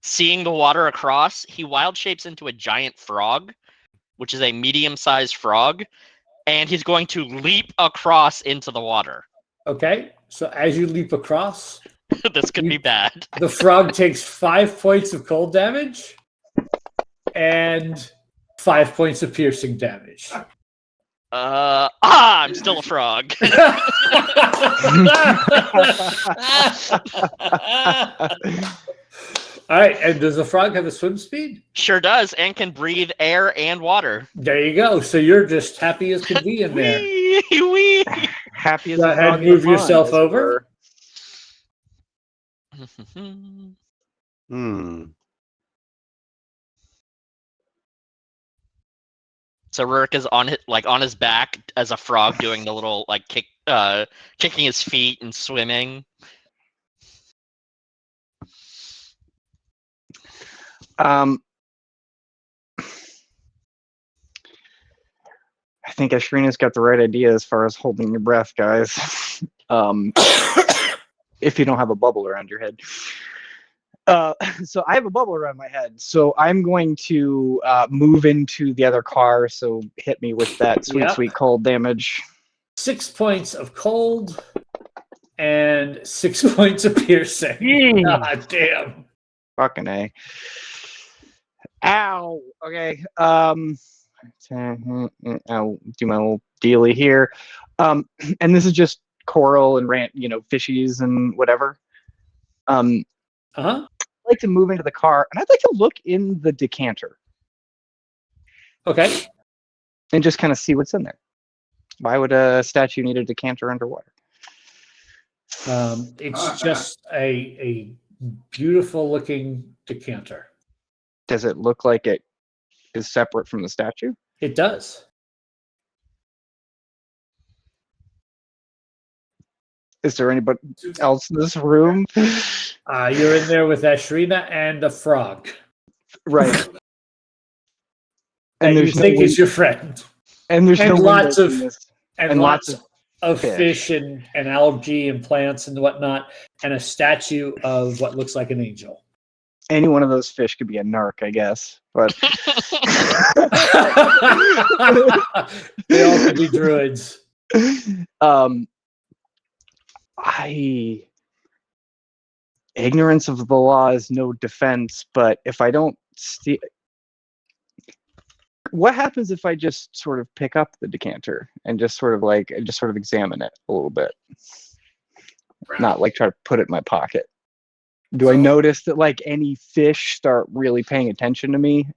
Seeing the water across, he wild shapes into a giant frog, which is a medium-sized frog, and he's going to leap across into the water. Okay. So as you leap across, This could be bad. The frog takes 5 points of cold damage and 5 points of piercing damage. I'm still a frog. All right, and does the frog have a swim speed? Sure does, and can breathe air and water. There you go. So you're just happy as can be in there. Wee. Happy as Go a ahead, frog in move a pond, yourself as it over. were. So Rurik is on his back as a frog, doing the little kicking his feet and swimming. I think Ashrina's got the right idea as far as holding your breath, guys. If you don't have a bubble around your head. So I have a bubble around my head. So I'm going to move into the other car. So hit me with that sweet cold damage. 6 points of cold and 6 points of piercing. God damn. Fucking A. Ow. Okay. I'll do my little dealy here. And this is just coral and fishies and whatever. I'd like to move into the car, and I'd like to look in the decanter. Okay. And just kind of see what's in there. Why would a statue need a decanter underwater? It's just a beautiful looking decanter. Does it look like it is separate from the statue? It does. Is there anybody else in this room? You're in there with Ashrina and a frog. Right. And you think is your friend. And there's no lots of windows and lots of fish. fish and algae and plants and whatnot, and a statue of what looks like an angel. Any one of those fish could be a narc, I guess. But they all could be druids. Ignorance of the law is no defense, but if I don't steal, what happens if I just sort of pick up the decanter and just sort of examine it a little bit? Not like try to put it in my pocket. Do I notice that like any fish start really paying attention to me?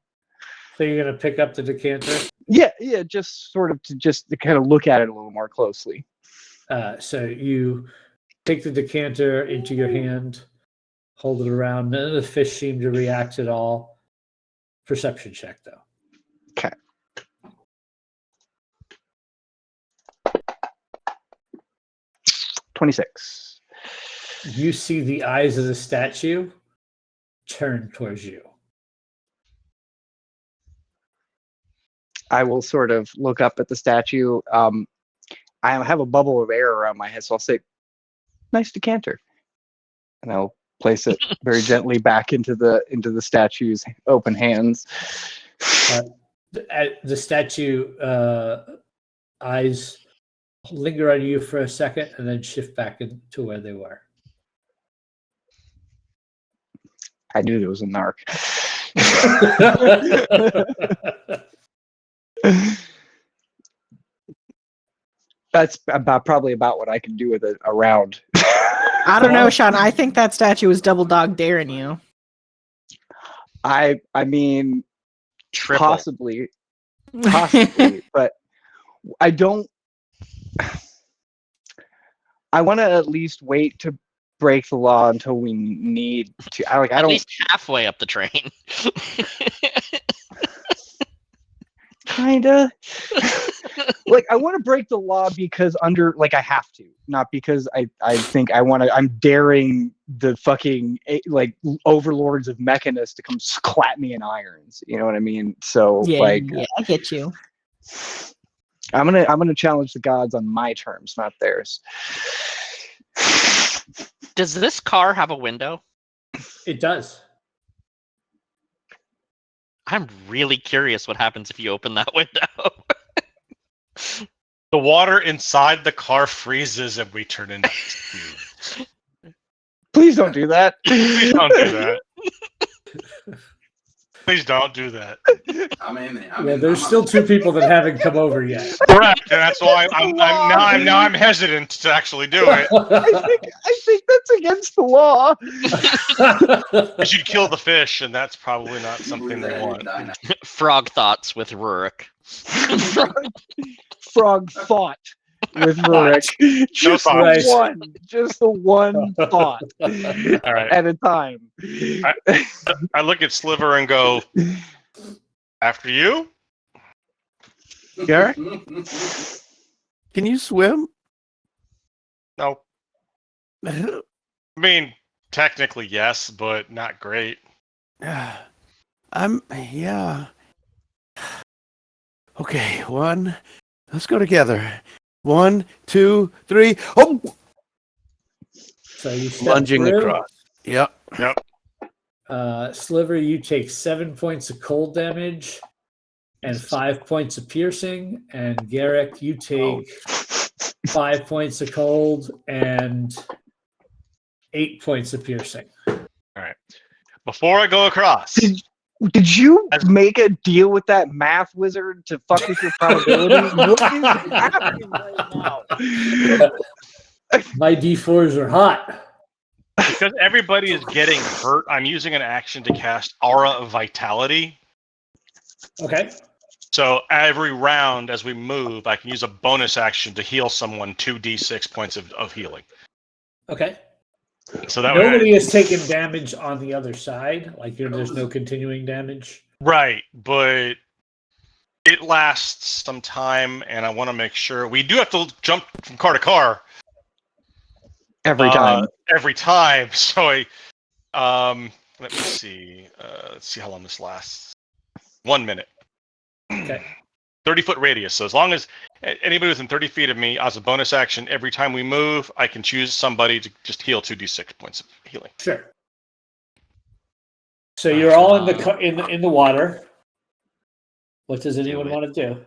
So you're gonna pick up the decanter? Yeah, just sort of to kind of look at it a little more closely. So you take the decanter into your hand, hold it around. None of the fish seem to react at all. Perception check, though. Okay. $26. You see the eyes of the statue turn towards you. I will sort of look up at the statue. I have a bubble of air around my head, so I'll say, "Nice decanter," and I'll place it very gently back into the statue's open hands. The statue eyes linger on you for a second and then shift back into where they were. I knew there was a narc. That's probably about what I can do with it around. I don't know, Sean. I think that statue is double dog daring you. I mean, Triple. possibly, but I don't. I want to at least wait to break the law until we need to. I At don't. least halfway up the train. Kinda. Like I want to break the law because I have to, not because I think I want to. I'm daring the fucking overlords of Mechanus to come clap me in irons. You know what I mean? So Yeah, I get you. I'm gonna challenge the gods on my terms, not theirs. Does this car have a window? It does. I'm really curious what happens if you open that window. The water inside the car freezes and we turn into ice cubes. Please don't do that. Please don't do that. Please don't do that. There's still two people that haven't come over yet. Correct, and that's why I'm hesitant to actually do it. I think that's against the law. You should kill the fish, and that's probably not something they want. Frog thoughts with Rurik. Frog thought with Rurik. Just thoughts. the one thought All right. at a time. I look at Sliver and go, after you? Garrick, can you swim? No. I mean, technically yes, but not great. Yeah. Okay, let's go together. 1, 2, 3. Oh! So you step Lunging through. across. Yep. Sliver, you take 7 points of cold damage and 5 points of piercing. And Garrick, you take 5 points of cold and 8 points of piercing. All right. Before I go across, Did you make a deal with that math wizard to fuck with your probability? What is happening right now? My D4s are hot. because everybody is getting hurt, I'm using an action to cast Aura of Vitality. Okay. So every round as we move, I can use a bonus action to heal someone 2d6 points of healing. Okay. So that Nobody has taken damage on the other side. Like there's no continuing damage. Right, but it lasts some time, and I want to make sure we do have to jump from car to car Every time. Every time. So let me see. Let's see how long this lasts. 1 minute. Okay. 30-foot radius. So as long as anybody within 30 feet of me, as a bonus action, every time we move, I can choose somebody to just heal 2d6 points of healing. Sure. So you're all in the water. What does anyone want to do?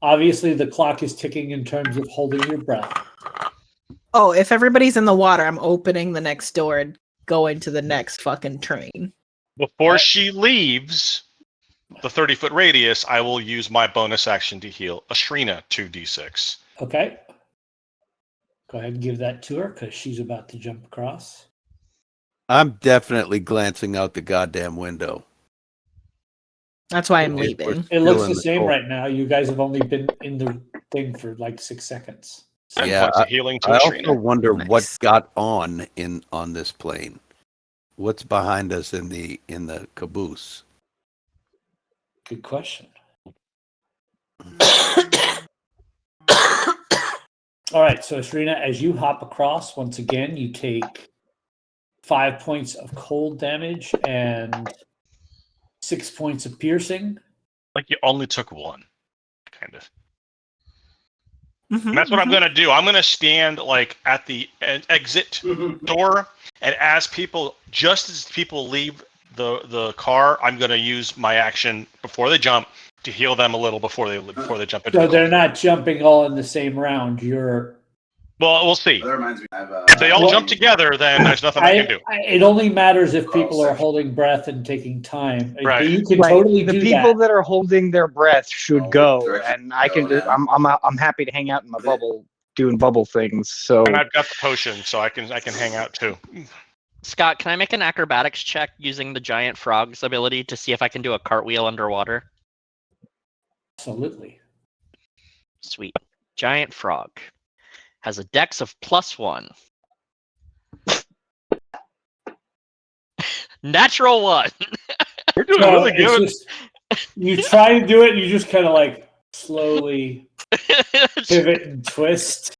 Obviously, the clock is ticking in terms of holding your breath. Oh, if everybody's in the water, I'm opening the next door and going to the next fucking train. Before she leaves the 30-foot radius, I will use my bonus action to heal Ashrina 2d6. Okay. Go ahead and give that to her because she's about to jump across. I'm definitely glancing out the goddamn window. That's why I'm We're leaving. It looks still in the the same cold. right now. You guys have only been in the thing for like 6 seconds. 10 Yeah, points of healing to I also Ashrina. wonder what Nice. got on this plane. What's behind us in the caboose? Good question. All right, so Serena, as you hop across, once again, you take 5 points of cold damage and 6 points of piercing. Like you only took one, kind of. Mhm, And that's what I'm mhm. going to do. I'm going to stand like at the exit door, and as people leave the car, I'm going to use my action before they jump to heal them a little before they jump into So the they're car. not jumping all in the same round. You're Well, we'll see. That reminds me. If they all jump together, then there's nothing I can do. it only matters if people are holding breath and taking time. Right. You can Right. totally The do people that. that are holding their breath should Oh, go, direction and I go can. now. I'm happy to hang out in my bubble, doing bubble things. So And I've got the potion, so I can hang out too. Scott, can I make an acrobatics check using the giant frog's ability to see if I can do a cartwheel underwater? Absolutely. Sweet. Giant frog has a dex of +1. Natural 1. We're doing So really it's good. just- you try to do it, you just kind of like slowly pivot and twist.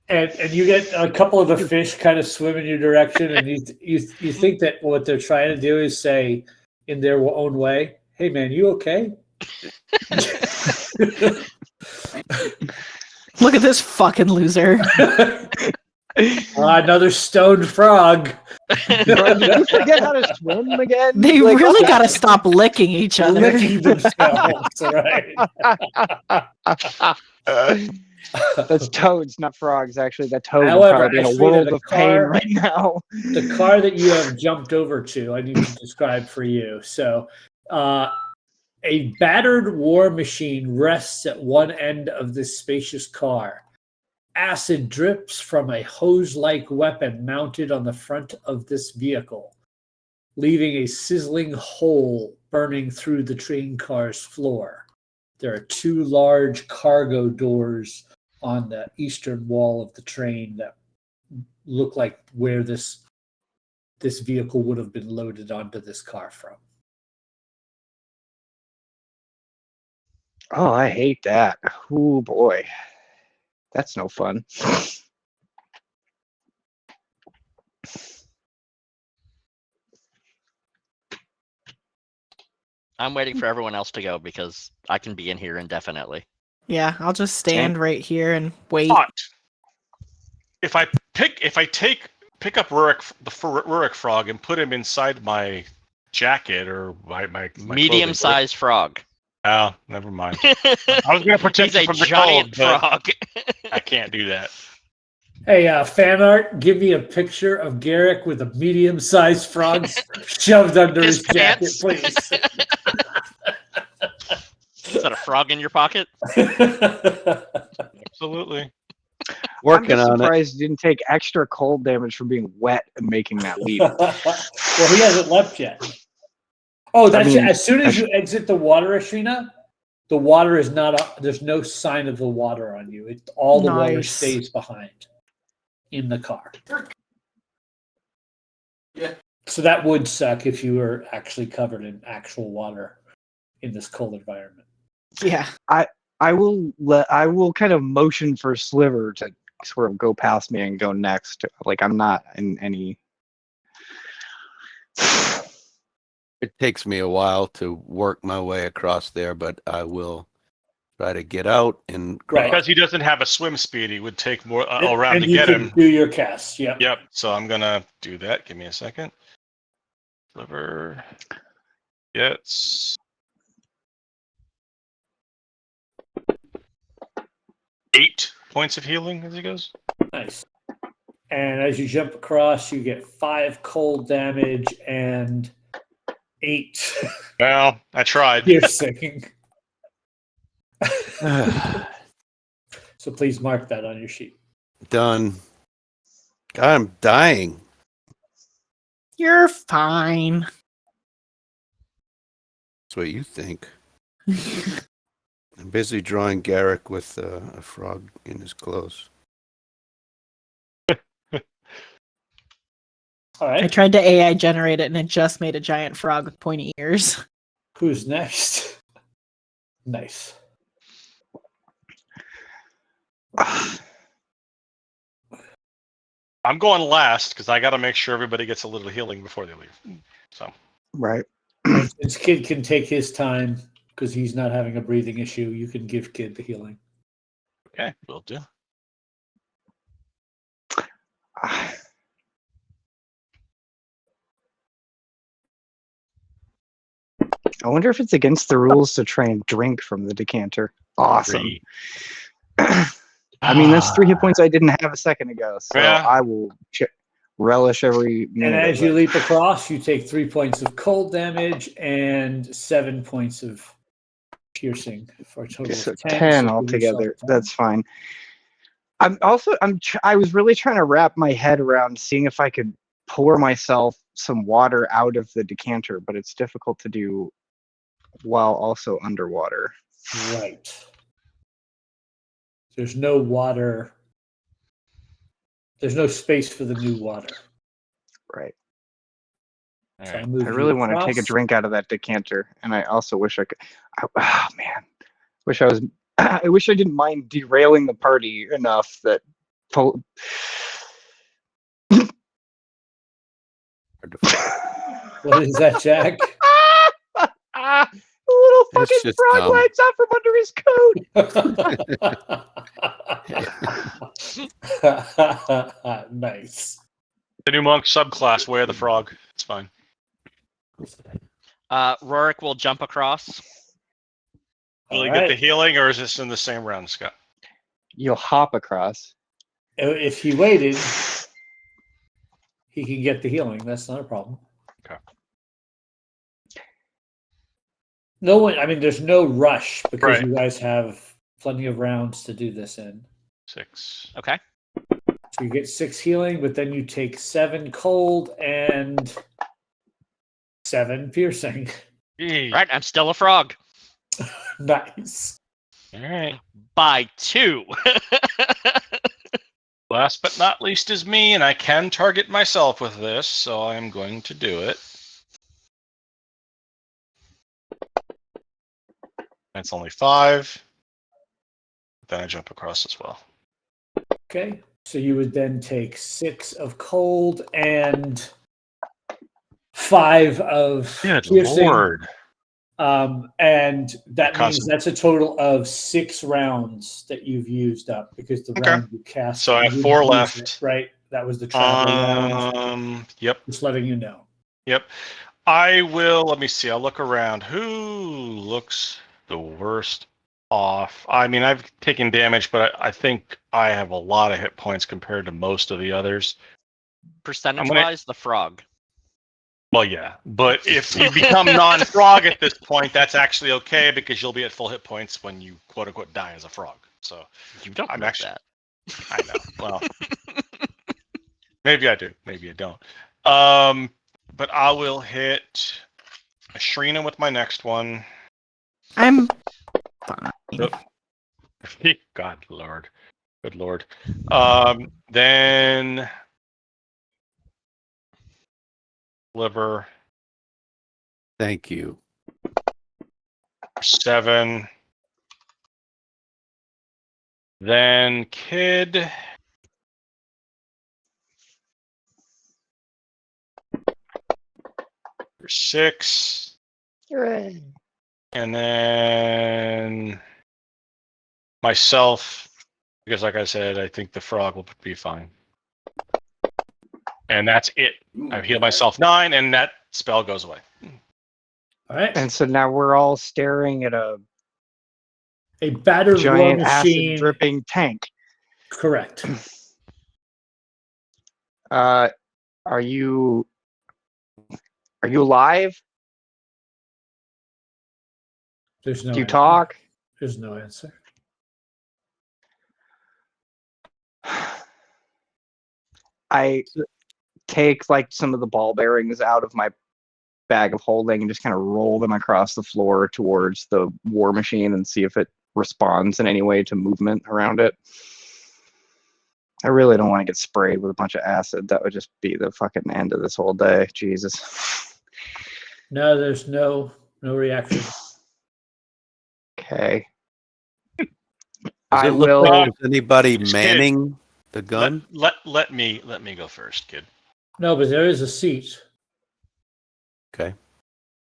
and you get a couple of the fish kind of swim in your direction, and you think that what they're trying to do is say in their own way, "Hey man, you okay?" Look at this fucking loser. Another stoned frog. Bro, did you forget how to swim again? They Like, really got to stop licking each other. Licking themselves, right? That's toads, not frogs. Actually, that toad is However, probably in a Ashley, world the of pain car- right now. The car that you have jumped over to, I need to describe for you. So, a battered war machine rests at one end of this spacious car. Acid drips from a hose-like weapon mounted on the front of this vehicle, leaving a sizzling hole burning through the train car's floor. There are two large cargo doors on the eastern wall of the train that look like where this vehicle would have been loaded onto this car from. Oh, I hate that. Oh boy, that's no fun. I'm waiting for everyone else to go because I can be in here indefinitely. Yeah, I'll just stand right here and wait. But if I pick up Rurik frog and put him inside my jacket or my Medium-sized frog. Oh, never mind. I was going to protect He's you a from the giant cold, but frog. I can't do that. Hey, fan art, give me a picture of Garrick with a medium-sized frog shoved under his jacket, pants. please. Is that a frog in your pocket? Absolutely. Working I'm just on it. surprised you didn't take extra cold damage from being wet and making that leap. Well, he hasn't left yet. Oh, that's mean, as soon as you exit the water, Ashrina, the water is not up. There's no sign of the water on you. All the water Nice. stays behind in the car. Yeah. So that would suck if you were actually covered in actual water in this cold environment. Yeah. I will kind of motion for Sliver to sort of go past me and go next. Like I'm not in any. It takes me a while to work my way across there, but I will try to get out and Right. Because he doesn't have a swim speed, he would take more around and to you get can him. do your cast. Yep. Yep. So I'm gonna do that. Give me a second. Sliver gets 8 points of healing as he goes. Nice. And as you jump across, you get 5 cold damage and 8 Well, I tried. piercing. So please mark that on your sheet. Done. God, I'm dying. You're fine. That's what you think. I'm busy drawing Garrick with a frog in his clothes. All I right. tried to AI generate it and it just made a giant frog with pointy ears. Who's next? Nice. I'm going last because I got to make sure everybody gets a little healing before they leave. So Right. And since Kid can take his time because he's not having a breathing issue, you can give Kid the healing. okay, will do. I wonder if it's against the rules to try and drink from the decanter. Awesome. 3. I mean, that's 3 hit points I didn't have a second ago, so Yeah. I will relish every minute. And as of you it. leap across, you take 3 points of cold damage and 7 points of piercing for a total So of 10. 10 So give altogether. yourself 10. That's fine. I was really trying to wrap my head around seeing if I could pour myself some water out of the decanter, but it's difficult to do while also underwater. Right. There's no water. There's no space for the new water. Right. All So right. moved I you really want to take a across. drink out of that decanter, and I also wish I could. Oh man, wish I was. I wish I didn't mind derailing the party enough that. What is that, Jack? A little fucking just frog dumb. lights out from under his coat. Nice. The new monk subclass, Way of the Frog. It's fine. Rorik will jump across. Will he All get right. the healing, or is this in the same round, Scott? You'll hop across. If he waited, he can get the healing. That's not a problem. Okay. No one. I mean, there's no rush because Right. you guys have plenty of rounds to do this in. 6. Okay. So you get 6 healing, but then you take 7 cold and 7 piercing. Right, I'm still a frog. Nice. All right. By 2. Last but not least is me, and I can target myself with this, so I'm going to do it. That's only 5. Then I jump across as well. Okay. So you would then take 6 of cold and 5 of Good piercing. Lord. And that means Constant. that's a total of 6 rounds that you've used up because the Okay. round you cast. So I you have didn't 4 use left. it, right? That was the travel round. Yep. Just letting you know. Yep. I will, let me see, I'll look around. Who looks the worst off? I mean, I've taken damage, but I think I have a lot of hit points compared to most of the others. Percentage-wise, the frog. Well, yeah, but if you become non-frog at this point, that's actually okay because you'll be at full hit points when you quote-unquote die as a frog. So You don't I'm know actually- that. I know. Well, maybe I do. Maybe I don't. But I will hit Shrina with my next one. I'm fine. God, Lord. Good Lord. Then liver Thank you. 7. Then kid. For 6. Hooray. And then myself, because like I said, I think the frog will be fine. And that's it. I've healed myself 9, and that spell goes away. All right. And so now we're all staring at a A battered war giant machine. acid dripping tank. Correct. Are you alive? There's no Do you answer. talk? There's no answer. I take like some of the ball bearings out of my bag of holding and just kind of roll them across the floor towards the war machine and see if it responds in any way to movement around it. I really don't want to get sprayed with a bunch of acid. That would just be the fucking end of this whole day. Jesus. No, there's no reaction. Okay. Does I it look will. like there's anybody Just manning the gun? Let me go first, kid. No, but there is a seat. Okay.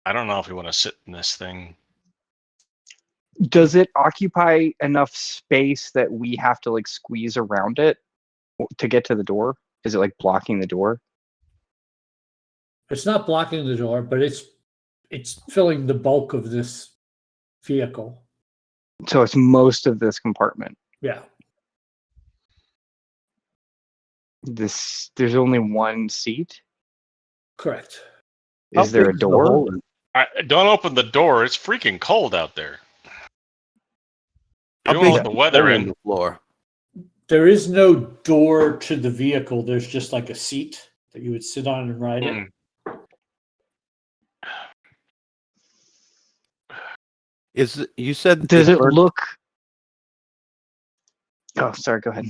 I don't know if we want to sit in this thing. Does it occupy enough space that we have to like squeeze around it to get to the door? Is it like blocking the door? It's not blocking the door, but it's filling the bulk of this vehicle. So it's most of this compartment. Yeah. There's only one seat. Correct. Is there a big's the door? hole in- Don't open the door. It's freaking cold out there. You How don't know big's what the weather hole in. the floor? There is no door to the vehicle. There's just like a seat that you would sit on and ride it. You said Does it burnt- look? Oh, sorry. Go ahead.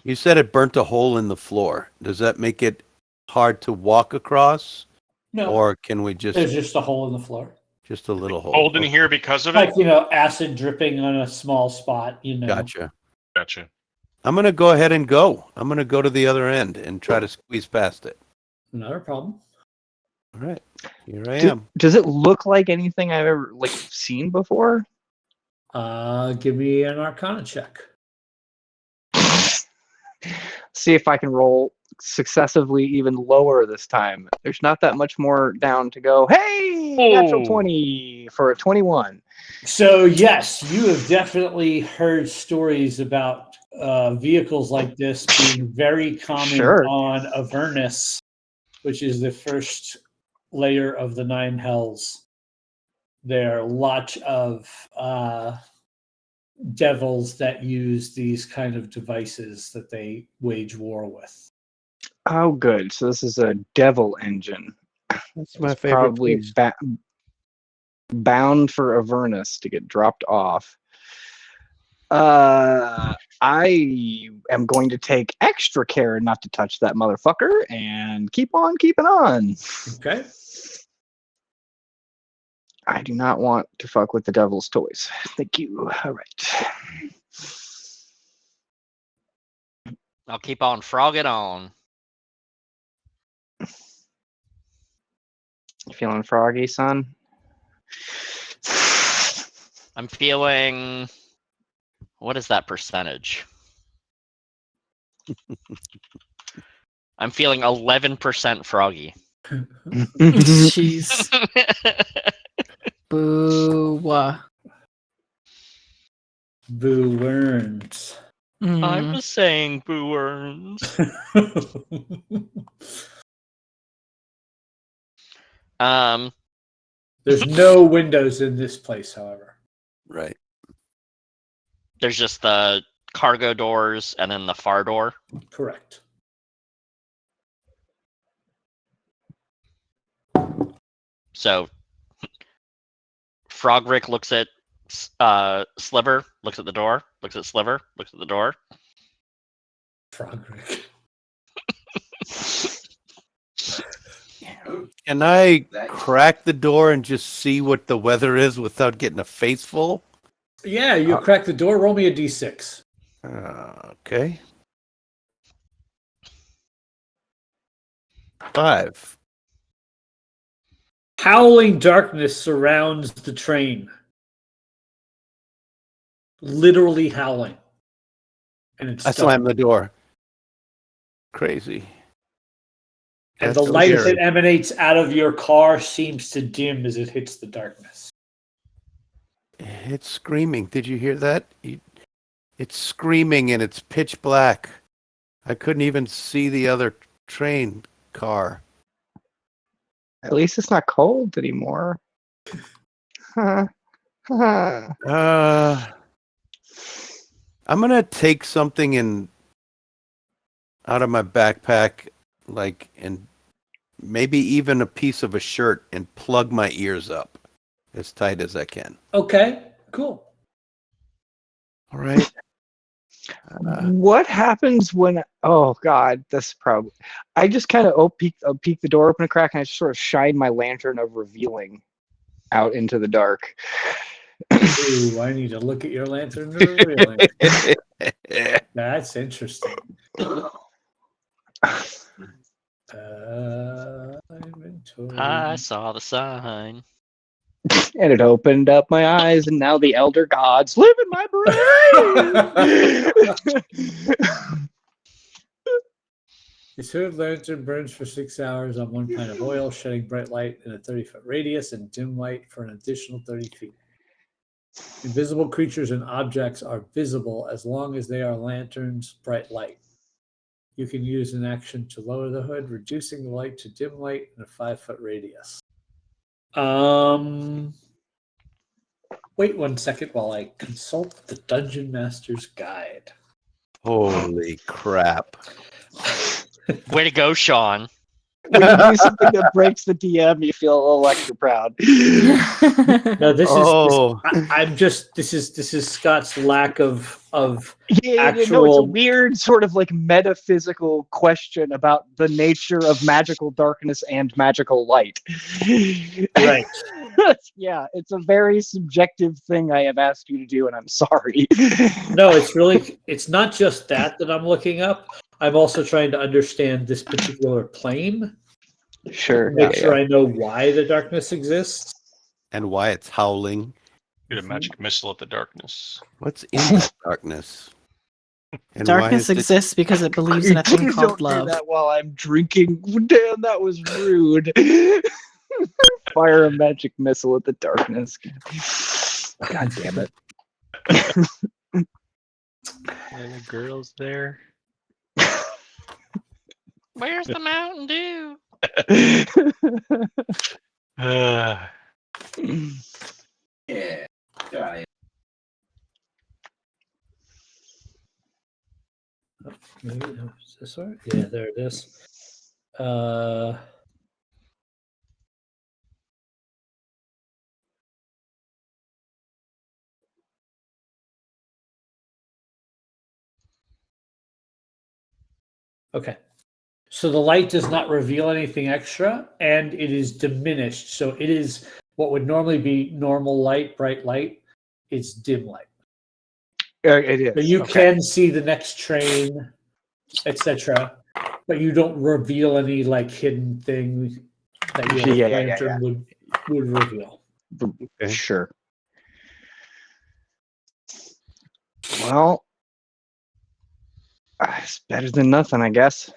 You said it burnt a hole in the floor. Does that make it hard to walk across, No, or can we just there's just a hole in the floor. just a little hole? Cold in Okay. here because of Like, it? acid dripping on a small spot, Gotcha. Gotcha. I'm gonna go ahead and go. I'm gonna go to the other end and try to squeeze past it. Not a problem. All right, here I am. Does it look like anything I've ever like seen before? Give me an Arcana check. See if I can roll successively even lower this time. There's not that much more down to go. Hey, natural Oh. 20 for a 21. So yes, you have definitely heard stories about vehicles like this being very common Sure. on Avernus, which is the first layer of the Nine Hells. There are a lot of devils that use these kind of devices that they wage war with. Oh, good. So this is a devil engine. That's my It's favorite probably place. bound for Avernus to get dropped off. I am going to take extra care not to touch that motherfucker and keep on keeping on. Okay. I do not want to fuck with the devil's toys. Thank you. All right. I'll keep on frogging on. You feeling froggy, son? I'm feeling. What is that percentage? I'm feeling 11% froggy. Jeez. Boo. Boo Werns. I Mm. was saying boo worms. There's no windows in this place, however. Right. There's just the cargo doors and then the far door. Correct. So Frogrick looks at Sliver, looks at the door, looks at Sliver, looks at the door. Frogrick. Can I crack the door and just see what the weather is without getting a face full? Yeah, you crack the door. Roll me a d6. Okay. 5. Howling darkness surrounds the train. Literally howling. And it's I dark. slammed the door. Crazy. And That's the light scary. that emanates out of your car seems to dim as it hits the darkness. It's screaming. Did you hear that? It's screaming and it's pitch black. I couldn't even see the other train car. At least it's not cold anymore. I'm gonna take something out of my backpack, and maybe even a piece of a shirt, and plug my ears up as tight as I can. Okay, cool. All right. What happens when? Oh God, this probably. I just kind of peek the door open a crack, and I just sort of shine my lantern of revealing out into the dark. Ooh, I need to look at your lantern. Really? That's interesting. Inventory. I saw the sign. And it opened up my eyes, and now the elder gods live in my brain. His hood lantern burns for 6 hours on 1 pint of oil, shedding bright light in a 30-foot radius and dim light for an additional 30 feet. Invisible creatures and objects are visible as long as they are lanterns' bright light. You can use an action to lower the hood, reducing the light to dim light in a 5-foot radius. Wait 1 second while I consult the Dungeon Master's Guide. Holy crap. Way to go, Sean. When you do something that breaks the DM, you feel a little extra proud. No, this Oh. this is Scott's lack of Yeah, no, it's a actual. weird sort of like metaphysical question about the nature of magical darkness and magical light. Right. Yeah, it's a very subjective thing I have asked you to do, and I'm sorry. No, it's not just that I'm looking up. I'm also trying to understand this particular plane. Sure. Make sure I know why the darkness exists. And why it's howling. Get a magic missile at the darkness. What's in the darkness? And why Darkness is it- exists because it believes in a thing Please called don't do love. that while I'm drinking. Damn, that was rude. Fire a magic missile at the darkness. God damn it. And the girl's there. Where's the Mountain Dew? Uh, Yeah. Got it. Maybe is this one? Yeah, there it is. Okay. So the light does not reveal anything extra, and it is diminished. So it is what would normally be normal light, bright light. It's dim light. It is. But you okay. can see the next train, etc. But you don't reveal any like hidden thing that your Yeah. lantern would reveal. Sure. Well, it's better than nothing, I guess.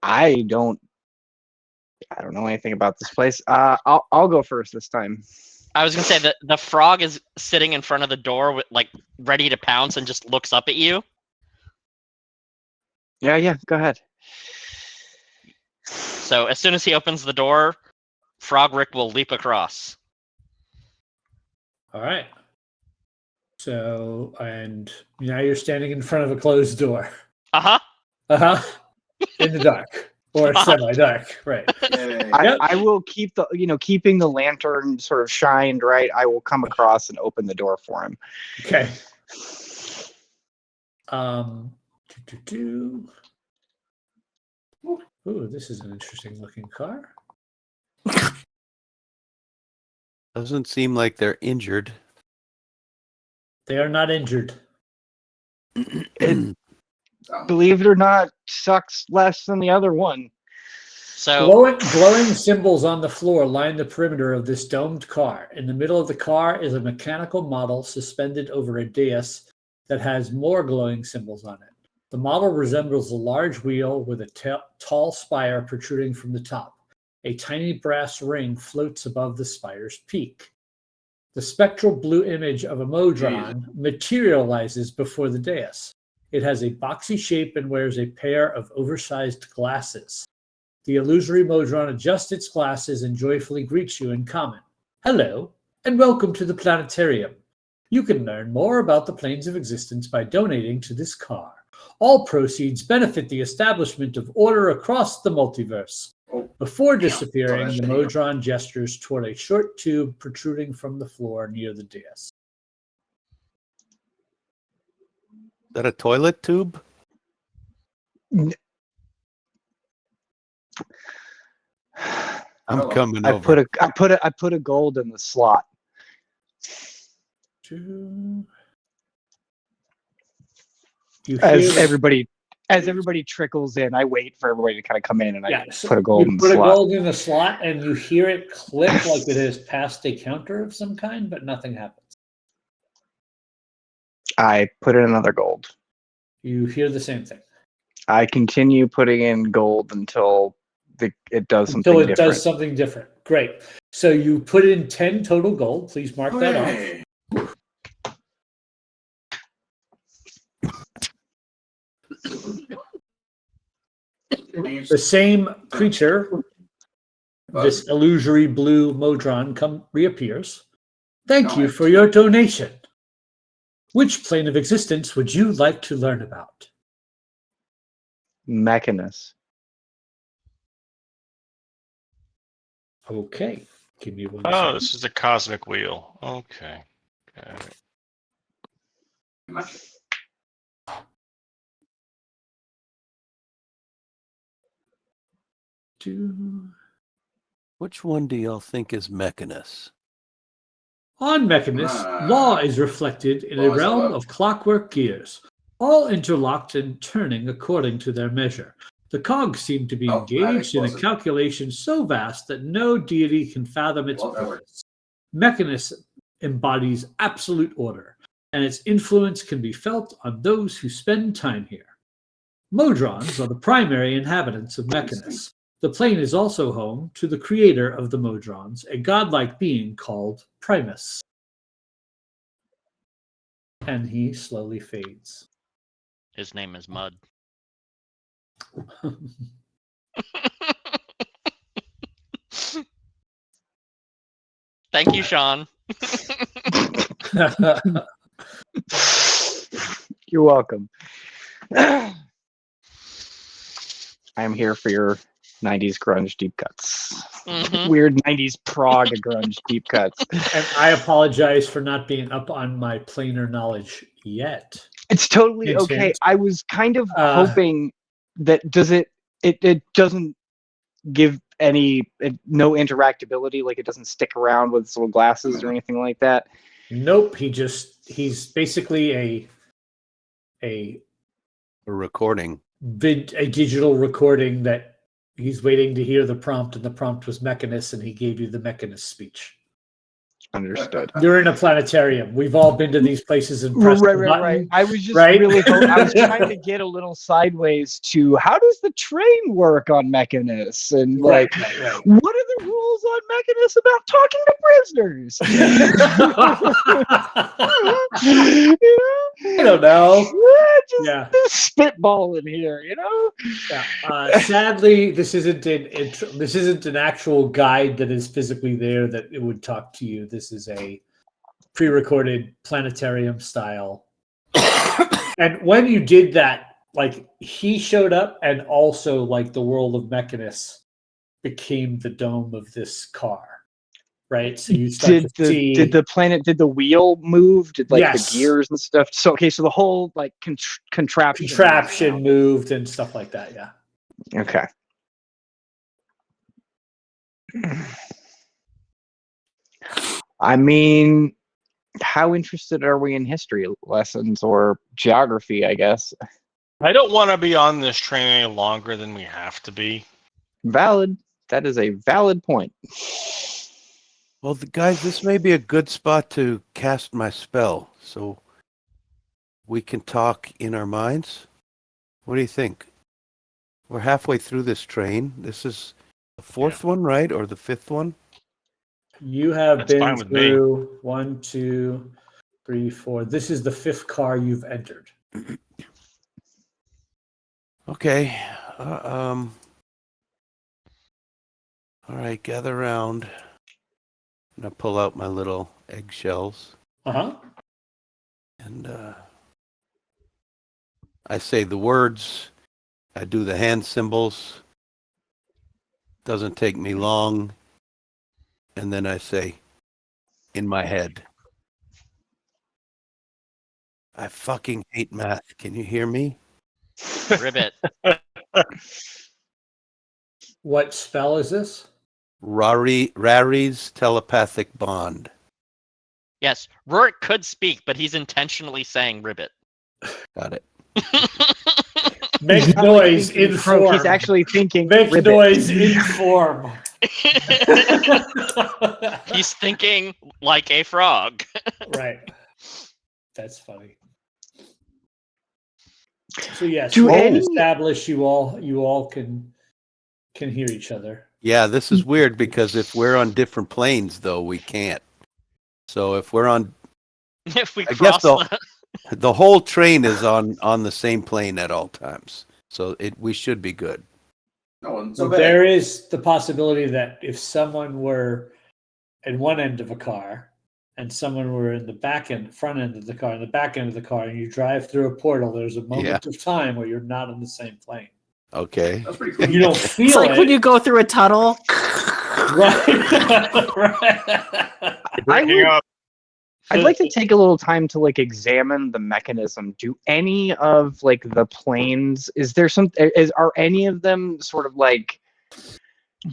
I don't know anything about this place. I'll go first this time. I was gonna say that the frog is sitting in front of the door with like ready to pounce and just looks up at you. Yeah, go ahead. So as soon as he opens the door, Frog Rick will leap across. All right. So, and now you're standing in front of a closed door. Uh-huh. In the dark or semi-dark, right? I will keep keeping the lantern sort of shined, right? I will come across and open the door for him. Okay. Ooh, this is an interesting looking car. Doesn't seem like they're injured. They are not injured. Believe it or not, sucks less than the other one. So Glowing symbols on the floor line the perimeter of this domed car. In the middle of the car is a mechanical model suspended over a dais that has more glowing symbols on it. The model resembles a large wheel with a tall spire protruding from the top. A tiny brass ring floats above the spire's peak. The spectral blue image of a Modron materializes before the dais. It has a boxy shape and wears a pair of oversized glasses. The illusory Modron adjusts its glasses and joyfully greets you in common. Hello, and welcome to the planetarium. You can learn more about the planes of existence by donating to this car. All proceeds benefit the establishment of order across the multiverse. Before disappearing, the Modron gestures toward a short tube protruding from the floor near the dais. Is that a toilet tube? I'm coming over. I put a gold in the slot. As everybody trickles in, I wait for everybody to kind of come in, and I put a gold in the slot. You put a gold in the slot, and you hear it click like it has passed a counter of some kind, but nothing happens. I put in another gold. You hear the same thing. I continue putting in gold until it does something different. Until it does something different. Great. So you put in 10 total gold. Please mark that off. The same creature, this illusory blue Modron, reappears. Thank you for your donation. Which plane of existence would you like to learn about? Mechanus. Okay. Give me one Oh, second. this is a cosmic wheel. Okay. Which one do y'all think is Mechanus? On Mechanus, law is reflected in a realm of clockwork gears, all interlocked and turning according to their measure. The cogs seem to be engaged in a calculation so vast that no deity can fathom its purpose. Mechanus embodies absolute order, and its influence can be felt on those who spend time here. Modrons are the primary inhabitants of Mechanus. The plane is also home to the creator of the Modrons, a godlike being called Primus. and he slowly fades. His name is Mud. Thank you, Sean. You're welcome. I'm here for your 90s grunge deep cuts. Mhm. Weird 90s prog grunge deep cuts. And I apologize for not being up on my planar knowledge yet. It's totally Hint, okay. hint. I was kind of hoping that it doesn't give no interactability, like it doesn't stick around with little glasses or anything like that. Nope, he's basically a recording. digital recording that he's waiting to hear the prompt, and the prompt was Mechanist, and he gave you the Mechanist speech. Understood. You're in a planetarium. We've all been to these places and pressed the button. Right. I was just right? really I was trying to get a little sideways to how does the train work on Mechanist, and like right. what are the rules on Mechanist about talking to prisoners? I don't know. Just spitballing here, you know. Yeah. Sadly, this isn't an actual guide that is physically there that it would talk to you. This is a pre-recorded planetarium style. And when you did that, like he showed up, and also like the world of Mechanist became the dome of this car. Right, so you start to see. Did the wheel move? Did like Yes. the gears and stuff? So so the whole like contraption moved and stuff like that. Yeah. Okay. I mean, how interested are we in history lessons or geography? I guess. I don't want to be on this train any longer than we have to be. Valid. That is a valid point. Well, guys, this may be a good spot to cast my spell, so we can talk in our minds. What do you think? We're halfway through this train. This is the fourth one, right? Or the fifth one? You have That's fine been with me. through 1, 2, 3, 4. This is the fifth car you've entered. Okay. All right, gather around. I'm going to pull out my little eggshells. Uh-huh. And I say the words. I do the hand symbols. Doesn't take me long. And then I say, in my head, I fucking hate math. Can you hear me? Ribbit. What spell is this? Rari's telepathic bond. Yes, Rurik could speak, but he's intentionally saying ribbit. Got it. Make noise in form. He's actually thinking. Make ribbit. noise in form. He's thinking like a frog. Right. That's funny. So yes, Do we any- establish you all can hear each other. Yeah, this is weird because if we're on different planes, though, we can't. So if we're on, If we I cross guess the whole train is on the same plane at all times. So we should be good. So there is the possibility that if someone were at one end of a car and someone were in the front end of the car, and the back end of the car, and you drive through a portal, there's a moment of time where you're not on the same plane. Okay. That's pretty cool. You don't feel It's like it. when you go through a tunnel. Right. Right. I'd like to take a little time to like examine the mechanism. Do any of like the planes, are any of them sort of like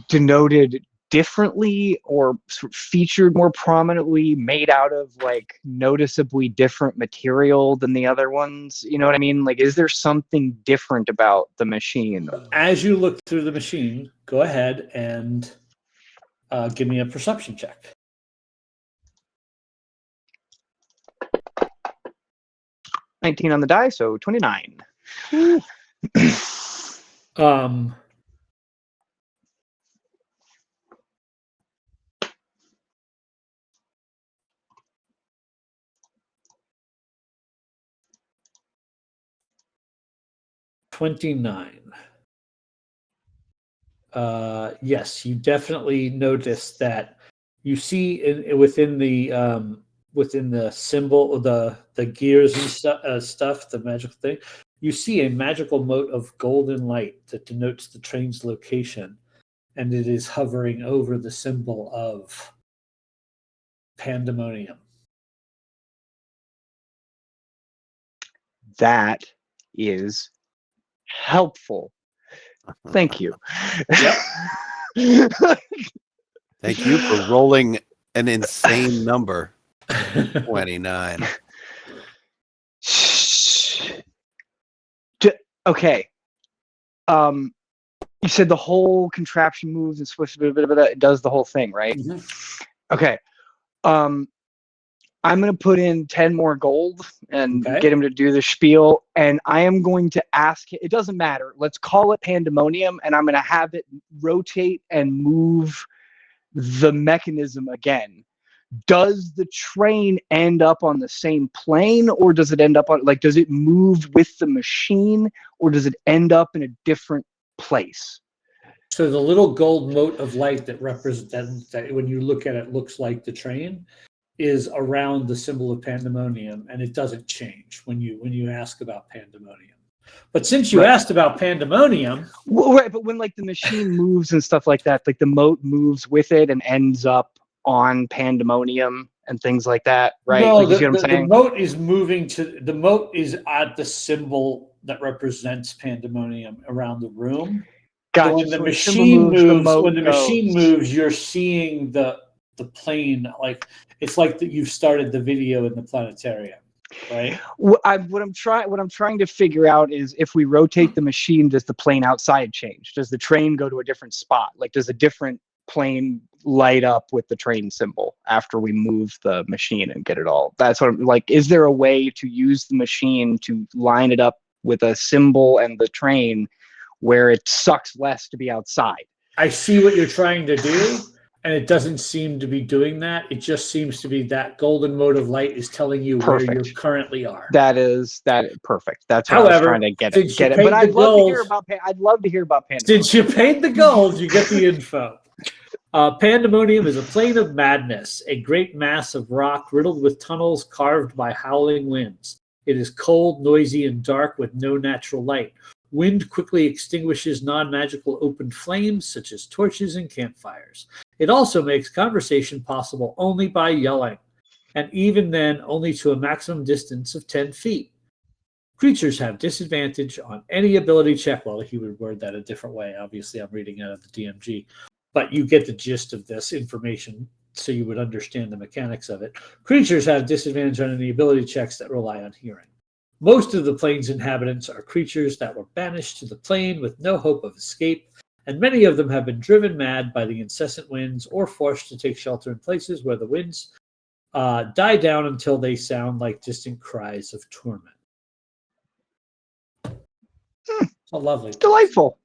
denoted differently or sort of featured more prominently, made out of like noticeably different material than the other ones? You know what I mean? Like, is there something different about the machine? As you look through the machine, go ahead and give me a perception check. $19 on the die, so 29. 29. Yes, you definitely notice that you see within the symbol, the gears and stuff, the magical thing. You see a magical mote of golden light that denotes the train's location, and it is hovering over the symbol of pandemonium. That is helpful. Thank you. Thank you for rolling an insane number. 29. Okay. You said the whole contraption moves and swishes, it does the whole thing, right? Mhm. Okay. I'm going to put in 10 more gold and Okay. get him to do the spiel. And I am going to ask, it doesn't matter. Let's call it pandemonium. And I'm going to have it rotate and move the mechanism again. Does the train end up on the same plane, or does it end up on, like, does it move with the machine, or does it end up in a different place? So the little gold mote of light that represents that, when you look at it, looks like the train, is around the symbol of pandemonium, and it doesn't change when you ask about pandemonium. But since you asked about pandemonium, well, right? But when, like, the machine moves and stuff like that, like the mote moves with it and ends up on pandemonium and things like that, right? no, Like, you see what I'm the saying? mote is moving to the mote is at the symbol that represents pandemonium around the room. Gotcha. So when the So machine the moves, mote when the machine goes. moves, you're seeing the plane, like it's like that you've started the video in the planetarium, right? What I'm trying to figure out is, if we rotate the machine, does the plane outside change? Does the train go to a different spot? Like, does a different plane light up with the train symbol after we move the machine and get it all? That's what I'm like. Is there a way to use the machine to line it up with a symbol and the train where it sucks less to be outside? I see what you're trying to do, and it doesn't seem to be doing that. It just seems to be that golden mode of light is telling you where Perfect. you currently are. That perfect. That's what I was However, trying to get since it. you But paid I'd the love to hear gold, about. I'd love to hear about Pandemonium. since you paid the gold, you get the info. Pandemonium is a plane of madness, a great mass of rock riddled with tunnels carved by howling winds. It is cold, noisy, and dark with no natural light. Wind quickly extinguishes non-magical open flames, such as torches and campfires. It also makes conversation possible only by yelling, and even then only to a maximum distance of 10 feet. Creatures have disadvantage on any ability check. Well, he would word that a different way. Obviously, I'm reading out of the DMG. But you get the gist of this information, so you would understand the mechanics of it. Creatures have disadvantage on any ability checks that rely on hearing. Most of the plane's inhabitants are creatures that were banished to the plane with no hope of escape, and many of them have been driven mad by the incessant winds or forced to take shelter in places where the winds die down until they sound like distant cries of torment. So lovely. Delightful.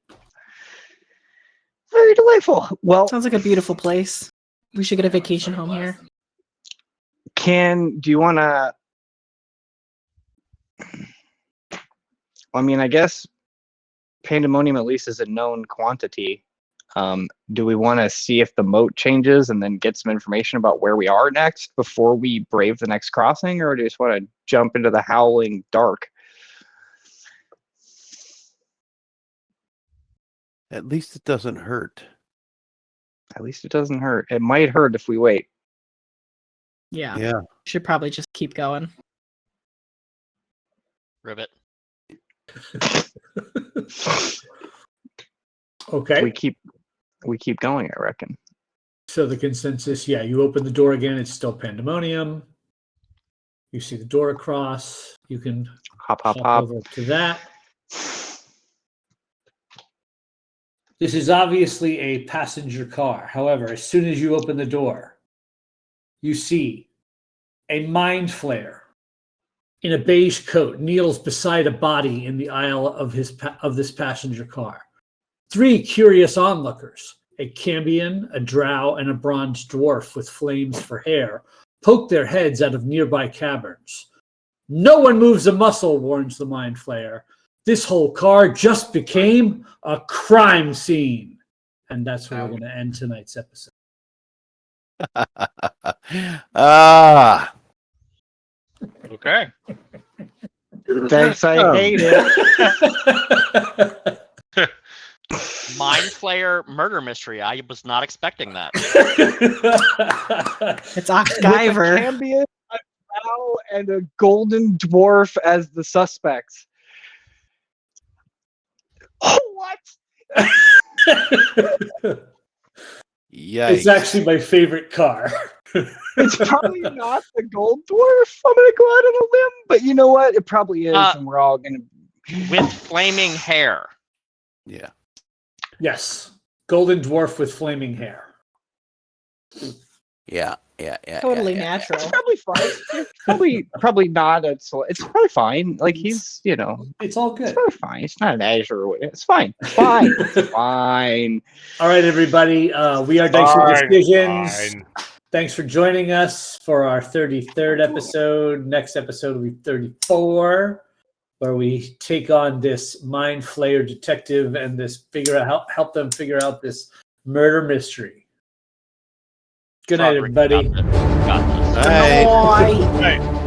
Very delightful. Well, Sounds like a beautiful place. We should get a vacation home here. do you want to? I mean, I guess pandemonium at least is a known quantity. Do we want to see if the moat changes and then get some information about where we are next before we brave the next crossing, or do you just want to jump into the howling dark? At least it doesn't hurt. At least it doesn't hurt. It might hurt if we wait. Yeah. Yeah. Should probably just keep going. Ribbit. Okay. We keep going, I reckon. So the consensus, yeah, you open the door again, it's still pandemonium. You see the door across. You can Hop. over to that. This is obviously a passenger car. However, as soon as you open the door, you see a mind flayer in a beige coat kneels beside a body in the aisle of this passenger car. 3 curious onlookers, a Cambion, a drow, and a bronze dwarf with flames for hair, poke their heads out of nearby caverns. No one moves a muscle, warns the mind flayer. this whole car just became a crime scene. And that's where we're going to end tonight's episode. Ah. Okay. Thanks, I hate it. Mind Flayer murder mystery. I was not expecting that. It's Octgiver. Cambius, a cow, and a golden dwarf as the suspects. What? Yikes. It's actually my favorite car. It's probably not the gold dwarf. I'm gonna go out on a limb, but you know what? It probably is, and we're all gonna. With flaming hair. Yeah. Yes. Golden dwarf with flaming hair. Yeah. Totally yeah. natural. It's probably fine. It's probably not. It's probably fine. Like he's, It's all it's good. probably fine. It's not an Azure. It's fine. It's fine. It's fine. All right, everybody. We are Dicey Fine, Decisions. fine. Thanks for joining us for our 33rd episode. Next episode will be 34, where we take on this mind flayer detective and help them figure out this murder mystery. Good night, Roderick, everybody. got this. All right. Bye. Right.